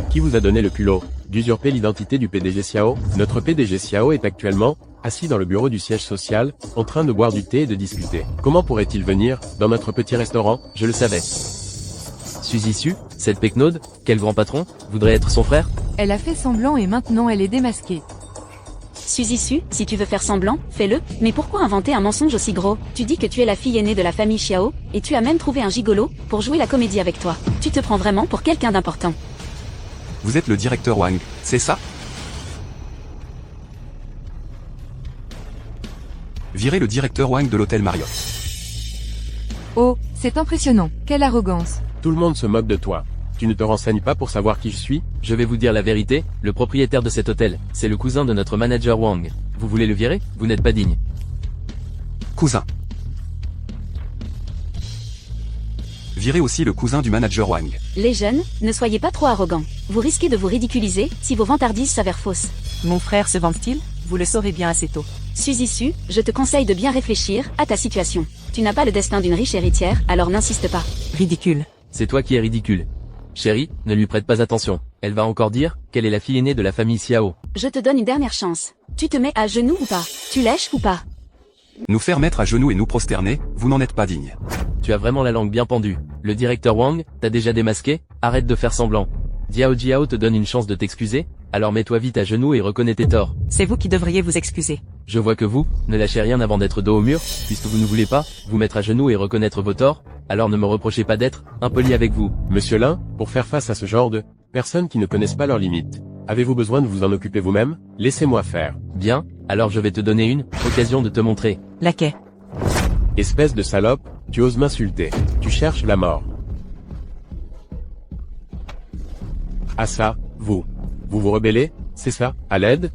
qui vous a donné le culot d'usurper l'identité du PDG Xiao? Notre PDG Xiao est actuellement assis dans le bureau du siège social, en train de boire du thé et de discuter. Comment pourrait-il venir dans notre petit restaurant? Je le savais. Suzy Su, cette pecnaude, quel grand patron, voudrait être son frère? Elle a fait semblant et maintenant elle est démasquée. Suzy Su, si tu veux faire semblant, fais-le, mais pourquoi inventer un mensonge aussi gros? Tu dis que tu es la fille aînée de la famille Xiao, et tu as même trouvé un gigolo pour jouer la comédie avec toi. Tu te prends vraiment pour quelqu'un d'important. Vous êtes le directeur Wang, c'est ça? Virez le directeur Wang de l'hôtel Marriott. Oh, c'est impressionnant, quelle arrogance. Tout le monde se moque de toi. Tu ne te renseignes pas pour savoir qui je suis? Je vais vous dire la vérité, le propriétaire de cet hôtel, c'est le cousin de notre manager Wang. Vous voulez le virer? Vous n'êtes pas digne. Cousin. Virez aussi le cousin du manager Wang. Les jeunes, ne soyez pas trop arrogants. Vous risquez de vous ridiculiser si vos vantardises s'avèrent fausses. Mon frère se vante-t-il? Vous le saurez bien assez tôt. Suzy Su, je te conseille de bien réfléchir à ta situation. Tu n'as pas le destin d'une riche héritière, alors n'insiste pas. Ridicule. C'est toi qui es ridicule. Chérie, ne lui prête pas attention. Elle va encore dire qu'elle est la fille aînée de la famille Xiao. Je te donne une dernière chance. Tu te mets à genoux ou pas? Tu lèches ou pas? Nous faire mettre à genoux et nous prosterner, vous n'en êtes pas digne. Tu as vraiment la langue bien pendue. Le directeur Wang t'a déjà démasqué? Arrête de faire semblant. Diao Jiao te donne une chance de t'excuser? Alors mets-toi vite à genoux et reconnais tes torts. C'est vous qui devriez vous excuser. Je vois que vous, ne lâchez rien avant d'être dos au mur, puisque vous ne voulez pas vous mettre à genoux et reconnaître vos torts, alors ne me reprochez pas d'être impoli avec vous. Monsieur Lin, pour faire face à ce genre de personnes qui ne connaissent pas leurs limites, avez-vous besoin de vous en occuper vous-même? Laissez-moi faire. Bien, alors je vais te donner une occasion de te montrer. Laquais. Espèce de salope, tu oses m'insulter. Tu cherches la mort. Ah ça, vous vous rebellez? C'est ça? À l'aide,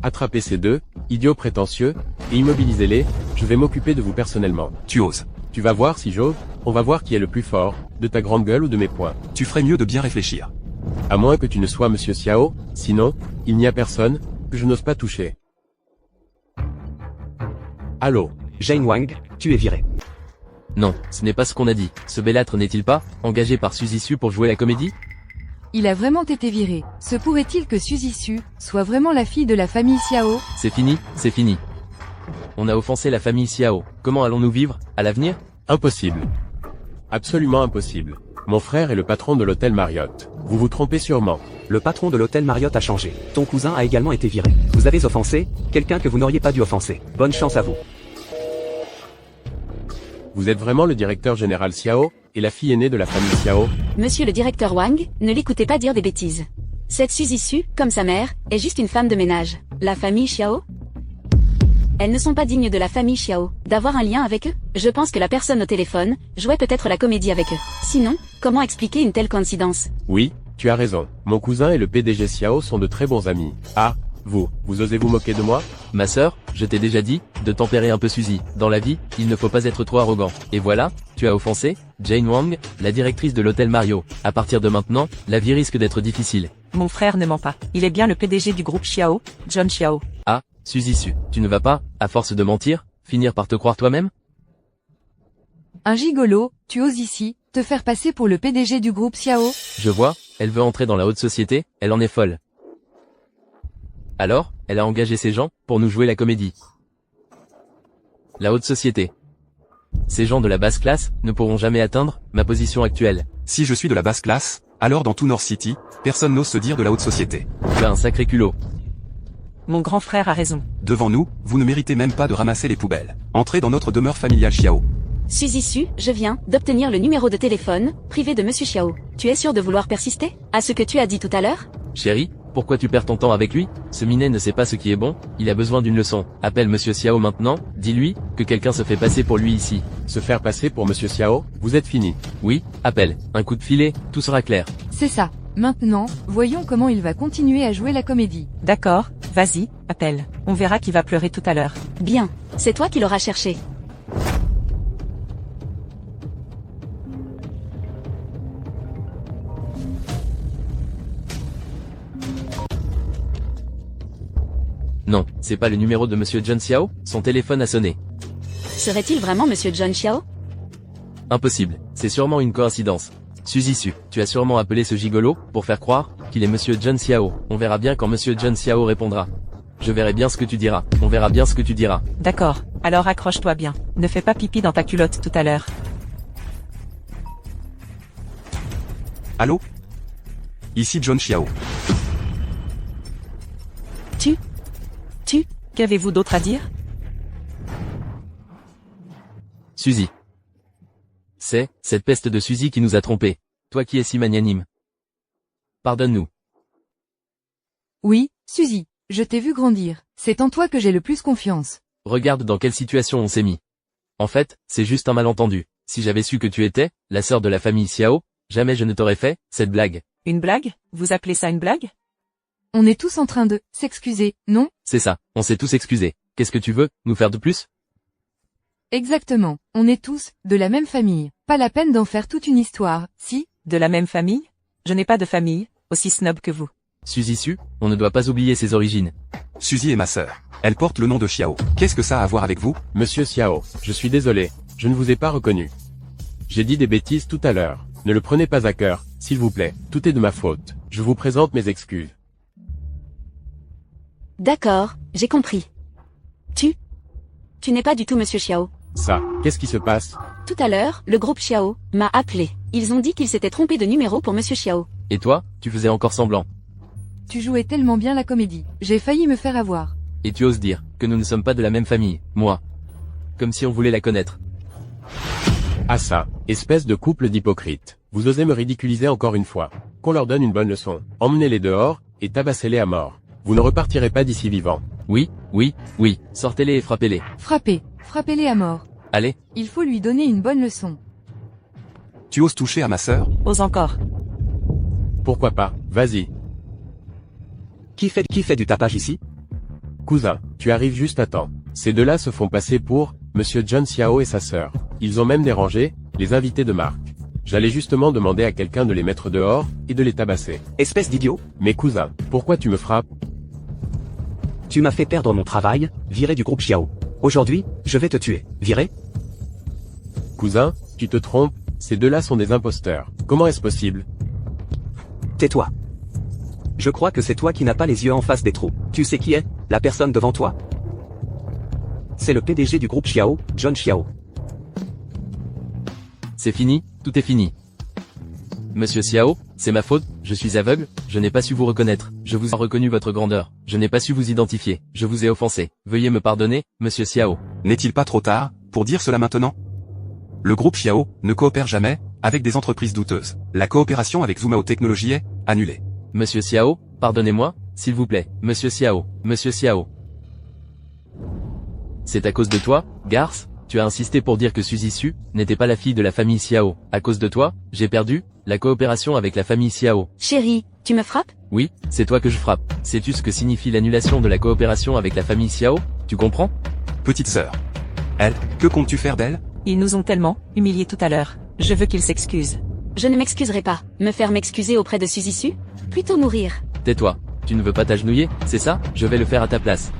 attrapez ces deux idiots prétentieux, et immobilisez-les, je vais m'occuper de vous personnellement. Tu oses. Tu vas voir si j'ose, on va voir qui est le plus fort, de ta grande gueule ou de mes poings. Tu ferais mieux de bien réfléchir. À moins que tu ne sois Monsieur Xiao, sinon, il n'y a personne que je n'ose pas toucher. Allô? Jane Wang, tu es viré. Non, ce n'est pas ce qu'on a dit. Ce bellâtre n'est-il pas engagé par Suzy Su pour jouer la comédie? Il a vraiment été viré. Se pourrait-il que Suzy Su soit vraiment la fille de la famille Xiao? C'est fini, c'est fini. On a offensé la famille Xiao. Comment allons-nous vivre, à l'avenir? Impossible. Absolument impossible. Mon frère est le patron de l'hôtel Marriott. Vous vous trompez sûrement. Le patron de l'hôtel Marriott a changé. Ton cousin a également été viré. Vous avez offensé quelqu'un que vous n'auriez pas dû offenser. Bonne chance à vous. Vous êtes vraiment le directeur général Xiao, et la fille aînée de la famille Xiao? Monsieur le directeur Wang, ne l'écoutez pas dire des bêtises. Cette Suzy Su, comme sa mère, est juste une femme de ménage. La famille Xiao? Elles ne sont pas dignes de la famille Xiao. D'avoir un lien avec eux? Je pense que la personne au téléphone jouait peut-être la comédie avec eux. Sinon, comment expliquer une telle coïncidence? Oui, tu as raison. Mon cousin et le PDG Xiao sont de très bons amis. Ah, vous osez vous moquer de moi? Ma sœur, je t'ai déjà dit de tempérer un peu Suzy. Dans la vie, il ne faut pas être trop arrogant. Et voilà, tu as offensé Jane Wang, la directrice de l'hôtel Mario. À partir de maintenant, la vie risque d'être difficile. Mon frère ne ment pas. Il est bien le PDG du groupe Xiao, John Xiao. Ah, Suzy Su, tu ne vas pas, à force de mentir, finir par te croire toi-même? Un gigolo, tu oses ici, te faire passer pour le PDG du groupe Xiao? Je vois, elle veut entrer dans la haute société, elle en est folle. Alors, elle a engagé ces gens pour nous jouer la comédie. La haute société. Ces gens de la basse classe ne pourront jamais atteindre ma position actuelle. Si je suis de la basse classe, alors dans tout North City, personne n'ose se dire de la haute société. Tu as un sacré culot. Mon grand frère a raison. Devant nous, vous ne méritez même pas de ramasser les poubelles. Entrez dans notre demeure familiale Xiao. Suzy Su, je viens d'obtenir le numéro de téléphone privé de Monsieur Xiao. Tu es sûr de vouloir persister à ce que tu as dit tout à l'heure? Chérie, pourquoi tu perds ton temps avec lui? Ce minet ne sait pas ce qui est bon, il a besoin d'une leçon. Appelle Monsieur Xiao maintenant, dis-lui que quelqu'un se fait passer pour lui ici. Se faire passer pour Monsieur Xiao? Vous êtes fini. Oui, appelle. Un coup de filet, tout sera clair. C'est ça. Maintenant, voyons comment il va continuer à jouer la comédie. D'accord, vas-y, appelle. On verra qui va pleurer tout à l'heure. Bien, c'est toi qui l'auras cherché. Non, c'est pas le numéro de monsieur John Xiao, son téléphone a sonné. Serait-il vraiment Monsieur John Xiao? Impossible, c'est sûrement une coïncidence. Suzy Su, tu as sûrement appelé ce gigolo, pour faire croire, qu'il est monsieur John Xiao. On verra bien quand monsieur John Xiao répondra. Je verrai bien ce que tu diras, on verra bien ce que tu diras. D'accord, alors accroche-toi bien. Ne fais pas pipi dans ta culotte tout à l'heure. Allô? Ici John Xiao. Qu'avez-vous d'autre à dire? Suzy. C'est, cette peste de Suzy qui nous a trompés. Toi qui es si magnanime. Pardonne-nous. Oui, Suzy, je t'ai vu grandir. C'est en toi que j'ai le plus confiance. Regarde dans quelle situation on s'est mis. En fait, c'est juste un malentendu. Si j'avais su que tu étais, la sœur de la famille Xiao, jamais je ne t'aurais fait, cette blague. Une blague? Vous appelez ça une blague? On est tous en train de s'excuser, non? C'est ça, on s'est tous excusés. Qu'est-ce que tu veux, nous faire de plus? Exactement, on est tous de la même famille. Pas la peine d'en faire toute une histoire, si? De la même famille? Je n'ai pas de famille, aussi snob que vous. Suzy Su, on ne doit pas oublier ses origines. Suzy est ma sœur. Elle porte le nom de Xiao. Qu'est-ce que ça a à voir avec vous? Monsieur Xiao, je suis désolé, je ne vous ai pas reconnu. J'ai dit des bêtises tout à l'heure. Ne le prenez pas à cœur, s'il vous plaît. Tout est de ma faute. Je vous présente mes excuses. D'accord, j'ai compris. Tu n'es pas du tout Monsieur Xiao. Ça, qu'est-ce qui se passe? Tout à l'heure, le groupe Xiao m'a appelé. Ils ont dit qu'ils s'étaient trompés de numéro pour Monsieur Xiao. Et toi, tu faisais encore semblant. Tu jouais tellement bien la comédie. J'ai failli me faire avoir. Et tu oses dire que nous ne sommes pas de la même famille, moi. Comme si on voulait la connaître. Ah ça, espèce de couple d'hypocrites. Vous osez me ridiculiser encore une fois. Qu'on leur donne une bonne leçon. Emmenez-les dehors, et tabassez-les à mort. Vous ne repartirez pas d'ici vivants. Oui, sortez-les et frappez-les. Frappez-les à mort. Allez. Il faut lui donner une bonne leçon. Tu oses toucher à ma sœur? Ose encore. Pourquoi pas, vas-y. Qui fait du tapage ici? Cousin, tu arrives juste à temps. Ces deux-là se font passer pour monsieur John Xiao et sa sœur. Ils ont même dérangé les invités de marque. J'allais justement demander à quelqu'un de les mettre dehors et de les tabasser. Espèce d'idiot. Mais cousin, pourquoi tu me frappes? Tu m'as fait perdre mon travail, viré du groupe Xiao. Aujourd'hui, je vais te tuer. Viré? Cousin, tu te trompes, ces deux-là sont des imposteurs. Comment est-ce possible? Tais-toi. Je crois que c'est toi qui n'as pas les yeux en face des trous. Tu sais qui est, la personne devant toi? C'est le PDG du groupe Xiao, John Xiao. C'est fini, tout est fini. Monsieur Xiao, c'est ma faute, je suis aveugle, je n'ai pas su vous reconnaître, je vous ai reconnu votre grandeur, je n'ai pas su vous identifier, je vous ai offensé, veuillez me pardonner, monsieur Xiao. N'est-il pas trop tard, pour dire cela maintenant? Le groupe Xiao ne coopère jamais avec des entreprises douteuses. La coopération avec Zoomao Technologies est annulée. Monsieur Xiao, pardonnez-moi, s'il vous plaît, monsieur Xiao, monsieur Xiao. C'est à cause de toi, garce, tu as insisté pour dire que Suzy Su n'était pas la fille de la famille Xiao. À cause de toi, j'ai perdu la coopération avec la famille Xiao. Chérie, tu me frappes? Oui, c'est toi que je frappe. Sais-tu ce que signifie l'annulation de la coopération avec la famille Xiao? Tu comprends? Petite sœur. Elle, que comptes-tu faire d'elle? Ils nous ont tellement humiliés tout à l'heure. Je veux qu'ils s'excusent. Je ne m'excuserai pas. Me faire m'excuser auprès de Suzy Su? Plutôt mourir. Tais-toi. Tu ne veux pas t'agenouiller, c'est ça? Je vais le faire à ta place.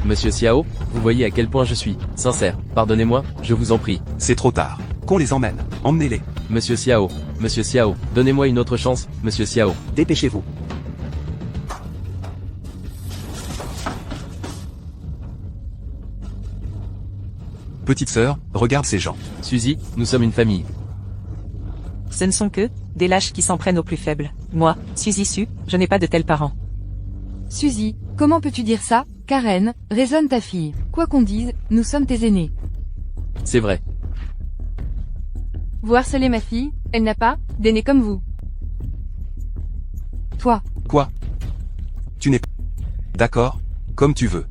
Monsieur Xiao, vous voyez à quel point je suis sincère. Pardonnez-moi, je vous en prie. C'est trop tard. Qu'on les emmène. Emmenez-les. Monsieur Xiao, donnez-moi une autre chance, monsieur Xiao. Dépêchez-vous. Petite sœur, regarde ces gens. Suzy, nous sommes une famille. Ce ne sont que des lâches qui s'en prennent aux plus faibles. Moi, Suzy Su, je n'ai pas de tels parents. Suzy, comment peux-tu dire ça? Karen, raisonne ta fille. Quoi qu'on dise, nous sommes tes aînés. C'est vrai. Vous harcelez ma fille, elle n'a pas d'aîné comme vous. Toi. Quoi? Tu n'es pas... D'accord, comme tu veux.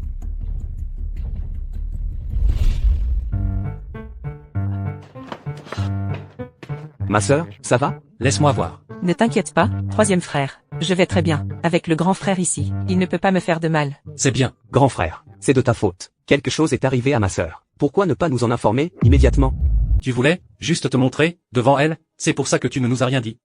Ma sœur, ça va? Laisse-moi voir. Ne t'inquiète pas, troisième frère. Je vais très bien, avec le grand frère ici. Il ne peut pas me faire de mal. C'est bien. Grand frère, c'est de ta faute. Quelque chose est arrivé à ma sœur. Pourquoi ne pas nous en informer, immédiatement? Tu voulais, juste te montrer, devant elle, c'est pour ça que tu ne nous as rien dit.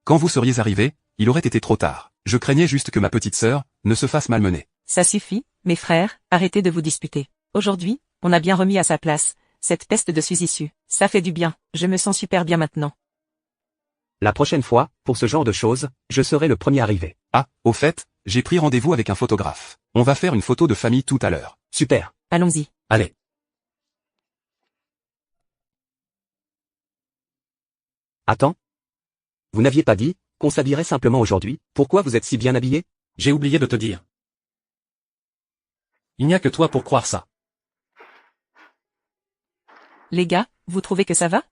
Quand vous seriez arrivé, il aurait été trop tard. Je craignais juste que ma petite sœur ne se fasse malmener. Ça suffit, mes frères, arrêtez de vous disputer. Aujourd'hui, on a bien remis à sa place cette peste de Suzy. Ça fait du bien, je me sens super bien maintenant. La prochaine fois, pour ce genre de choses, je serai le premier arrivé. Ah, au fait, j'ai pris rendez-vous avec un photographe. On va faire une photo de famille tout à l'heure. Super. Allons-y. Allez. Attends. Vous n'aviez pas dit qu'on s'habillerait simplement aujourd'hui? Pourquoi vous êtes si bien habillé? J'ai oublié de te dire. Il n'y a que toi pour croire ça. Les gars, vous trouvez que ça va?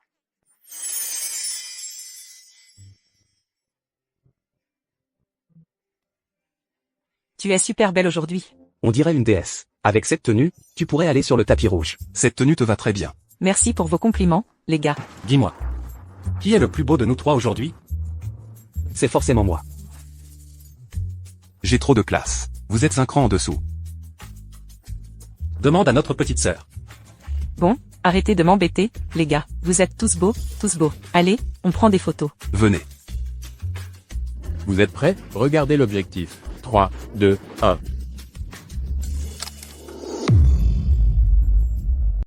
Tu es super belle aujourd'hui. On dirait une déesse. Avec cette tenue, tu pourrais aller sur le tapis rouge. Cette tenue te va très bien. Merci pour vos compliments, les gars. Dis-moi. Qui est le plus beau de nous trois aujourd'hui? C'est forcément moi. J'ai trop de classe. Vous êtes un cran en dessous. Demande à notre petite sœur. Bon, arrêtez de m'embêter, les gars. Vous êtes tous beaux, tous beaux. Allez, on prend des photos. Venez. Vous êtes prêts? Regardez l'objectif. 3, 2, 1.